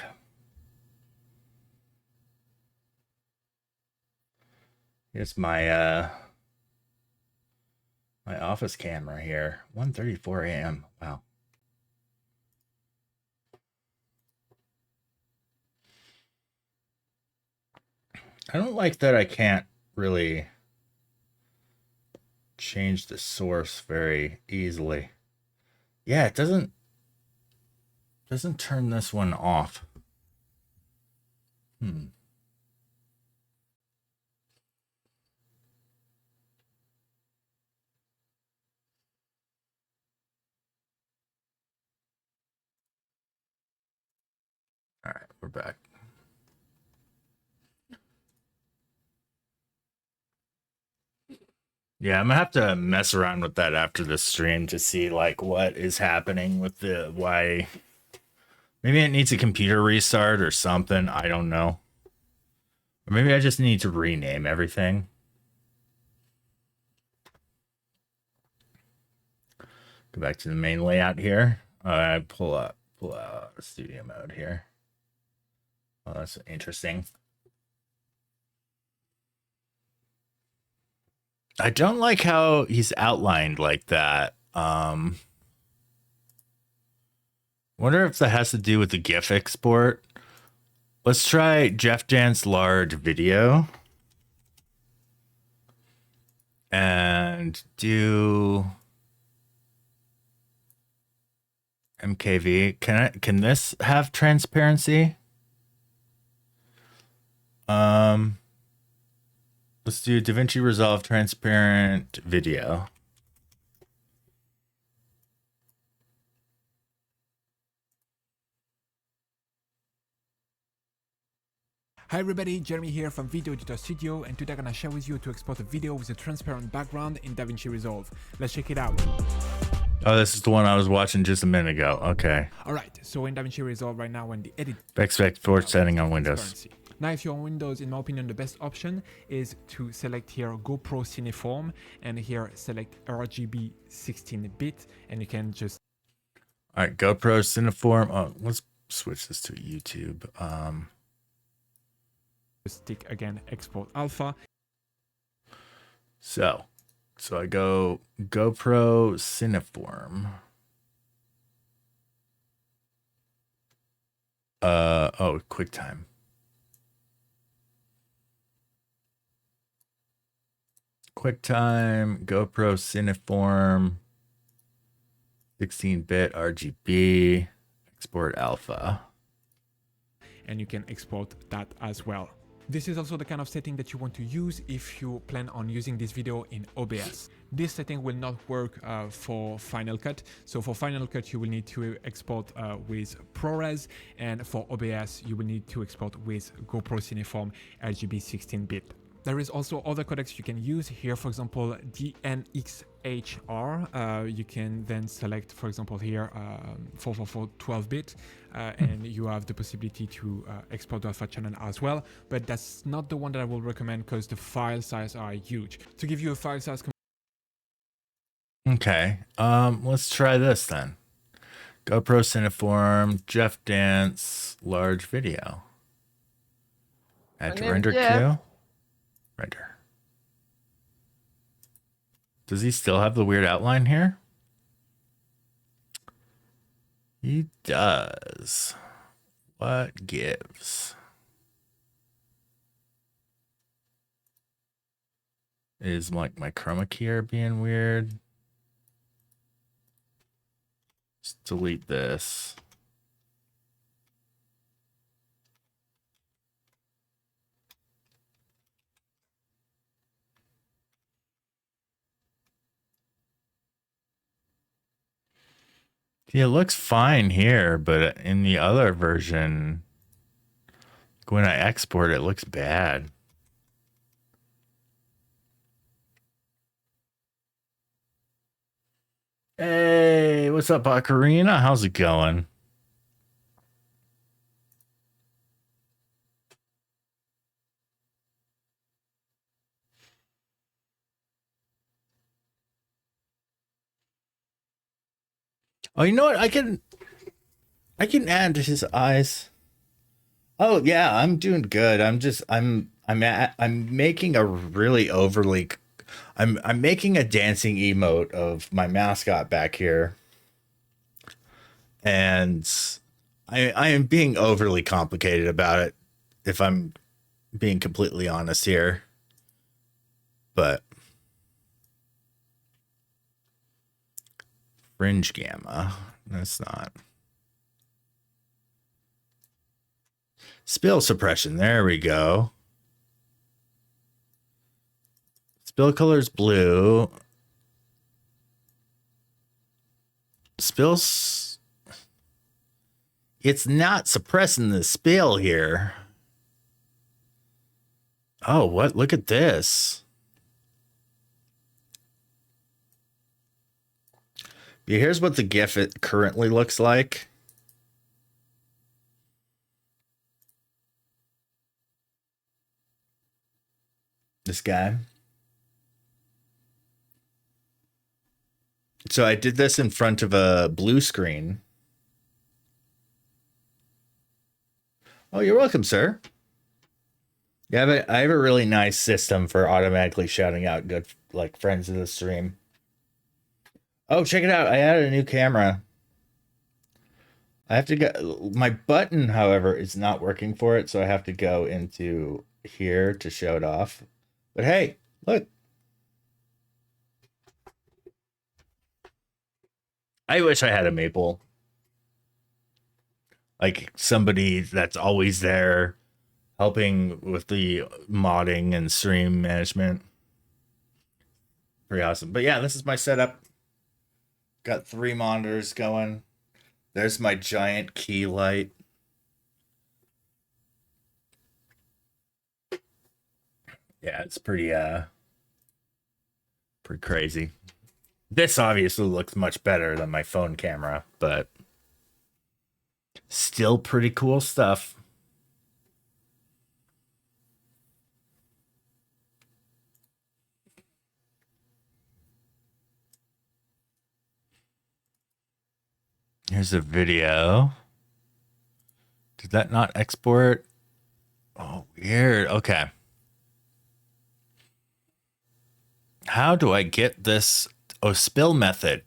Here's my my office camera here. 1:34 a.m. Wow. I don't like that I can't really change the source very easily. Yeah, it doesn't turn this one off. Hmm. All right, we're back. Yeah, I'm gonna have to mess around with that after the stream to see like what is happening with the why. Maybe it needs a computer restart or something. I don't know. Or maybe I just need to rename everything. Go back to the main layout here. I pull out studio mode here. Oh, that's interesting. I don't like how he's outlined like that. Wonder if that has to do with the GIF export. Let's try Jeff Dance large video and do MKV. Can this have transparency? Let's do DaVinci Resolve transparent video. Hi everybody, Jeremy here from Video Editor Studio, and today I'm gonna share with you how to export a video with a transparent background in DaVinci Resolve. Let's check it out. Oh, this is the one I was watching just a minute ago. Okay. Alright, so in DaVinci Resolve right now, when the edit Export setting on Windows. Now, if you're on Windows, in my opinion, the best option is to select here GoPro Cineform, and here select RGB 16-bit, and you can just... All right, GoPro Cineform. Oh, let's switch this to YouTube. Just tick again, export alpha. So I go GoPro Cineform. Oh, QuickTime. QuickTime, GoPro Cineform, 16-bit RGB, export alpha. And you can export that as well. This is also the kind of setting that you want to use if you plan on using this video in OBS. This setting will not work for Final Cut. So for Final Cut, you will need to export with ProRes, and for OBS, you will need to export with GoPro Cineform RGB 16-bit. There is also other codecs you can use here, for example, DNxHR. You can then select, for example, here 444 12-bit, and you have the possibility to export the alpha channel as well. But that's not the one that I will recommend because the file size are huge. To give you a file size. Okay, let's try this then. GoPro Cineform, Jeff Dance, large video. Add to render queue. Render. Does he still have the weird outline here? He does. What gives? Is like my chroma key are being weird? Let's delete this. Yeah, it looks fine here, but in the other version, when I export it, it looks bad. Hey, what's up, Ocarina? How's it going? Oh, you know what? I can I can add his eyes. Oh yeah, I'm doing good. I'm making a really overly I'm making a dancing emote of my mascot back here. And I am being overly complicated about it, if I'm being completely honest here. But fringe gamma, that's not. Spill suppression, there we go. Spill color's blue. Spills. It's not suppressing the spill here. Oh, what? Look at this. Yeah, here's what the GIF it currently looks like. This guy. So I did this in front of a blue screen. Oh, you're welcome, sir. Yeah, I have a really nice system for automatically shouting out good like friends of the stream. Oh, check it out. I added a new camera. I have to go. My button, however, is not working for it, so I have to go into here to show it off. But hey, look. I wish I had a maple. Like somebody that's always there helping with the modding and stream management. Pretty awesome. But yeah, this is my setup. Got 3 monitors going. There's my giant key light. Yeah, it's pretty crazy. This obviously looks much better than my phone camera, but still pretty cool stuff. Here's a video. Did that not export? Oh, weird. Okay. How do I get this? Oh, spill method.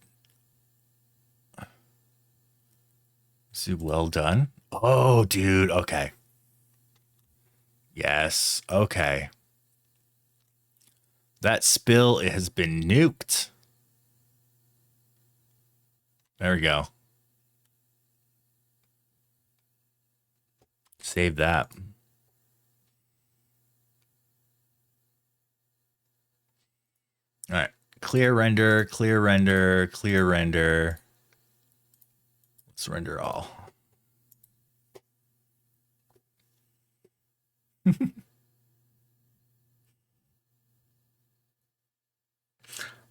See, well done. Oh, dude. Okay. Yes. Okay. That spill has been nuked. There we go. Save that. All right. Clear render, clear render, clear render. Let's render all.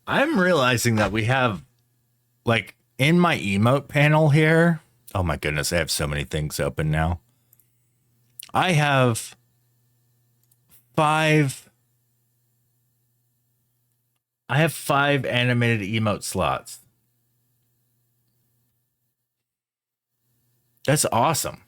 I'm realizing that we have, like, in my emote panel here. Oh my goodness, I have so many things open now. I have 5 animated emote slots. That's awesome.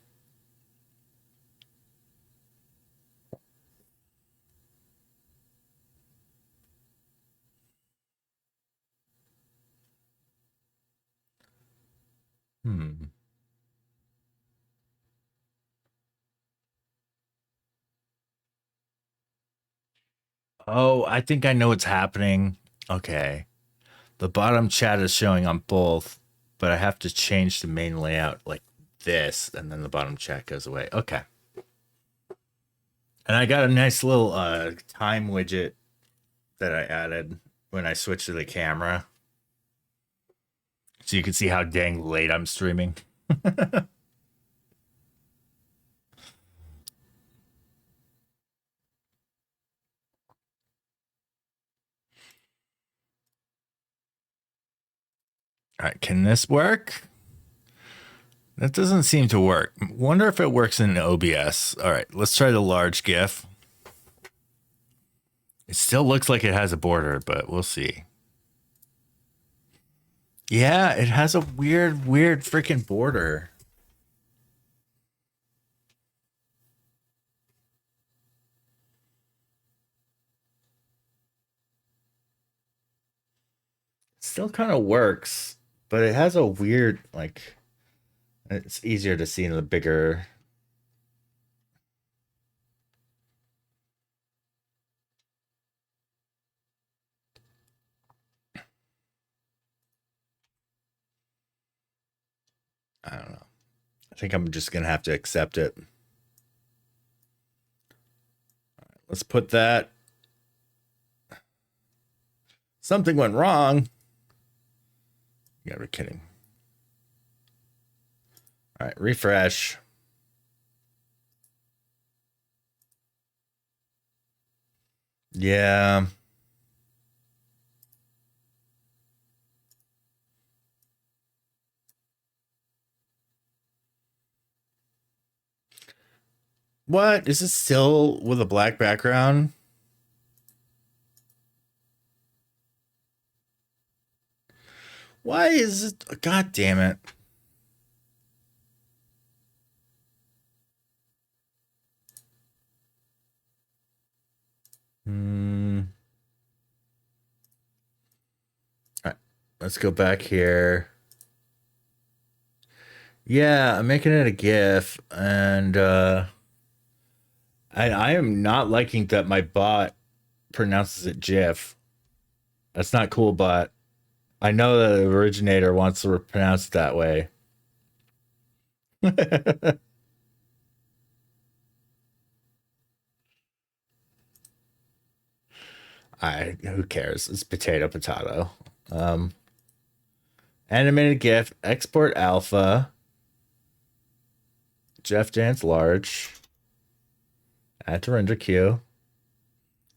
Oh, I think I know what's happening. Okay. The bottom chat is showing on both, but I have to change the main layout like this, and then the bottom chat goes away. Okay. And I got a nice little time widget that I added when I switched to the camera. So you can see how dang late I'm streaming. All right, can this work? That doesn't seem to work. Wonder if it works in OBS. All right, let's try the large GIF. It still looks like it has a border, but we'll see. Yeah, it has a weird freaking border. still kind of works, but it has a weird, like, it's easier to see in the bigger. I don't know. I think I'm just going to have to accept it. All right, let's put that. Something went wrong. You gotta be kidding. All right, refresh. Yeah. What? Is it still with a black background? Why is it? God damn it. All right, let's go back here. Yeah, I'm making it a GIF, and I am not liking that my bot pronounces it GIF. That's not cool, bot. I know the originator wants to pronounce it that way. Who cares? It's potato. Animated GIF, export alpha, Jeff Dance large, add to render queue,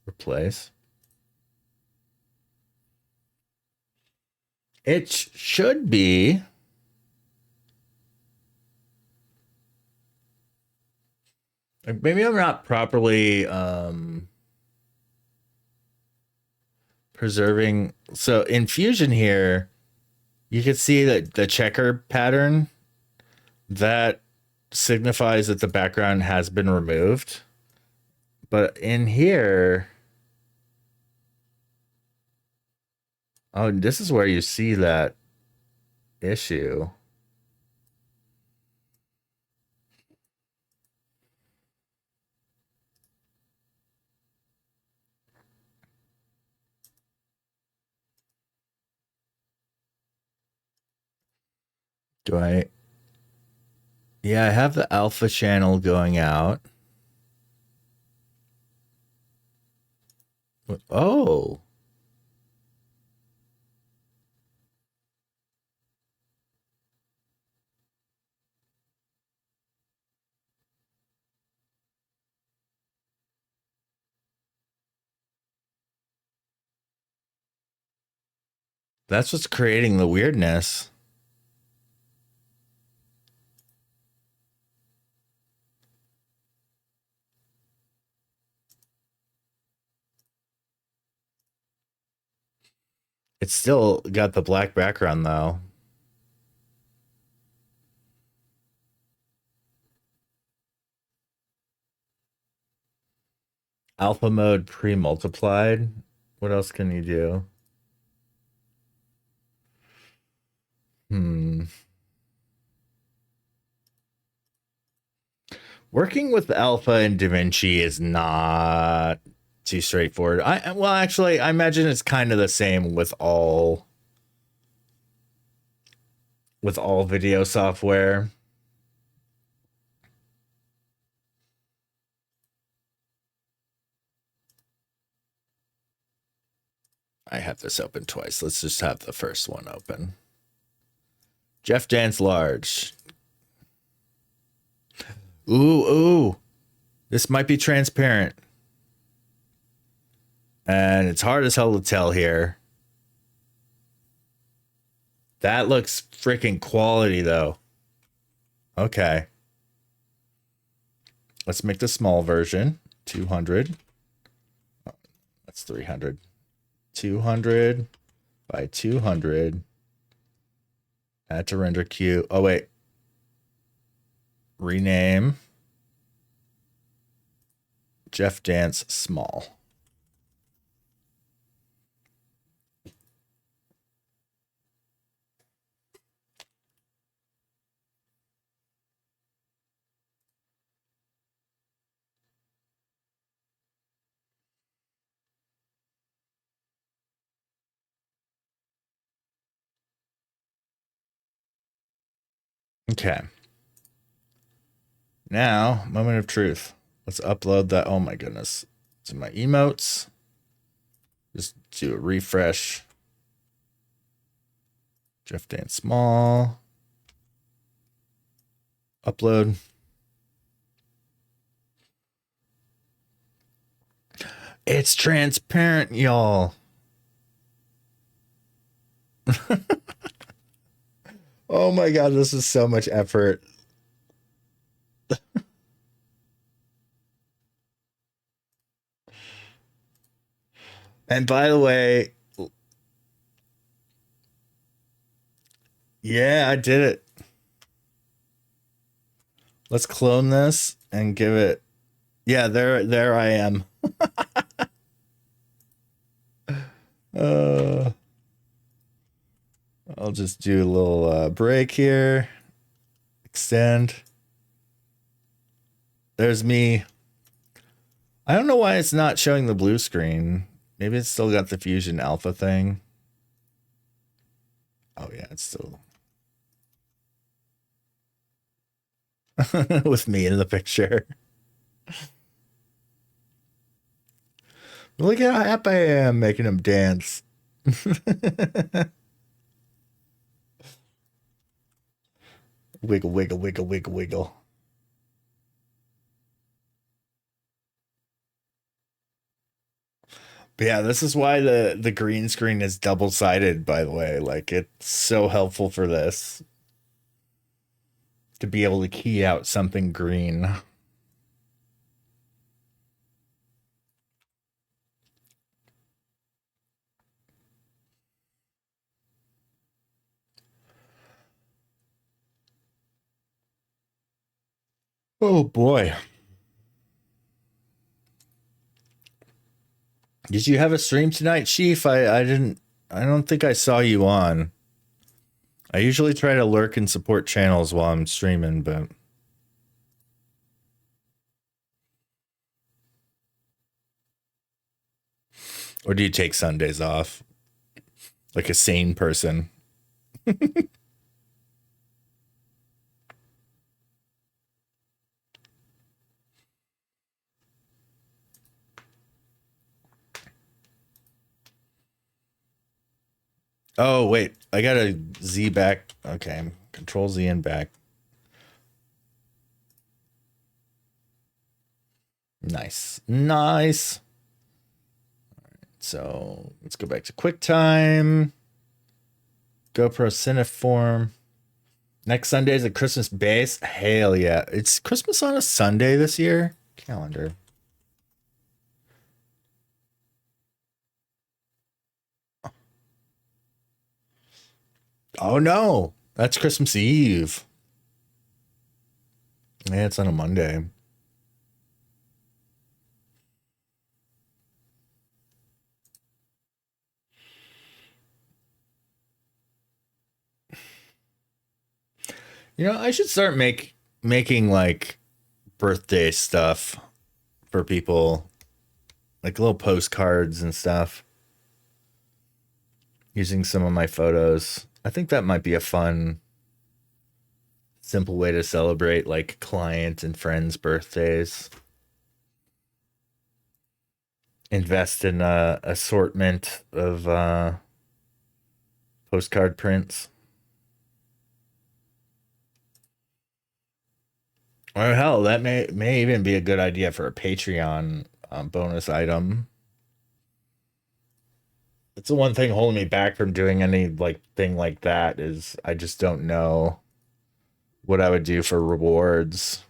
replace. It should be. Maybe I'm not properly preserving. So in Fusion here, you can see that the checker pattern that signifies that the background has been removed. But in here, oh, this is where you see that issue. Do I? Yeah, I have the alpha channel going out. Oh. That's what's creating the weirdness. It's still got the black background though. Alpha mode pre-multiplied. What else can you do? Working with alpha in DaVinci is not too straightforward. Well, actually, I imagine it's kind of the same with all video software. I have this open twice. Let's just have the first one open. Jeff Dance large. Ooh. This might be transparent. And it's hard as hell to tell here. That looks freaking quality though. Okay. Let's make the small version. 200. Oh, that's 300. 200 by 200. Add to render queue. Oh, wait. Rename. Jeff Dance small. Okay. Now, moment of truth. Let's upload that. Oh my goodness. To my emotes. Just do a refresh. Jeff Dan Small. Upload. It's transparent, y'all. Oh my god, this is so much effort. And by the way, yeah, I did it. Let's clone this and give it. Yeah, there I am. I'll just do a little break here. Extend. There's me. I don't know why it's not showing the blue screen. Maybe it's still got the Fusion Alpha thing. Oh yeah, it's still with me in the picture. Look how happy I am making him dance. Wiggle, wiggle, wiggle, wiggle, wiggle. But yeah, this is why the green screen is double-sided, by the way. Like, it's so helpful for this. To be able to key out something green. Oh boy. Did you have a stream tonight, Chief? I don't think I saw you on. I usually try to lurk and support channels while I'm streaming, but or do you take Sundays off? Like a sane person. Oh, wait. I got a Z back. Okay. Control Z and back. Nice. Nice. All right, so let's go back to QuickTime. GoPro Cineform. Next Sunday is a Christmas base. Hell yeah. It's Christmas on a Sunday this year. Calendar. Oh no, that's Christmas Eve. Yeah, it's on a Monday. You know, I should start making like birthday stuff for people, like little postcards and stuff, using some of my photos. I think that might be a fun, simple way to celebrate like client and friends' birthdays. Invest in a assortment of postcard prints. Or hell, that may even be a good idea for a Patreon bonus item. It's the one thing holding me back from doing any like thing like that is I just don't know what I would do for rewards.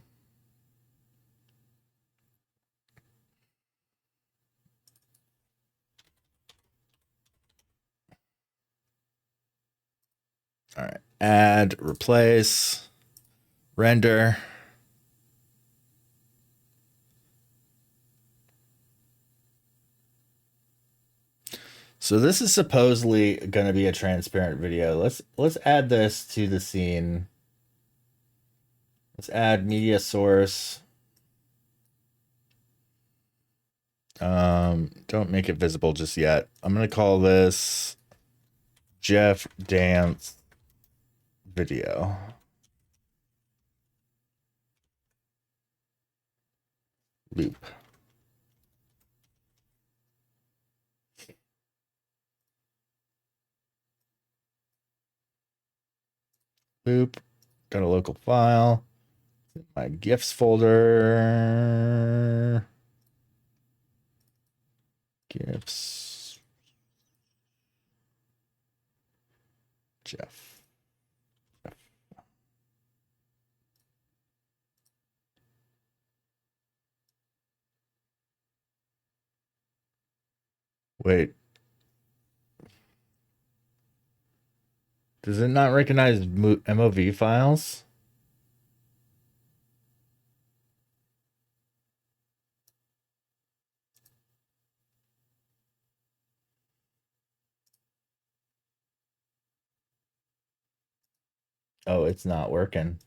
All right, add, replace, render. So this is supposedly going to be a transparent video. Let's add this to the scene. Let's add media source. Don't make it visible just yet. I'm going to call this Jeff Dance video. Loop. Loop. Got a local file. My GIFs folder. GIFs. Jeff. Wait. Does it not recognize MOV files? Oh, it's not working.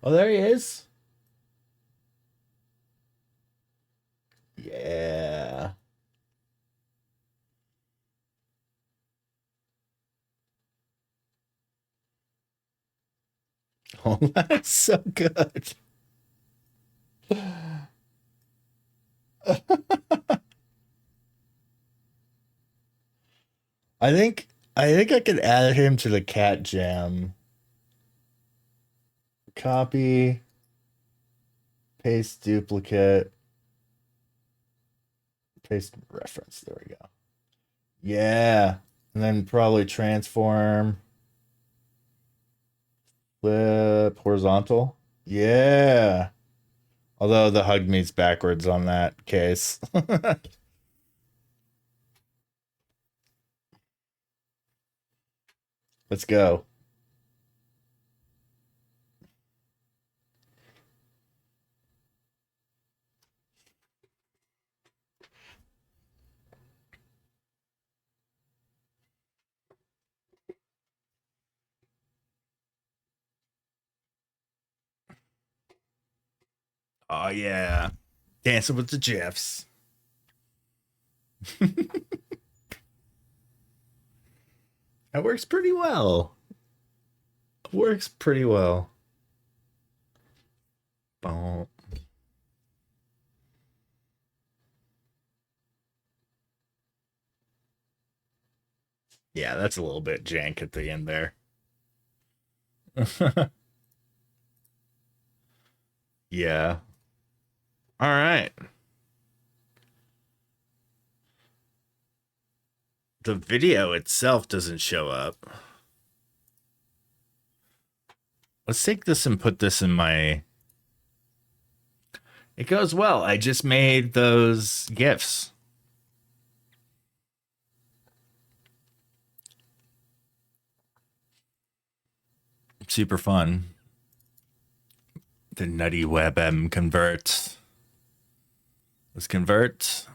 Oh, there he is. Yeah. Oh, that's so good. I think I could add him to the cat jam. Copy, paste duplicate, paste reference. There we go. Yeah. And then probably transform, flip, horizontal. Yeah. Although the hug me's backwards on that case. Let's go. Oh, yeah. Dancing with the Jeffs. That works pretty well. Works pretty well. Boom. Yeah, that's a little bit jank at the end there. Yeah. All right. The video itself doesn't show up. Let's take this and put this in my... It goes well. I just made those GIFs. Super fun. The nutty WebM convert. Let's convert.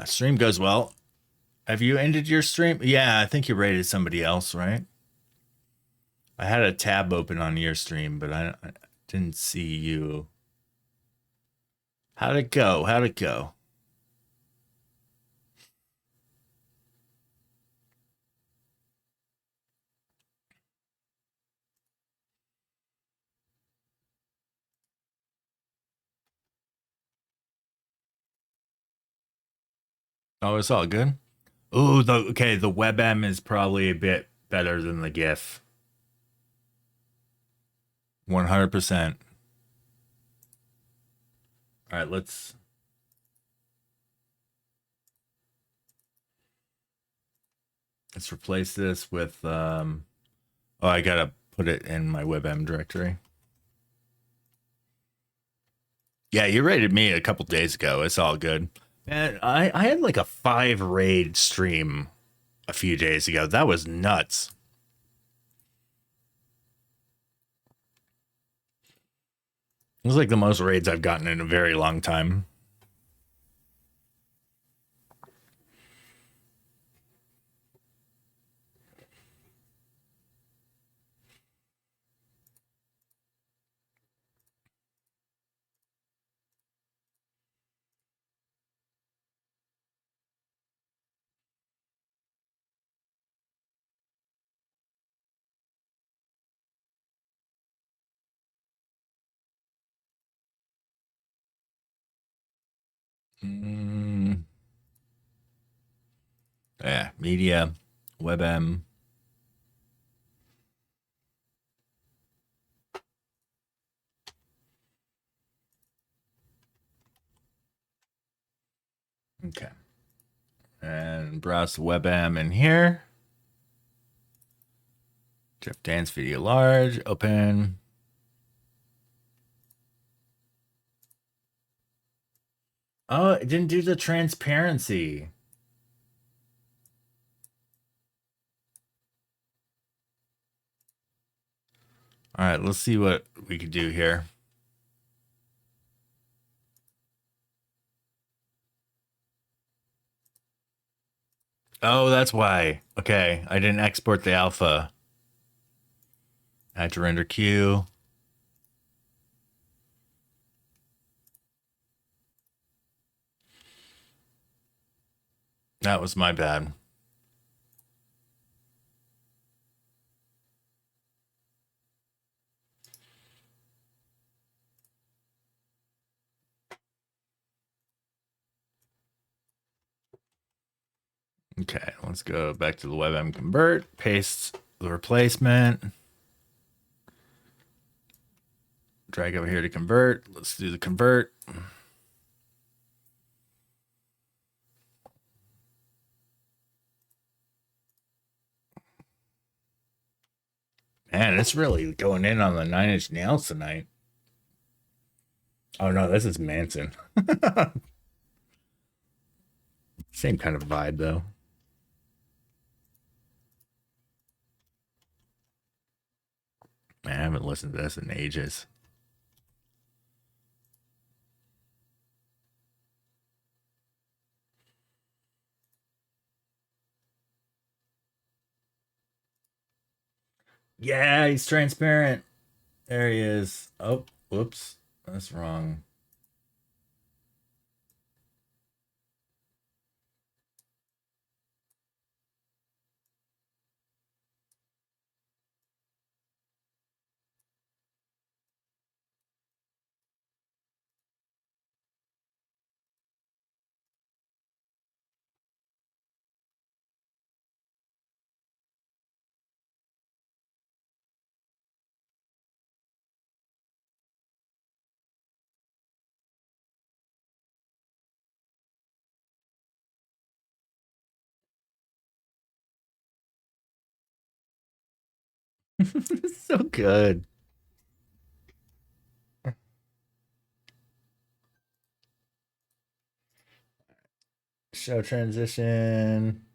Stream goes well. Have you ended your stream? Yeah, I think you rated somebody else, right? I had a tab open on your stream, but I didn't see you. How'd it go? How'd it go? Oh, it's all good. Ooh, okay, the WebM is probably a bit better than the GIF. 100%. All right, let's replace this with oh, I gotta put it in my WebM directory. Yeah, you rated me a couple days ago. It's all good. Man, I had like a 5 raid stream a few days ago. That was nuts. It was like the most raids I've gotten in a very long time. Yeah, media, WebM. Okay. And browse the WebM in here. Jeff Dance video large, open. Oh, it didn't do the transparency. All right, let's see what we could do here. Oh, that's why. Okay, I didn't export the alpha. I had to render queue. That was my bad. Okay, let's go back to the WebM convert, paste the replacement. Drag over here to convert. Let's do the convert. Man, it's really going in on the 9 Inch Nails tonight. Oh no, this is Manson. Same kind of vibe though. Man, I haven't listened to this in ages. Yeah, he's transparent. There he is. Oh, whoops. That's wrong. So good. Show transition.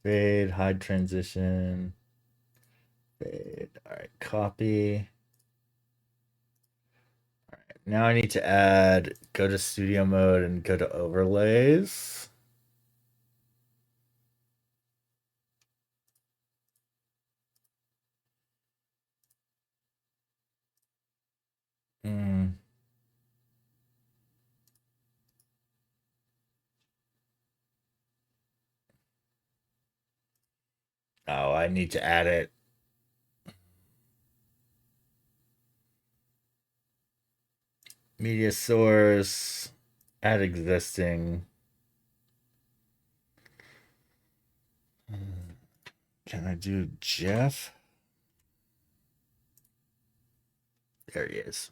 Fade, hide transition. Fade. All right, copy. All right, now I need to add, go to studio mode and go to overlays. Oh, I need to add it. Media source, add existing. Can I do Jeff? There he is.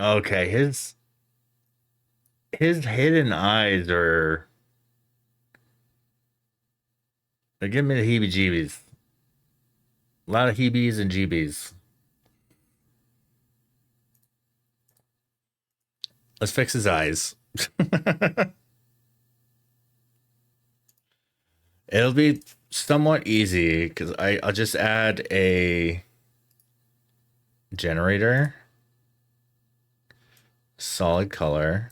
Okay, his hidden eyes are, they give me the heebie-jeebies. A lot of heebies and jeebies. Let's fix his eyes. It'll be somewhat easy because I'll just add a generator, solid color.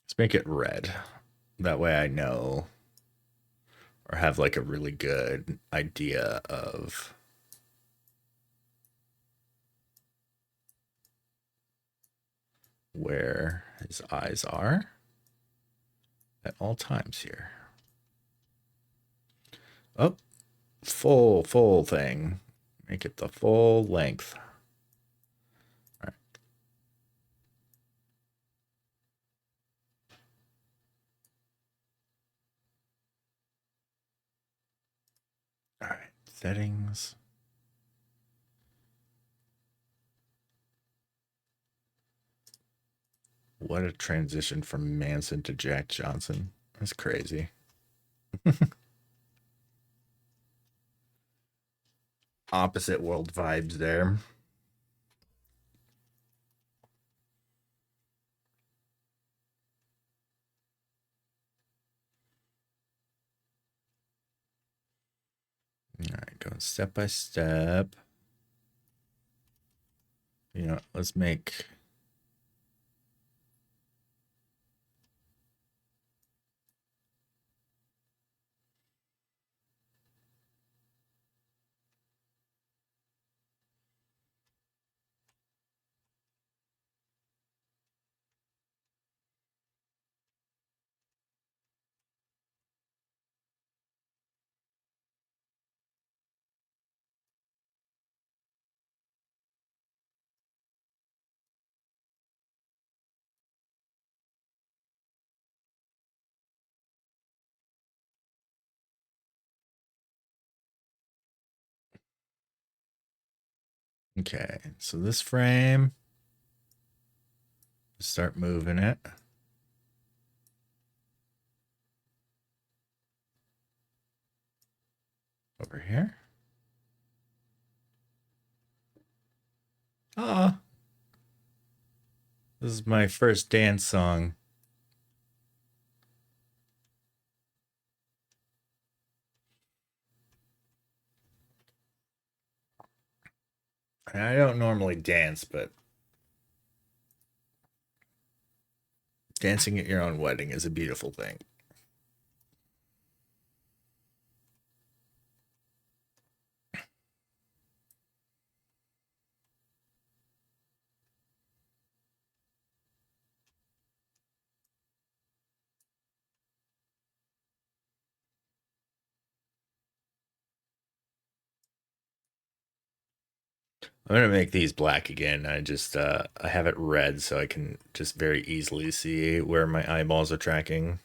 Let's make it red. That way I know, or have like a really good idea of where his eyes are at all times here. Oh, full thing. Make it the full length. All right. All right, settings. What a transition from Manson to Jack Johnson. That's crazy. Opposite world vibes there. All right, going step by step. You know, let's make okay, so this frame, start moving it. Over here. Ah, this is my first dance song. I don't normally dance, but dancing at your own wedding is a beautiful thing. I'm gonna make these black again. I just I have it red so I can just very easily see where my eyeballs are tracking.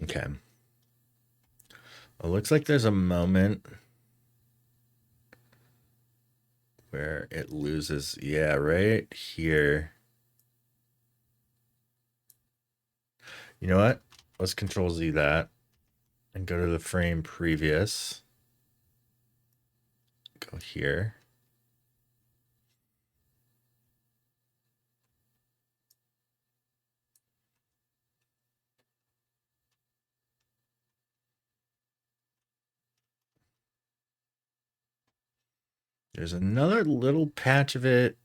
Okay. It looks like there's a moment where it loses. Yeah, right here. You know what? Let's Control Z that and go to the frame previous. Go here. There's another little patch of it.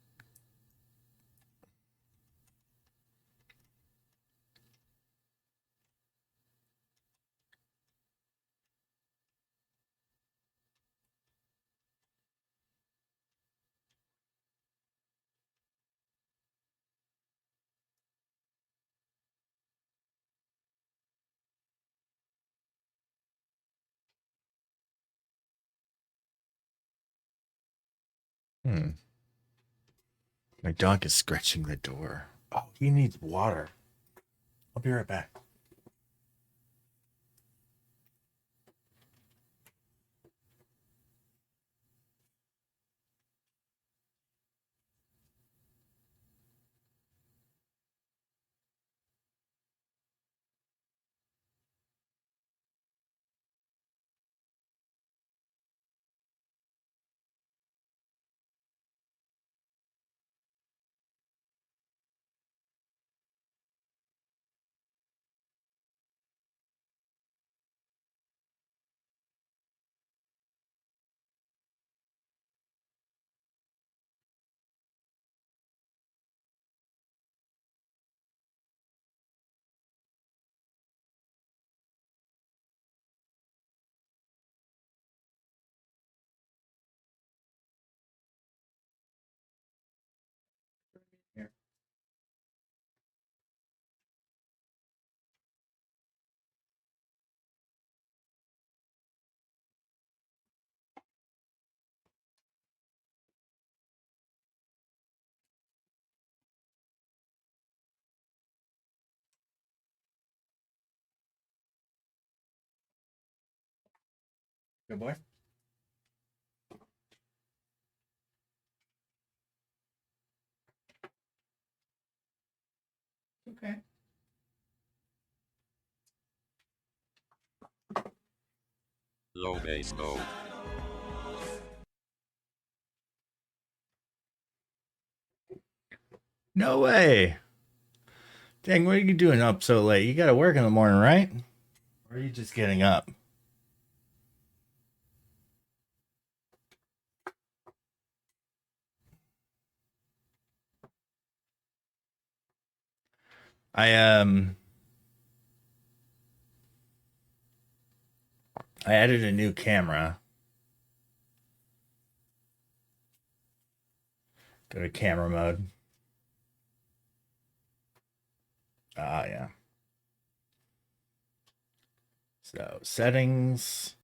My dog is scratching the door. Oh, he needs water. I'll be right back. Good boy. Okay. Low base mode. No way. Dang, what are you doing up so late? You gotta work in the morning, right? Or are you just getting up? I added a new camera. Go to camera mode. Ah, yeah. So settings.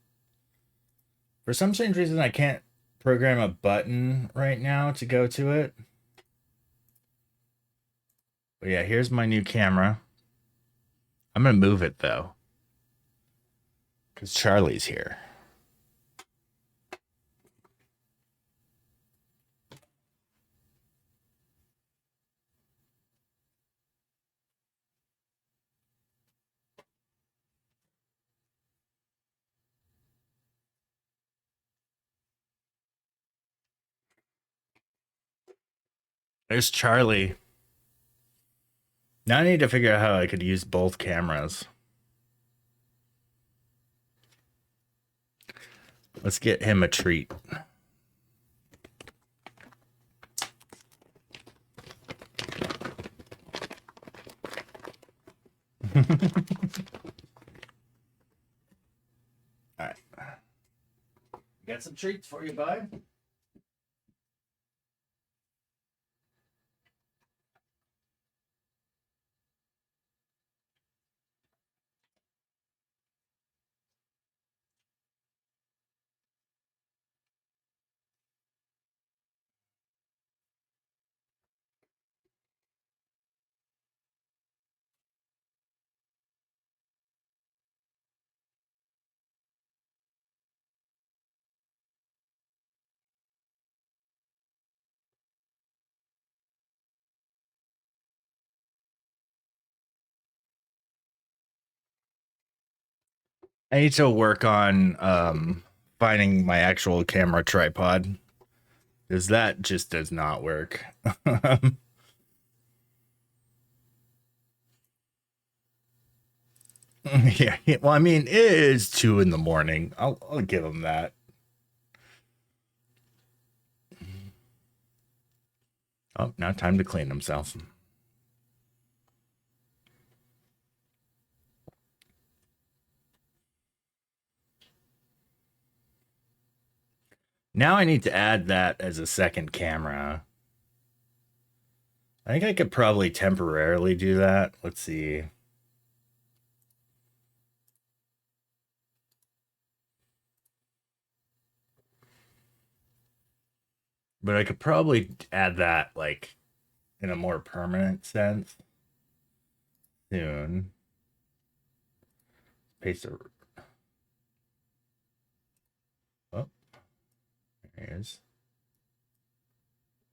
For some strange reason, I can't program a button right now to go to it. But yeah, here's my new camera. I'm going to move it though, because Charlie's here. There's Charlie. Now I need to figure out how I could use both cameras. Let's get him a treat. All right. Got some treats for you, bud. I need to work on finding my actual camera tripod, because that just does not work. Yeah, well, I mean, it is 2 in the morning. I'll give him that. Oh, now time to clean himself. Now I need to add that as a second camera. I think I could probably temporarily do that. Let's see. But I could probably add that like in a more permanent sense soon. Paste a... Oh, there he is.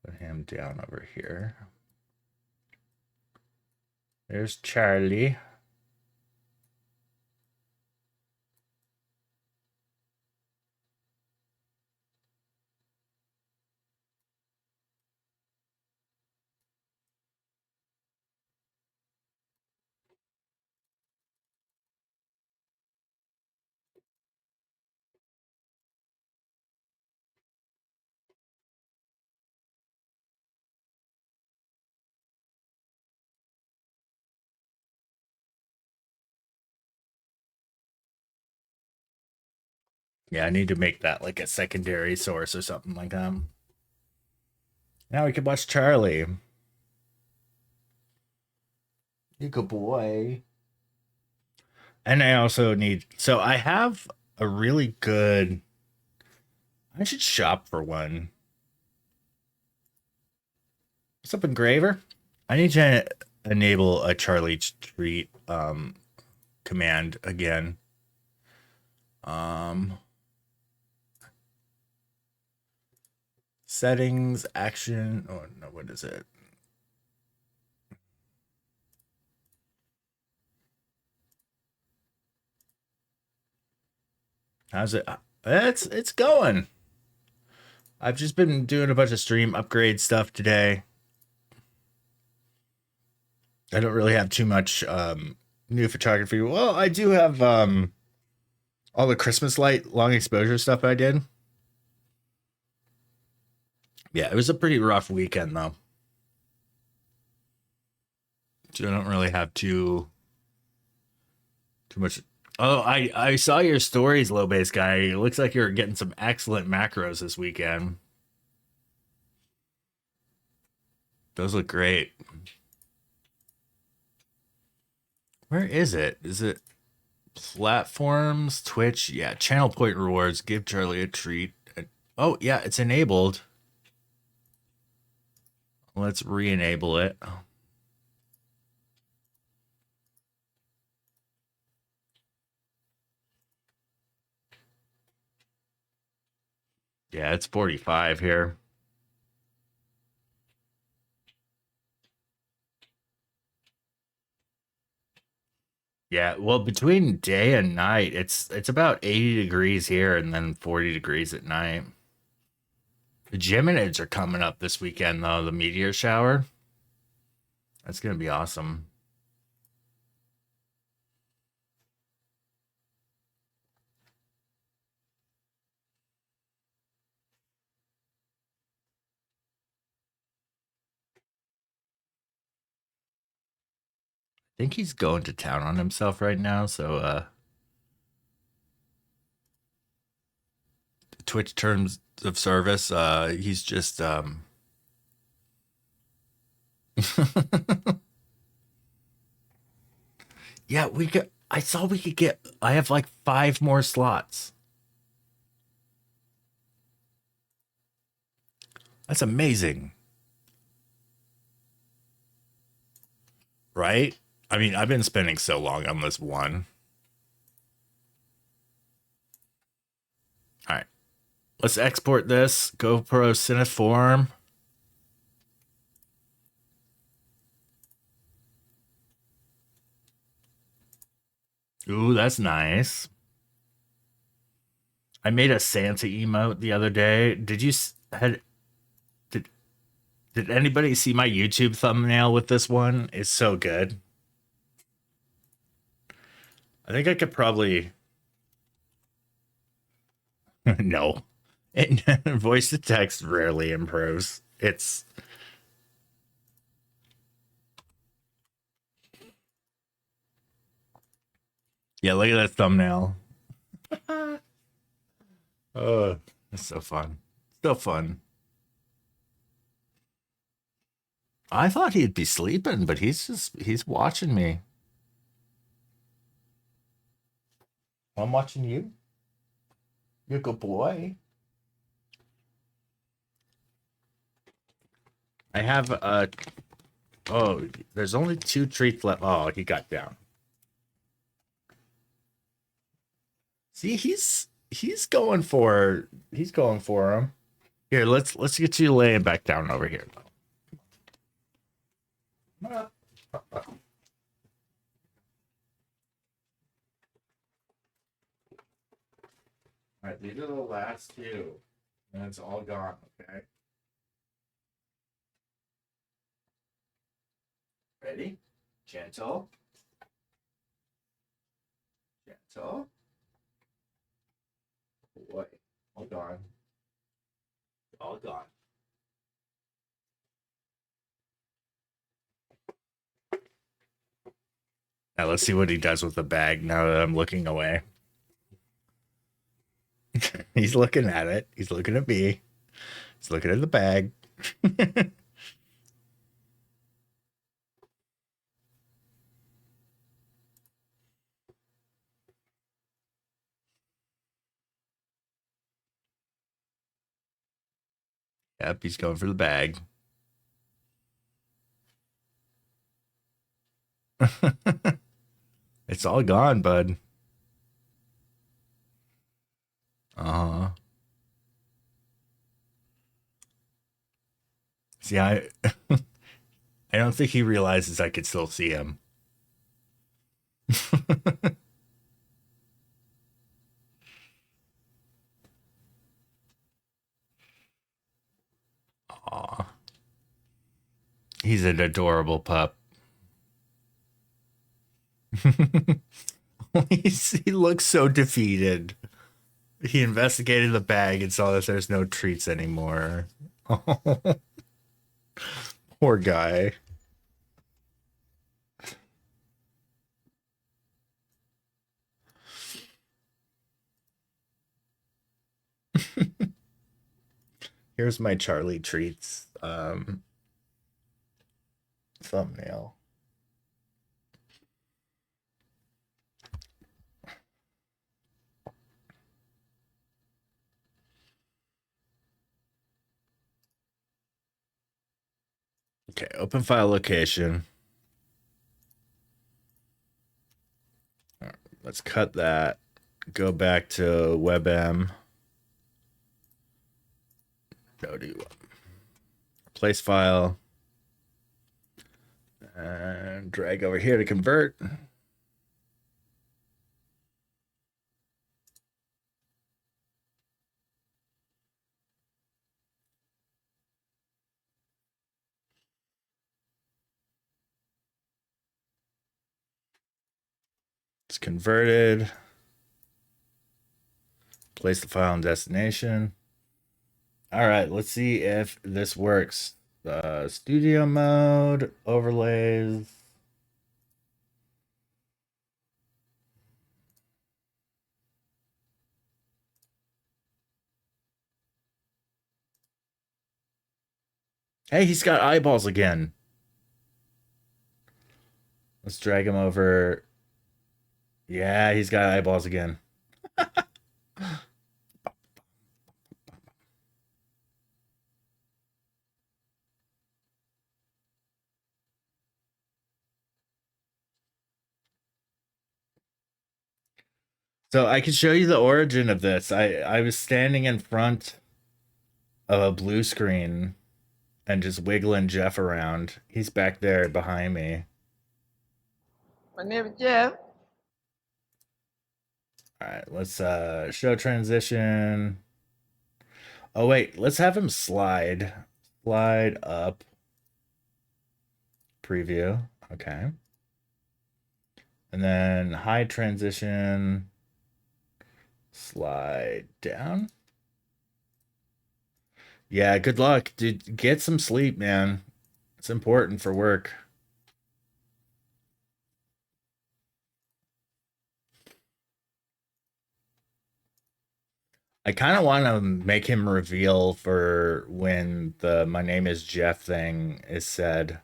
Put him down over here. There's Charlie. Yeah, I need to make that like a secondary source or something like that. Now we can watch Charlie. You good boy. And I also need... So I have a really good... I should shop for one. What's up, Engraver? I need to enable a Charlie treat command again. Settings, action. Oh no, what is it? How's it? It's going. I've just been doing a bunch of stream upgrade stuff today. I don't really have too much new photography. Well, I do have all the Christmas light long exposure stuff I did. Yeah, it was a pretty rough weekend though. So I don't really have too much. Oh, I saw your stories, low base guy. It looks like you're getting some excellent macros this weekend. Those look great. Where is it? Is it platforms, Twitch? Yeah, channel point rewards. Give Charlie a treat. Oh, yeah, it's enabled. Let's re-enable it. Yeah, it's 45 here. Yeah, well, between day and night, it's about 80 degrees here and then 40 degrees at night. The Geminids are coming up this weekend, though, the meteor shower. That's going to be awesome. I think he's going to town on himself right now, so Twitch terms of service, he's just yeah, I saw we could get, I have like 5 more slots. That's amazing. Right? I mean, I've been spending so long on this one. All right. Let's export this. GoPro Cineform. Ooh, that's nice. I made a Santa emote the other day. Did anybody see my YouTube thumbnail with this one? It's so good. I think I could probably no. Voice to text rarely improves. It's yeah, look at that thumbnail. Oh, it's so fun. So fun. I thought he'd be sleeping, but he's watching me. I'm watching you. You're a good boy. I have oh, there's only 2 treats left. Oh, he got down. See, he's going for him. Here, let's get you laying back down over here. All right, these are the last 2, and it's all gone. Okay. Ready? Gentle. Gentle. Boy, all gone. All gone. Now let's see what he does with the bag now that I'm looking away. He's looking at it. He's looking at me. He's looking at the bag. Yep, he's going for the bag. It's all gone, bud. Uh-huh. See, I don't think he realizes I could still see him. Aw. He's an adorable pup. He looks so defeated. He investigated the bag and saw that there's no treats anymore. Poor guy. Here's my Charlie treats thumbnail. Okay, open file location. All right, let's cut that. Go back to WebM. Go to place file. And drag over here to convert. It's converted. Place the file in destination. All right, let's see if this works. Studio mode, overlays. Hey, he's got eyeballs again. Let's drag him over. Yeah, he's got eyeballs again. So I can show you the origin of this. I was standing in front of a blue screen and just wiggling Jeff around. He's back there behind me. My name is Jeff. All right, let's show transition. Oh wait, let's have him slide up. Preview. Okay. And then hide transition. Slide down. Yeah, good luck, dude. Get some sleep, man. It's important for work. I kind of want to make him reveal for when the "my name is Jeff" thing is said.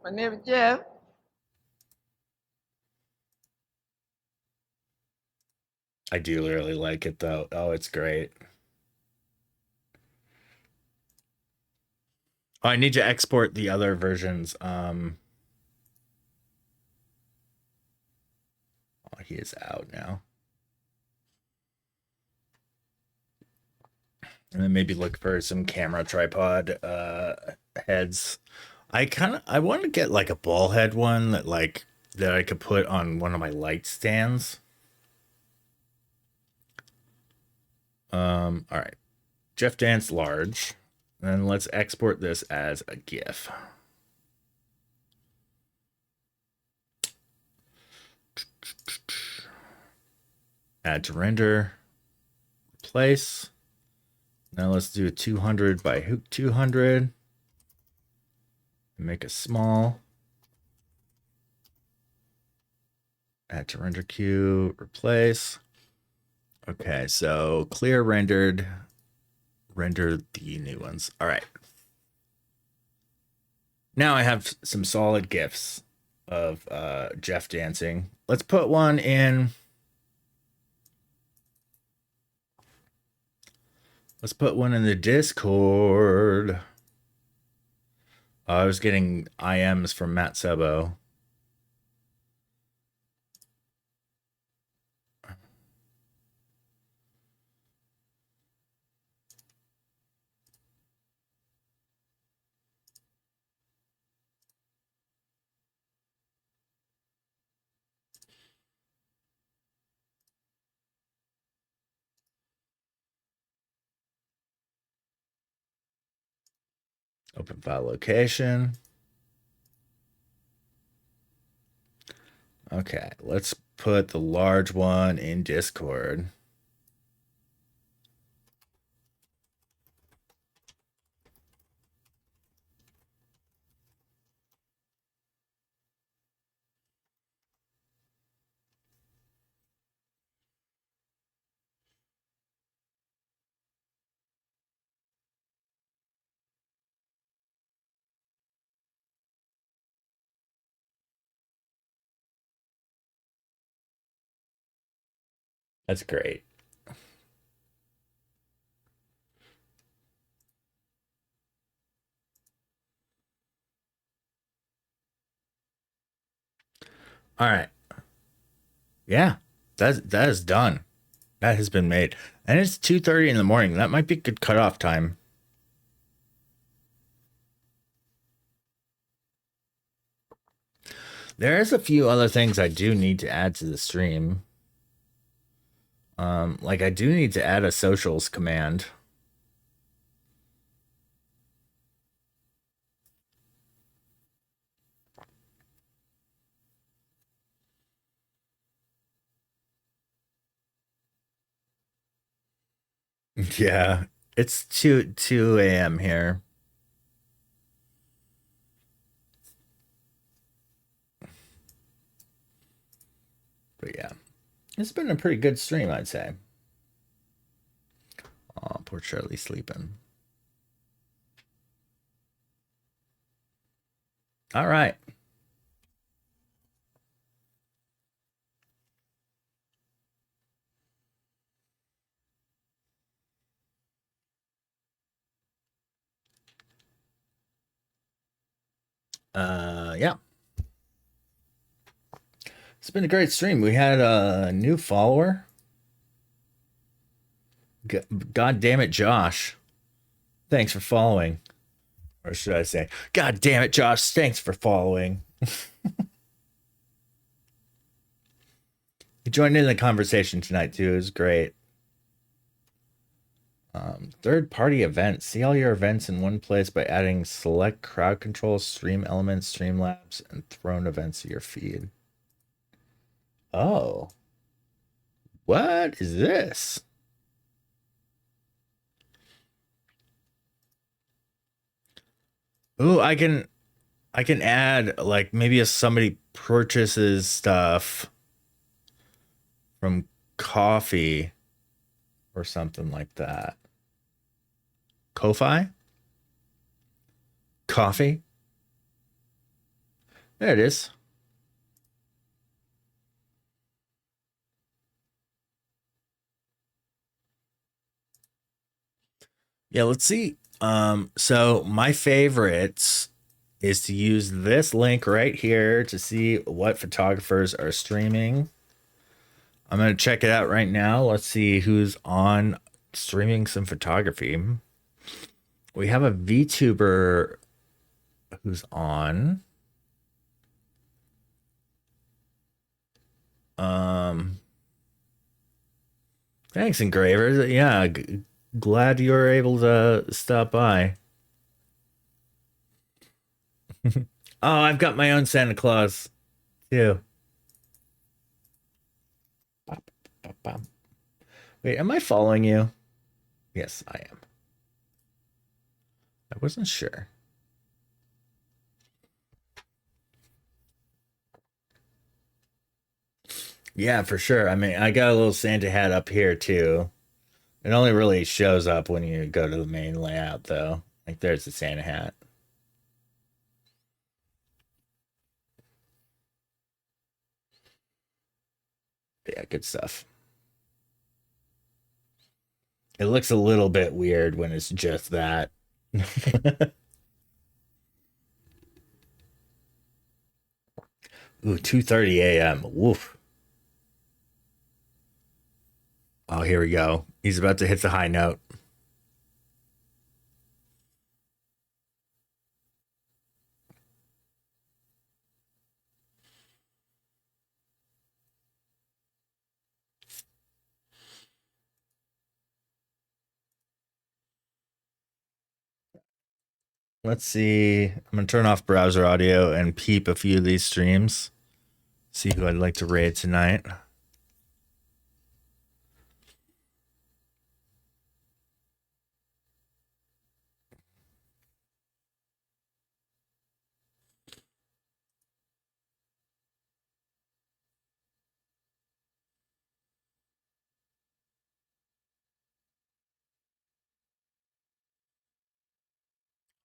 My name is Jeff. I do really like it though. Oh, it's great. Oh, I need to export the other versions. Oh, he is out now. And then maybe look for some camera tripod heads. I want to get like a ball head one that I could put on one of my light stands. All right. Jeff Dance large. And then let's export this as a GIF. Add to render. Replace. Now let's do a 200 by 200. Make it small. Add to render queue. Replace. Okay, so clear rendered. Render the new ones. All right. Now I have some solid GIFs of Jeff dancing. Let's put one in. Let's put one in the Discord. I was getting IMs from Matt Sebo. Open file location. Okay, let's put the large one in Discord. That's great. All right. Yeah, that is done. That has been made. And it's 2:30 in the morning. That might be a good cutoff time. There's a few other things I do need to add to the stream. Like I do need to add a socials command. Yeah, it's 2 a.m. here. But yeah, it's been a pretty good stream, I'd say. Oh, poor Charlie sleeping. All right. Yeah. It's been a great stream. We had a new follower. God damn it, Josh. Thanks for following. Or should I say, God damn it, Josh, thanks for following. He joined in the conversation tonight, too. It was great. Third-party events. See all your events in one place by adding select crowd control, stream elements, Streamlabs, and thrown events to your feed. Oh. What is this? Ooh, I can add, like, maybe if somebody purchases stuff from Coffee or something like that. Ko-Fi? Coffee? There it is. Yeah, let's see. So my favorites is to use this link right here to see what photographers are streaming. I'm going to check it out right now. Let's see who's on streaming some photography. We have a VTuber who's on. Thanks, Engraver. Yeah, glad you were able to stop by. Oh, I've got my own Santa Claus, too. Wait, am I following you? Yes, I am. I wasn't sure. Yeah, for sure. I mean, I got a little Santa hat up here, too. It only really shows up when you go to the main layout, though. Like, there's the Santa hat. Yeah, good stuff. It looks a little bit weird when it's just that. Ooh, 2:30 a.m. Woof. Oh, here we go. He's about to hit the high note. Let's see. I'm going to turn off browser audio and peep a few of these streams. See who I'd like to raid tonight.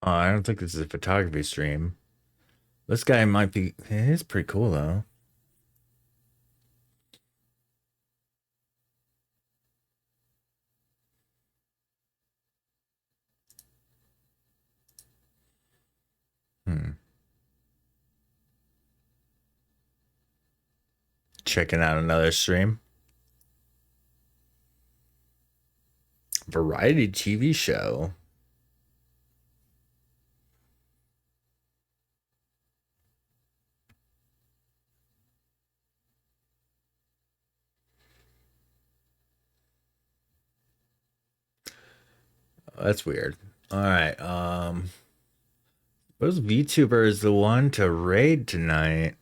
Oh, I don't think this is a photography stream. This guy might be... He's pretty cool, though. Checking out another stream. Variety TV show. Oh, that's weird. All right. Those VTuber is the one to raid tonight.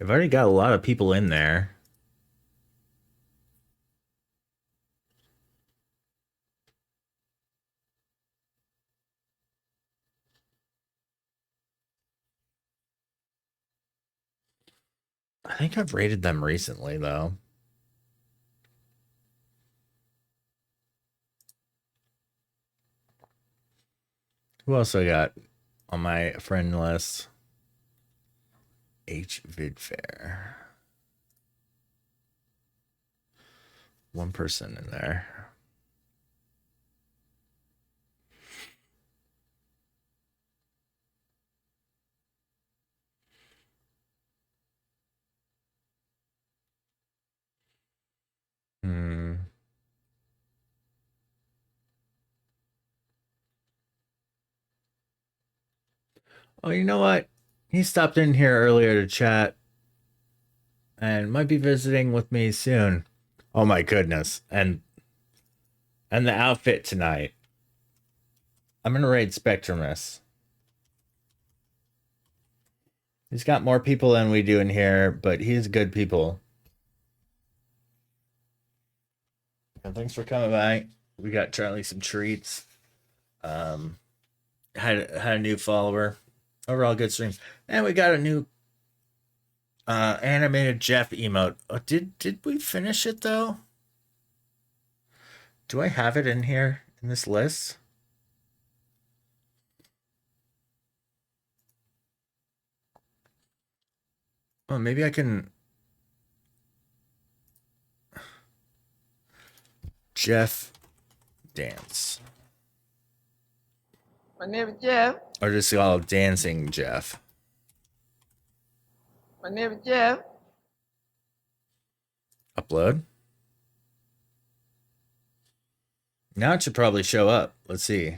I've already got a lot of people in there. I think I've rated them recently, though. Who else I got on my friend list? HVidFair. One person in there. Oh, you know what? He stopped in here earlier to chat and might be visiting with me soon. Oh my goodness. And the outfit tonight. I'm gonna raid Spectrumus. He's got more people than we do in here, but he's good people. And thanks for coming by. We got Charlie some treats. Had a new follower. Overall good streams. And we got a new animated Jeff emote. Oh, did we finish it though? Do I have it in here in this list? Oh, maybe I can. Jeff dance. My name is Jeff. Or just call it Dancing Jeff. My name is Jeff. Upload. Now it should probably show up. Let's see.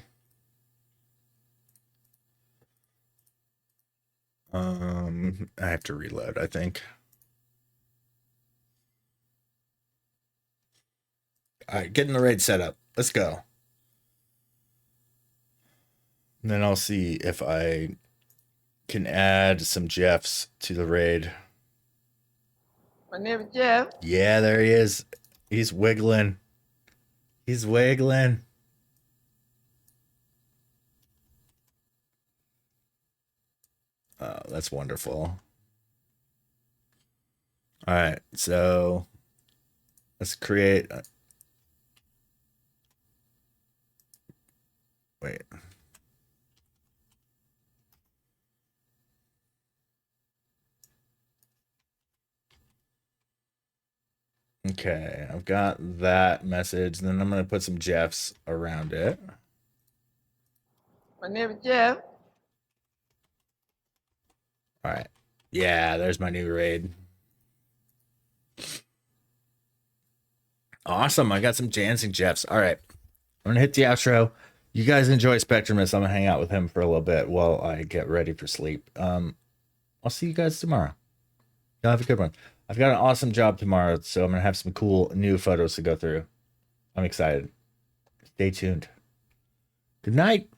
I have to reload, I think. All right, getting the raid set up. Let's go. And then I'll see if I can add some Jeffs to the raid. My name is Jeff. Yeah, there he is. He's wiggling. He's wiggling. Oh, that's wonderful. All right, so let's create. Wait. Okay, I've got that message. Then I'm going to put some Jeffs around it. My name is Jeff. All right. Yeah, there's my new raid. Awesome. I got some dancing Jeffs. All right. I'm going to hit the outro. You guys enjoy Spectrumus. I'm going to hang out with him for a little bit while I get ready for sleep. I'll see you guys tomorrow. Y'all have a good one. I've got an awesome job tomorrow, so I'm going to have some cool new photos to go through. I'm excited. Stay tuned. Good night.